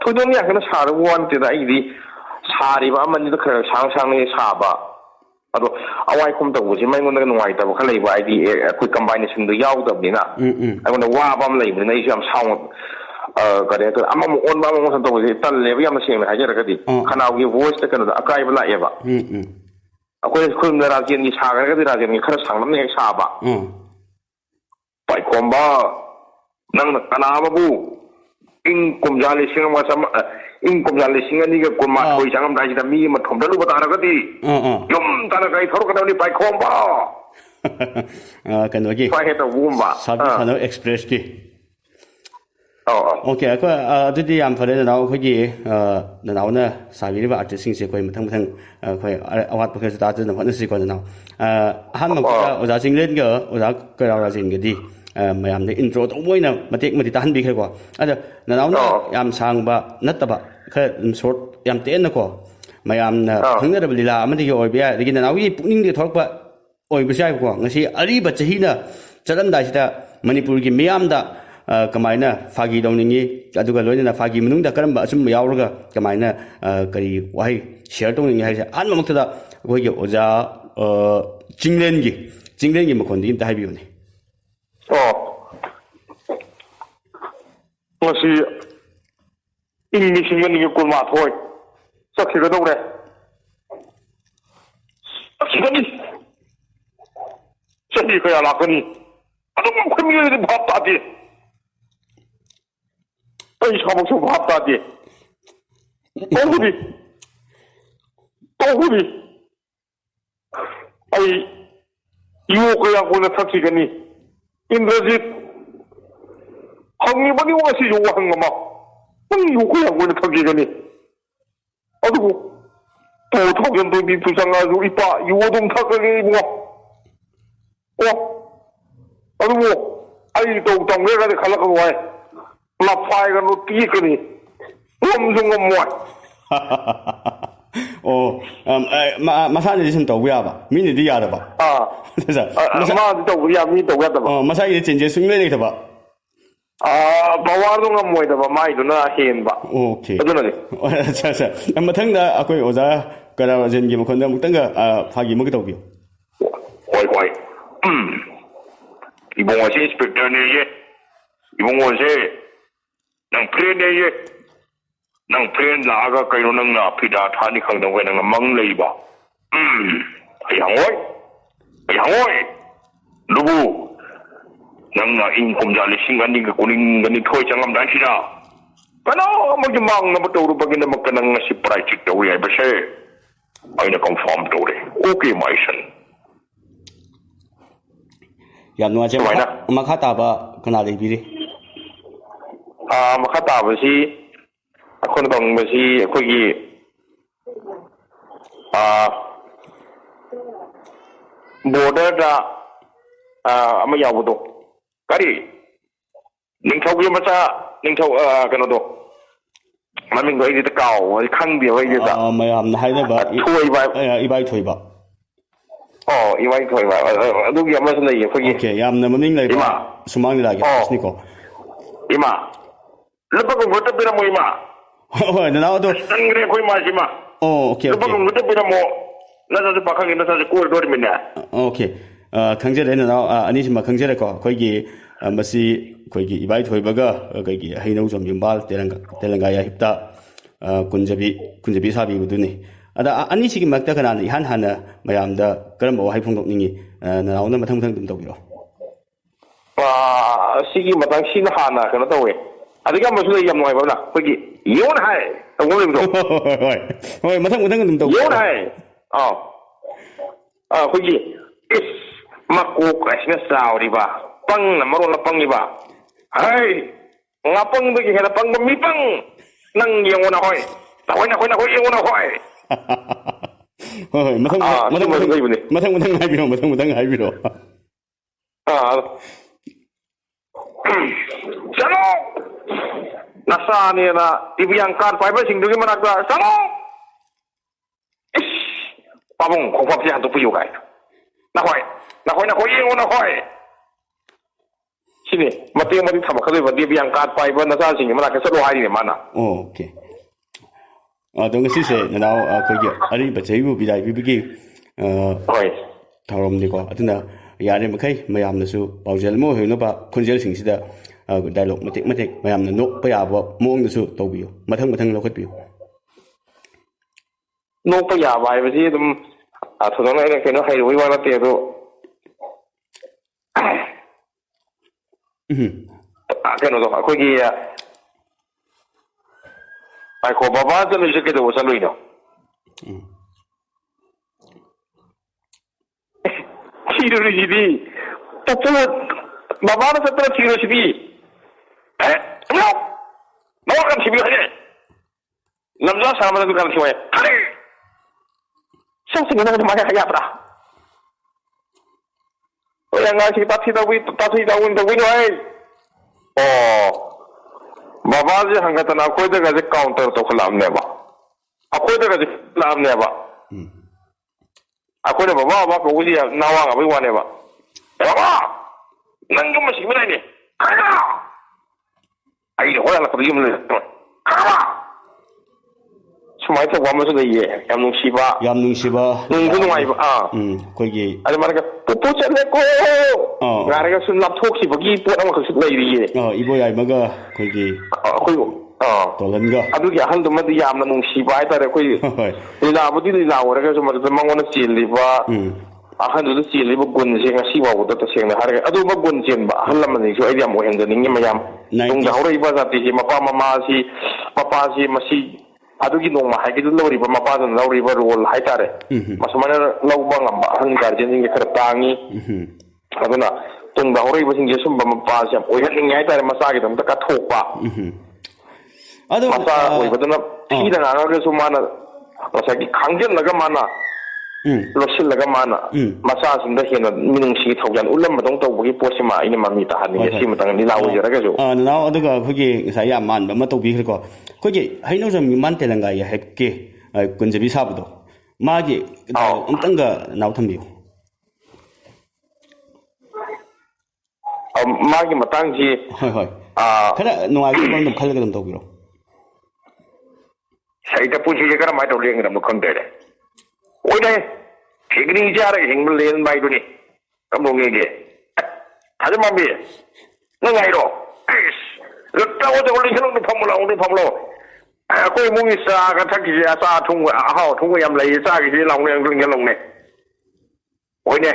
ꯊꯣꯏꯗꯣꯛꯅ ꯌꯥꯝ ꯀꯟꯅ ꯁꯥꯔꯨꯕ ꯋꯥ ꯅꯠꯇꯦꯗ ꯑꯩꯒꯤꯗꯤ ꯁꯥꯔꯤꯕ ꯑꯃꯅꯤꯗ ꯈꯔ ꯁꯥꯡꯅ ꯁꯥꯕ ꯑꯗꯣ ꯑꯋꯥꯏꯈꯨꯝ ꯇꯧꯕꯁꯤ ꯃꯉꯣꯟꯗ ꯅꯨꯡꯉꯥꯏꯇꯕ ꯈꯔ ꯂꯩꯕ ꯍꯥꯏꯗꯤ ꯑꯩꯈꯣꯏ ꯀꯝꯕꯥꯏꯅꯦꯁꯟꯗꯣ ꯌꯥꯎꯗꯕꯅꯤꯅ ꯑꯩꯉꯣꯟꯗ ꯋꯥꯕ ꯑꯃ ꯂꯩꯕꯅꯤꯅ ꯑꯩꯁꯨ ꯌꯥꯝ ꯁꯥꯎꯅ ꯀꯔꯤ ꯍꯥꯏꯇꯥꯔꯦ ꯑꯃꯃꯨꯛ ꯑꯣꯟꯕ ꯑꯃꯃꯨꯛ ꯇꯧꯕꯁꯦ ꯇꯜꯂꯦꯕ ꯌꯥꯝꯅ ꯁꯦꯡꯅ ꯍꯥꯏꯖꯔꯒꯗꯤ ꯈꯅꯥꯎꯒꯤ ꯚꯣꯏꯁꯇ ꯀꯩꯅꯣꯗ ꯑꯀꯥꯏꯕ ꯂꯥꯛꯑꯦꯕ ꯑꯩꯈꯣꯏꯅ ꯔꯥꯖꯦꯟꯒꯤ ꯁꯥꯈ꯭ꯔꯒꯗꯤ ꯔꯥꯖꯦꯟꯒꯤ ꯈꯔ ꯁꯥꯡꯂꯞꯅ ꯍꯦꯛ ꯁꯥꯕ ꯄꯥꯏꯈꯣꯝꯕ ꯅꯪꯅ ꯀꯅꯥꯕꯕꯨ ꯏꯪ ꯀꯨꯝꯖꯥ ꯂꯤꯁꯤꯡ ꯑꯅꯤꯒ ꯀꯨꯟꯃꯥꯊꯣꯏ ꯆꯪꯉꯝꯗꯥꯏꯁꯤꯗ ꯃꯤ ꯑꯃ ꯊꯣꯝꯗꯠꯂꯨꯕ ꯇꯥꯔꯒꯗꯤ ꯌꯨꯝ ꯇꯥꯅ ꯀꯔꯤ ꯊꯧꯔꯛꯀꯗꯕꯅꯤ ꯄꯥꯏꯈꯣꯝꯕ ꯀꯩꯅꯣꯒꯤ ꯁꯥꯟꯅ ꯑꯦꯛꯁꯄ꯭ꯔꯦꯁꯀꯤ ꯑꯣꯀꯦ ꯑꯩꯈꯣꯏ ꯑꯗꯨꯗꯤ ꯌꯥꯝ ꯐꯔꯦ ꯅꯅꯥꯎ ꯑꯩꯈꯣꯏꯒꯤ ꯅꯅꯥꯎꯅ ꯁꯥꯕꯤꯔꯤꯕ ꯑꯥꯔꯇꯤꯁꯁꯤꯡꯁꯦ ꯑꯩꯈꯣꯏ ꯃꯊꯪ ꯑꯩꯈꯣꯏ ꯑꯋꯥꯠꯄ ꯈꯔꯁꯨ ꯇꯥꯗꯅ ꯍꯣꯠꯅꯁꯤꯀꯣ ꯅꯅꯥꯎ ꯑꯍꯥꯟꯕꯗ ꯑꯣꯖꯥ ꯆꯤꯡꯂꯦꯟꯒ ꯑꯣꯖꯥ ꯀꯩꯔꯥꯎ ꯔꯥꯖꯦꯟꯒꯗꯤ ꯃꯌꯥꯝꯗ ꯏꯟꯇ꯭ꯔꯣ ꯇꯧꯕ ꯑꯣꯏꯅ ꯃꯇꯦꯛ ꯑꯃꯗꯤ ꯇꯥꯍꯟꯕꯤꯈ꯭ꯔꯦꯀꯣ ꯑꯗ ꯅꯅꯥꯎꯅ ꯌꯥꯝ ꯁꯥꯡꯕ ꯅꯠꯇꯕ ꯈꯔ ꯁꯣꯔꯠ ꯌꯥꯝ ꯇꯦꯟꯅꯀꯣ ꯃꯌꯥꯝꯅ ꯈꯪꯅꯔꯕ ꯂꯤꯂꯥ ꯑꯃꯗꯒꯤ ꯑꯣꯏꯕ ꯌꯥꯏ ꯑꯗꯒꯤ ꯅꯅꯥꯎꯒꯤ ꯄꯨꯛꯅꯤꯡꯗꯒꯤ ꯊꯣꯛꯂꯛꯄ ꯑꯣꯏꯕꯁꯨ ꯌꯥꯏꯕꯀꯣ ꯉꯁꯤ ꯑꯔꯤꯕ ꯆꯍꯤꯅ ꯆꯠꯂꯝꯗꯥꯏꯁꯤꯗ ꯃꯅꯤꯄꯨꯔꯒꯤ ꯃꯤꯌꯥꯝꯗ ꯀꯃꯥꯏꯅ ꯐꯥꯒꯤ ꯇꯧꯅꯤꯡꯉꯤ ꯑꯗꯨꯒ ꯂꯣꯏꯅꯅ ꯐꯥꯒꯤ ꯃꯅꯨꯡꯗ ꯀꯔꯝꯕ ꯑꯆꯨꯝꯕ ꯌꯥꯎꯔꯒ ꯀꯃꯥꯏꯅ ꯀꯔꯤ ꯋꯥꯍꯩ ꯁꯤꯌꯔ ꯇꯧꯅꯤꯡꯉꯤ ꯍꯥꯏꯁꯦ ꯑꯍꯥꯟꯕꯃꯛꯇꯗ ꯑꯩꯈꯣꯏꯒꯤ ꯑꯣꯖꯥ ꯆꯤꯡꯂꯦꯟꯒꯤ ꯃꯈꯣꯟꯗꯒꯤ ꯑꯝꯇ ꯍꯥꯏꯕꯤꯌꯨꯅꯦ ꯉꯁꯤ ꯏꯪ ꯂꯤꯁꯤꯡ ꯑꯅꯤꯒ ꯀꯨꯟꯃꯥꯊꯣꯏ ꯆꯠꯈꯤꯒꯗꯧꯔꯦ ꯆꯠꯈꯤꯒꯅꯤ ꯆꯍꯤ ꯀꯌꯥ ꯂꯥꯛꯀꯅꯤ ꯑꯗꯨꯝ ꯑꯩꯈꯣꯏ ꯃꯤꯑꯣꯏꯕꯗꯤ ꯚꯥꯞ ꯇꯥꯗꯦ ꯑꯩ ꯏꯁꯥꯃꯛꯁꯨ ꯚꯥꯞ ꯇꯥꯗꯦ ꯇꯧꯕꯗꯤ ꯑꯩ ꯌꯨ ꯀꯌꯥ ꯀꯨꯏꯅ ꯊꯛꯈꯤꯒꯅꯤ ꯏꯟꯗ꯭ꯔꯖꯤꯠ ꯍꯪꯉꯤꯕꯅꯤ ꯉꯁꯤꯁꯨ ꯋꯥꯍꯪ ꯑꯃ ꯅꯪ ꯌꯨ ꯀꯌꯥ ꯀꯨꯏꯅ ꯊꯛꯈꯤꯒꯅꯤ ꯑꯗꯨꯕꯨ 2022 ꯆꯪꯉꯛꯑꯁꯨ ꯏꯄꯥ ꯌꯨ ꯑꯗꯨꯝ ꯊꯛꯀꯅꯤ ꯏꯕꯨꯡꯉꯣ ꯑꯗꯨꯕꯨ ꯑꯩ ꯇꯝꯒꯦꯒꯗꯤ ꯈꯜꯂꯛꯀꯅꯨ ꯍꯥꯏ ꯂꯐꯥꯏꯒꯅꯨ ꯇꯦꯛꯀꯅꯤ ꯉꯝꯁꯨ ꯉꯝꯃꯣꯏ ꯃꯁꯥꯅꯗꯤ ꯁꯨꯝ ꯇꯧꯕ ꯌꯥꯕ ꯃꯤꯅꯗꯤ ꯌꯥꯗꯕ ꯃꯥꯗꯤ ꯇꯧꯕ ꯌꯥꯕ ꯃꯤ ꯇꯧꯕ ꯌꯥꯗꯕ ꯃꯁꯥꯒꯤꯗꯤ ꯆꯦꯟꯖꯦꯁ ꯁꯨꯡꯂꯩ ꯂꯩꯇꯕ ꯄꯋꯥꯔꯗꯣ ꯉꯝꯃꯣꯏꯗꯕ ꯃꯥꯏꯗꯨꯅ ꯍꯦꯟꯕ ꯑꯣꯀꯦ ꯑꯗꯨꯅꯅꯤ ꯃꯊꯪꯗ ꯑꯩꯈꯣꯏ ꯑꯣꯖꯥ ꯀꯩꯔꯥꯎ ꯔꯥꯖꯦꯟꯒꯤ ꯃꯈꯣꯟꯗ ꯑꯃꯨꯛꯇꯪꯒ ꯐꯥꯒꯤ ꯑꯃꯒ ꯇꯧꯕꯤꯌꯨ ꯍꯣꯏ 이봉원 씨 인스펙터네예 이봉원 씨 ꯅꯪ ꯐ꯭ꯔꯦꯟꯅꯦꯌꯦ ꯅꯪ ꯐ꯭ꯔꯦꯟ ꯂꯥꯛꯑꯒ ꯀꯩꯅꯣ ꯅꯪꯅ ꯐꯤꯗꯥ ꯊꯥꯅꯤ ꯈꯪꯗꯕ ꯅꯪꯅ ꯃꯪ ꯂꯩꯕ ꯑꯩ ꯍꯪꯉꯣꯏ ꯑꯗꯨꯕꯨ ꯅꯪꯅ ꯏꯪ ꯀꯨꯝꯖꯥ 2022 ꯆꯪꯉꯝꯗꯥꯏꯁꯤꯗ ꯀꯅꯥ ꯑꯃꯒꯤ ꯃꯥꯡꯅꯕ ꯇꯧꯔꯨꯕꯒꯤꯗꯃꯛꯇ ꯅꯪ ꯉꯁꯤ ꯄ꯭ꯔꯥꯏꯆꯤꯠ ꯇꯧꯏ ꯍꯥꯏꯕꯁꯦ ꯑꯩꯅ ꯀꯟꯐꯥꯔꯝ ꯇꯧꯔꯦ ꯑꯣꯀꯦ ꯃꯥꯏ ꯁꯟ ꯌꯥꯝ ꯅꯨꯡꯉꯥꯏꯖꯔꯦ ꯃꯈꯥ ꯇꯥꯕ ꯀꯅꯥ ꯂꯩꯕꯤꯔꯤ ꯃꯈꯥ ꯇꯥꯕꯁꯤ ꯑꯩꯈꯣꯏꯅ ꯇꯧꯅꯤꯡꯕꯁꯤ ꯑꯩꯈꯣꯏꯒꯤ ꯕꯣꯔꯗꯔꯗ ꯑꯃ ꯌꯥꯎꯕꯗꯣ ꯀꯔꯤ ꯅꯤꯡꯊꯧꯒꯤ ꯃꯆꯥ ꯀꯩꯅꯣꯗꯣ ꯃꯃꯤꯡꯗꯣ ꯑꯩꯗꯤ ꯀꯥꯎꯕ ꯈꯪꯗꯦꯕ ꯑꯩꯗꯤ ꯃꯌꯥꯝꯅ ꯍꯥꯏꯅꯕ ꯏꯕꯥꯏ ꯊꯣꯏꯕ ꯏꯕꯥꯏ ꯊꯣꯏꯕ ꯑꯗꯨꯒꯤ ꯑꯃꯁꯨ ꯂꯩꯌꯦ ꯑꯩꯈꯣꯏꯒꯤ ꯑꯣꯀꯦ ꯌꯥꯝꯅ ꯃꯃꯤꯡ ꯂꯩꯕ ꯁꯨꯃꯥꯡ ꯂꯤꯂꯥꯒꯤ ꯑꯥꯔꯇꯤꯁꯅꯤꯀꯣ ꯏꯃꯥ ꯂꯨꯄꯥ 20 ꯇꯞꯄꯤꯔꯝꯃꯣ ꯏꯃꯥ ꯍꯣꯏ ꯅꯅꯥꯎ ꯑꯗꯣ ꯆꯪꯈ꯭ꯔꯦ ꯑꯩꯈꯣꯏ ꯃꯥꯁꯤꯃ ꯑꯣꯀꯦ ꯂꯨꯄꯥ 20 ꯇꯞꯄꯤꯔꯝꯃꯣ ꯅꯠꯇ꯭ꯔꯁꯨ ꯄꯥꯈꯪꯒꯤ ꯅꯠꯇ꯭ꯔꯁꯨ ꯀꯣꯏꯗꯣꯔꯤꯃꯤꯅꯦ ꯑꯣꯀꯦ ꯈꯪꯖꯔꯦ ꯅꯅꯥꯎ ꯑꯅꯤꯁꯤꯃ ꯈꯪꯖꯔꯦꯀꯣ ꯑꯩꯈꯣꯏꯒꯤ ꯃꯁꯤ ꯑꯩꯈꯣꯏꯒꯤ ꯏꯕꯥꯏ ꯊꯣꯏꯕꯒ ꯀꯩꯒꯤ ꯍꯩꯅꯧꯖꯝ ꯌꯨꯝꯕꯥꯜ ꯇꯦꯂꯪꯒꯥ ꯌꯥꯍꯤꯞꯇ ꯀꯨꯟꯖꯕꯤ ꯁꯥꯕꯤꯕꯗꯨꯅꯤ ꯑꯗ ꯑꯅꯤꯁꯤꯒꯤ ꯃꯔꯛꯇ ꯀꯅꯥꯅ ꯏꯍꯥꯟ ꯍꯥꯟꯅ ꯃꯌꯥꯝꯗ ꯀꯔꯝꯕ ꯋꯥꯍꯩ ꯐꯣꯡꯗꯣꯛꯅꯤꯡꯉꯤ ꯅꯅꯥꯎꯅ ꯃꯊꯪ ꯑꯗꯨꯝ ꯇꯧꯕꯤꯔꯣ ꯁꯤꯒꯤ ꯃꯇꯥꯡ ꯁꯤꯅ ꯍꯥꯟꯅ ꯀꯩꯅꯣ ꯇꯧꯋꯦ ꯑꯗꯒꯤ ꯑꯃꯁꯨ ꯂꯩ ꯌꯥꯝ ꯅꯨꯡꯉꯥꯏꯕ ꯑꯃꯅ ꯑꯩꯈꯣꯏꯒꯤ ꯌꯣꯟ ꯍꯥꯏ ꯇꯧꯕ ꯂꯩꯕꯗꯣ ꯍꯣꯏ ꯃꯊꯪ ꯑꯗꯨꯝ ꯇꯧ ꯌꯣꯟ ꯍꯥꯏ ꯑꯩꯈꯣꯏꯒꯤ ꯏꯁ ꯃꯀꯣꯛ ꯑꯁꯤꯅ ꯆꯥꯎꯔꯤꯕ ꯄꯪꯅ ꯃꯔꯣꯟ ꯄꯪꯉꯤꯕ ꯍꯩ ꯉꯥꯄꯪꯗꯒꯤ ꯍꯦꯟꯅ ꯄꯪꯕ ꯃꯤꯄꯪ ꯅꯪ ꯌꯦꯡꯉꯣꯅ ꯍꯣꯏ ꯅꯈꯣꯏ ꯌꯦꯡꯉꯣꯅ ꯍꯣꯏ ꯍꯣꯏ ꯃꯊꯪ ꯍꯥꯏꯕꯤꯔꯣ ꯆꯠꯂꯣ ꯅꯆꯥꯅꯦꯅ ꯇꯤꯕꯤꯌꯥꯡ ꯀꯥꯔ ꯄꯥꯏꯕꯁꯤꯡꯗꯨꯒꯤ ꯃꯅꯥꯛꯇ ꯆꯠꯂꯣ ꯏꯁ ꯄꯥꯕꯨꯡ ꯈꯣꯡꯄꯥꯛꯁꯦ ꯍꯟꯗꯣꯛꯄꯤꯌꯨ ꯀꯥꯏ Nakoy yung nakoy. Sini, mati tama kadoy ba di biyang kat pa iba nasa sing malaki sa luhay ni mana. Okay. Dong ngasi se nanaw ko gi ari ba chei bu bidai bi gi Hoi. tharom ni ko atuna yare makai mayam na su paujel mo he no ba khunjel sing sida dialogue matik mayam na nok pa ya ba mong na su tawbiyo mathang lokhat biyo No pa ya ba ba si dum thono na keno hai wi wa na te do. Keno do ko gi ai ko baba da lu ke do sa lu no. Tiro di. Tato baba na sa tiro di. No. No kan si bi hade. Lamza sama na kan si wa. Sang sing na ma kaya pra. O yang ngasih tati da win ai. Oh. Baba ji hangata na koi da ga counter to khulam ne ba. Akoi da ga lam ne ba. Akoi da baba ko wuji na wa ga bai wa ne ba. Baba nan ga mashi mina ne. Ai da wala ka yi mun ne. Sumai ta wa masu da ye yam nung shiba nung ai ba koi gi ai marga pupu chale ko ngaraga sun lap thok si bagi pot am khasi lai ri ye ibo yai maga koi gi koi tolan ga adu gi ahal dum di yam nung shiba ai ta re koi ila budi ila wara ga sumar da mangona chili ba ahal du chili ba gun se nga siwa wo ta seng na har ga adu ba gun chen ba ahal lam ni so ai yam wo hen da ning ma yam tung da hore ba za ti si mapa mama si papa si masi adugi nong ma haigi lawri ba mapa dan lawri ba role haitare masumana lawba ngamba han guardian ngi khartangi aduna tung da hore ba sing jesum ba mapa siam oi han ngi haitare masa gi dam ta ka thokpa adu masa oi ba dana thi da nga ga sumana masa gi khangjen laga mana losil laga mana masa sin da hena minung si thaujan ulam ma dong tawgi posima ina mami ta han ngi si matang ni lawo jara ga jo now aduga khogi sa ya man ba ma to bi ko khogi haino jam mi man telanga ya hekke kunjabi sabdo magi antanga naw thambiyo magi matang ji hoi khara nuai ko dum khalga dum tawbiro sai ta puji je kara mai to leng dum khon de oi dai thigni jara hingmul len bai duni kam lo nge hade mambi no ngai ro ta wo de leng no phamlo ko mu ngi sa ga thak ji sa thung a hao thung yam lai sa gi long ne long ne oi ne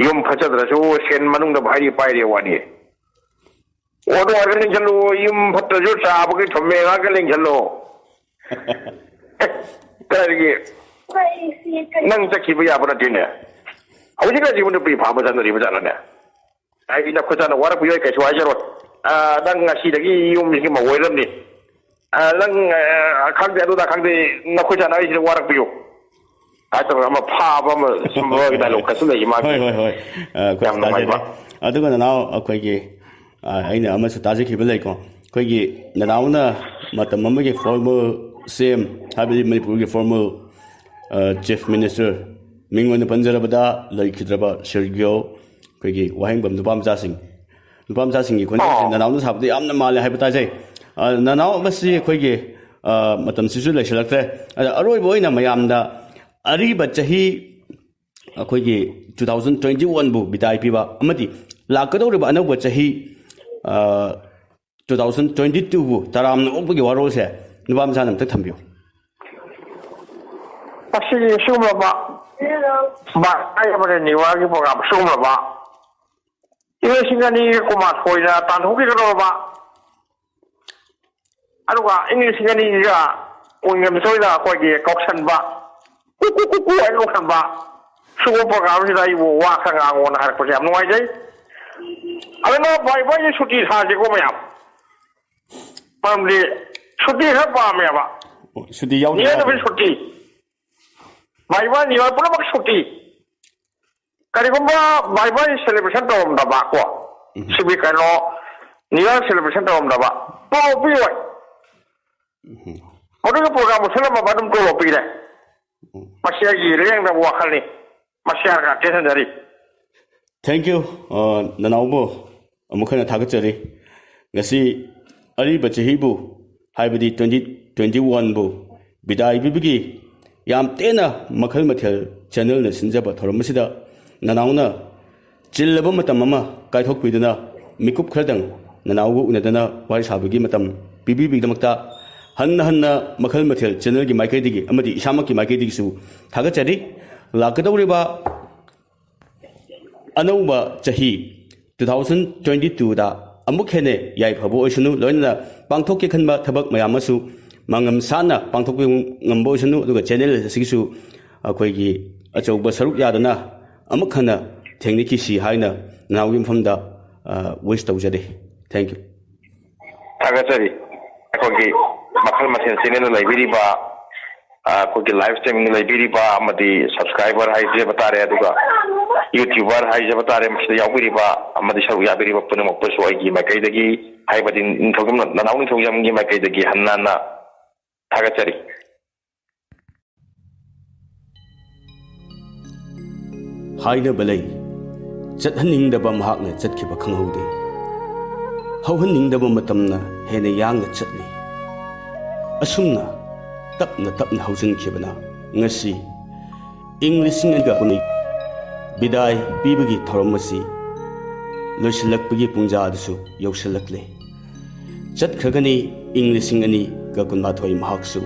yum phacha dra so sen manung da bhai pai re wani o do ga leng chalo yum phatta jo sa ba gi thomme ga leng chalo 그러게 난 저기 뭐야 보다 되네 어디가 지금도 비 바보 잔들이 보잖아네 아이 나 코잖아 와라 부여에 같이 와저로 난 시력이 용미기 뭐 왜런니 난 강대도 다 강대 나 코잖아 이 와라 부여 또 아마 파바면 심보기 달로 갔으나 이마 hoi aduga now akoigi aina amasu taje khibal lai ko koigi nanauna matam amage formal same habi manipur ge formal chief minister mingwan panjarabada laikhidraba sergio koigi wahengbam nupam jasing gi kon nanauna sabdi amna male haibata jai nanaw masi koigi matam sisu laisalaktre aroi boina mayamda ariba chahi akoigi 2021 bu bidai piba amadi lakadoriba anawba chahi 2022 bu taram okbagi warose nubam sanam tak thambiyo taxi sumla ba ai ba ni wa gi program sumla ba iwe singani kuma thoina tan hoki ga ba aruga english singani ga ongam soida ko gi koksan ba ku ai lo kan ba sugo program ji dai wo wa ka nga ngona har ko jam no ai jai ale no bai bai chuti tha ji ko mayam pamli chuti ha pa me ba sudi yaw ni na bi chuti bai bai ni wa pura mak chuti kari ko ba bai bai celebration to da ba ko sibi ka no ni wa celebration to da ba to pi wa odo ko program sala ma ba dum to pi de pasya gi reng da wa khali ꯃꯁꯤꯌꯥꯔꯒ ꯇꯦꯟꯁꯟꯖꯔꯤ Thank you nanaw amukhana thagachari ngasi ariba chahibu haibadi 2021 bu bidai bibigi yam tena makhal mathel channel na sinjaba thoramasida nanawna chillaba matam ama kaithok piduna mikup khradang nanawu unadana wari sabagi matam bibi damakta hanna makhal mathel channel gi maikai digi amadi isamak gi maikai digi su thagachari lakadawriba anauba chahi 2022 da amuk hene yai phabu oisunu loina pangthok ke khanba thabak mayam asu mangam sana pangthok ngambo oisunu duga channel sigisu akoi gi achauba saruk yadana amuk khana thengni si haina nawim famda wish tawjade thank you thagachari akoi makhal mathel channel laibiriba akoi live streaming laibiriba amadi subscriber haije batare aduga YouTuber haije batare msida yawiriba amadi saru yabiriba punamak pasu aigi makaidagi haibadi inthogam nanaw inthogam gi makaidagi hannana thagachari haina balai chathaningdaba mahakna chatkhiba khanghaude hauhaningdaba matamna hena yangna chatli asumna tapna hausinkhibana ngasi English nga kuni bidai bibagi thoramasi loisilakpagi pungja adasu yausilakle chatkhagani English ani ga kunmathoi mahaksu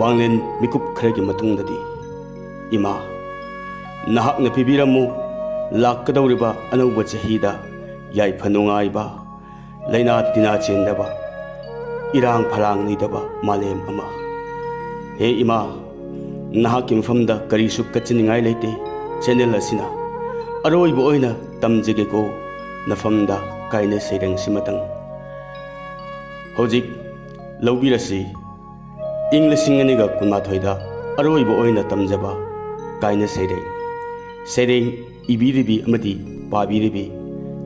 wanglen mikup khragi matungdadi ima nahakna pibiramu lakkadawriba anauba chahida yai phanungaiba laina tina chendaba irang phalang nidaba malem ama he ima nahaki mafamda karisu kachiningai leite channel asina aroibo oina tamjege ko nafamda kaina sereng simatang hojik lobirasi English nganiga kunmathoida aroibo oina tamjaba kaina sereng ibiribi amadi pabiribi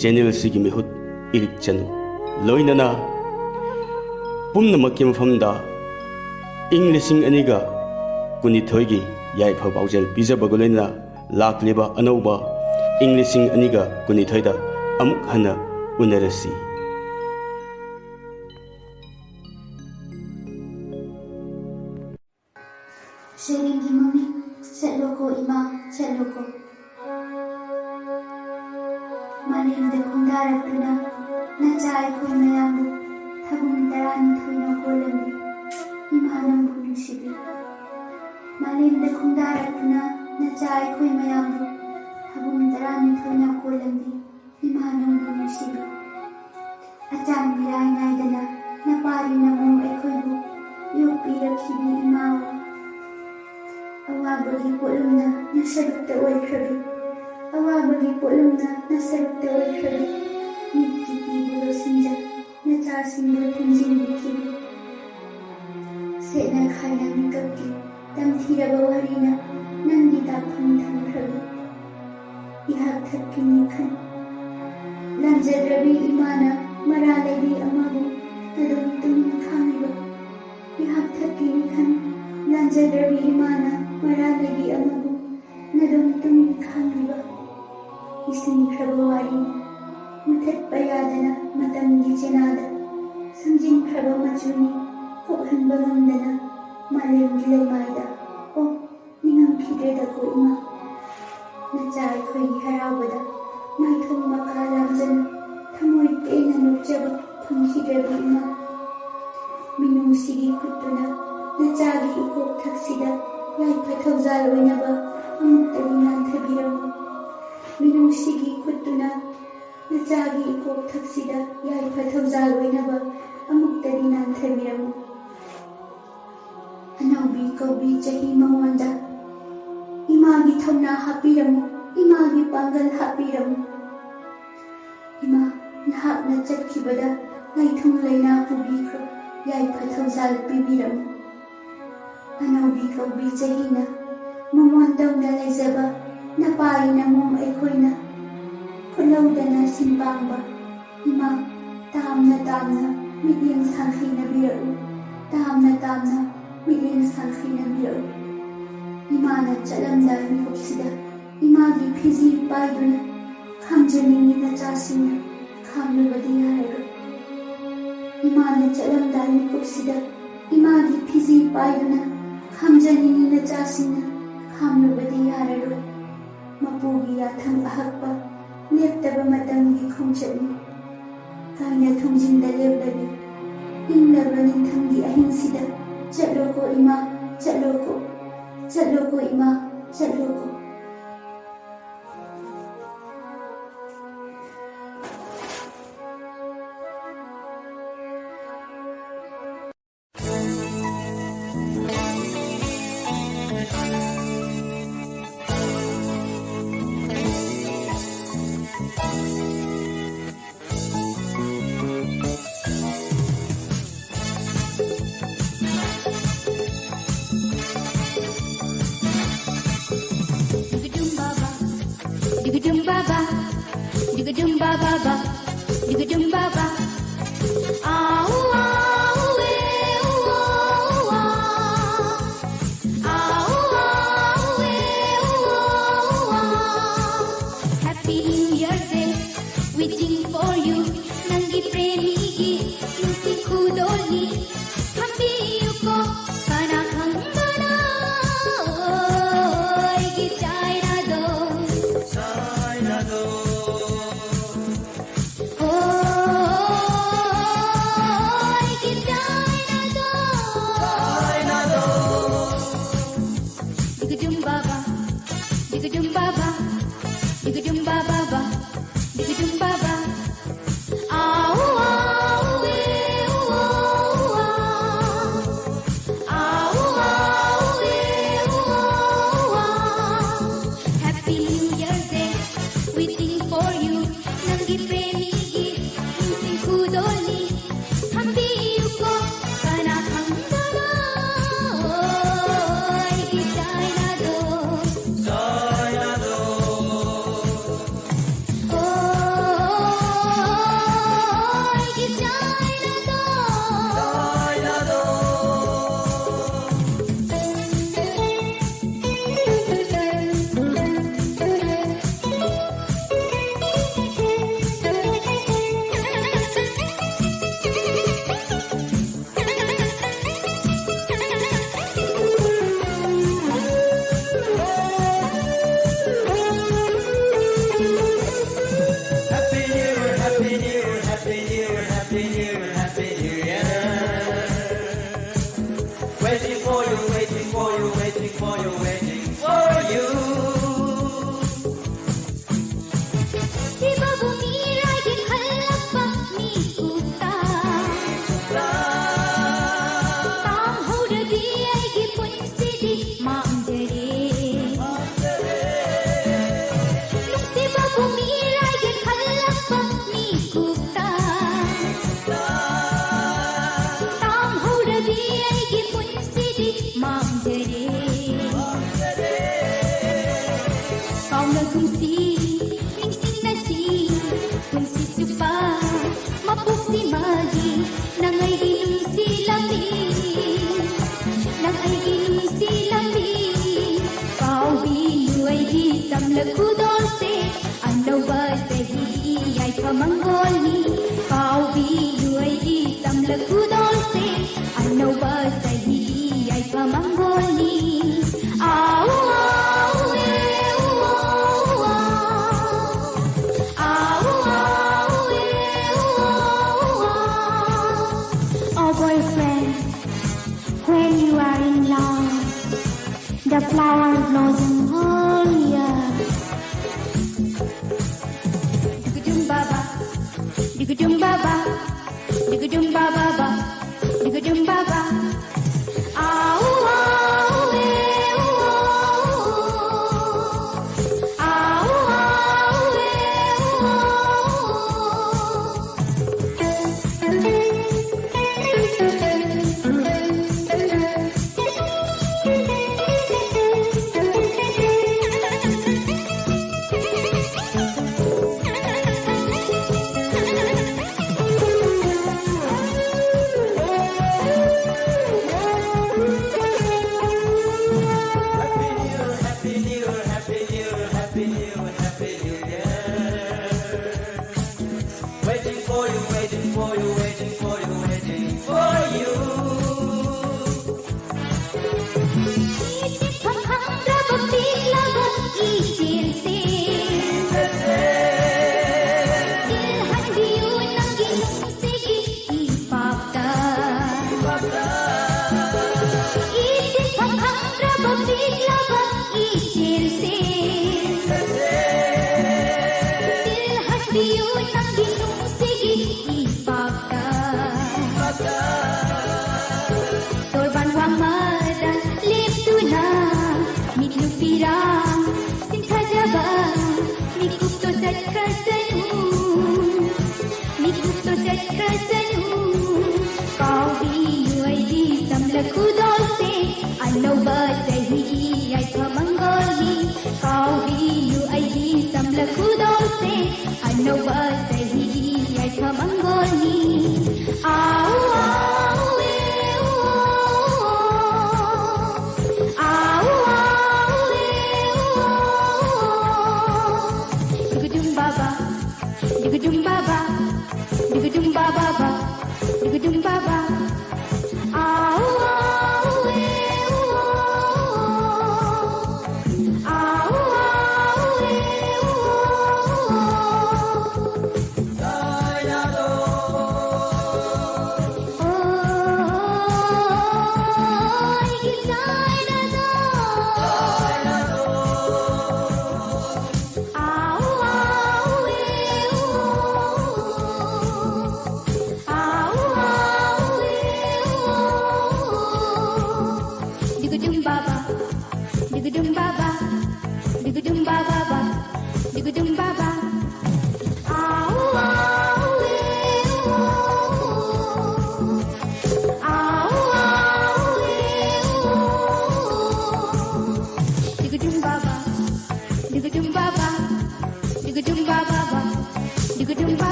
channel sigi mehut irik chanu loinana pumnamakki mafamda English aniga kunithoigi yai phabaujel bijabagolena lakliba anauba English aniga kunithoida amuk hana unarasi Sharingi mami setloko ima setloko malinda kundaratuna nachai khonayambu thabum tarani thoina kolambi imanambu nusibi malinda kundaratuna nachai khoimayambu thabum tarani thoina kolambi imanambu nusibi achang mirai naidana napari namum ekhoibu yupi rakhibi imaw awabagi polumna nasarukta oikhrabi awabagi polumna nasarukta oikhrabi mitki pibulo sinja nachasinglo thunjinbikhibi sena khaina mikapki tamthiraba warina nangi tapham thankhrabi ihak thakkini khan lanjadrabi imana maralebi amabu adum tumin khamiba ihak thakkini khan lanjadrabi imana maralebi amabu nadum tumin khamiba isingkhraba warina muthatpa yadana matamgi chenada samjinkraba machuni kokhanba ngamdana malemgi leimaida o ningamkhidreda ko ima nachai khoigi haraubada maithong maka lamjana thamoi pena nukjaba phangkhidrebi ima minungsigi khuttuna nachagi ikok thaksida yaipa thaujal oinaba amuktagi nanthabiramu minungsigi khuttuna nachagi ikok thaksida yaipa thaujal oinaba amuktagi nanthabiramu anaubi kaubi chahi mamonda imagi thauna hapiramu imagi pangal hapiramu ima nahakna chatkibada laithung laina pubikro yaipa thaujal pibiramu anaubi kaubi chahina mamondawna leijaba napaina mum ekhoina khulaudana simpangba ima tamna midiyang sangkhina biru tamna midiyang sangkhina biru imana chalamda mikupsida इमागी फिजी पाइदुना खामजनिंगी नचासिंगना खामलुबदि यारेरोय इमाने चलमदाय मिकुपसिदा इमागी फिजी पाइदुना खामजनिंगी नचासिंगना खामलुबदि यारेरोय मपुगी याथंग अहक्पा लेप्तबा मतंगी खोंचतनी कायना थुंजिंदा लेप्लबि इंगलबा निंथंगी अहिंसिदा चलोको इमा चलोको इमा चलोको पिघला इचेल से दिल हंडियो नंगी नुंसिगी ipapta इचिल पखंग्रब पिघला इचेल से दिल हंडियो नंगी नुंसिगी ipapta Torban wamadan lip tuna mitlu pirang sinta jaba mikuk to set kasanu mikuk to set kasanu kau bi ai di samla khudo se anau ba sahi ai phamangoli kau bi ai di samla khudo se anau ba sahi ai phamangoli au au Baba,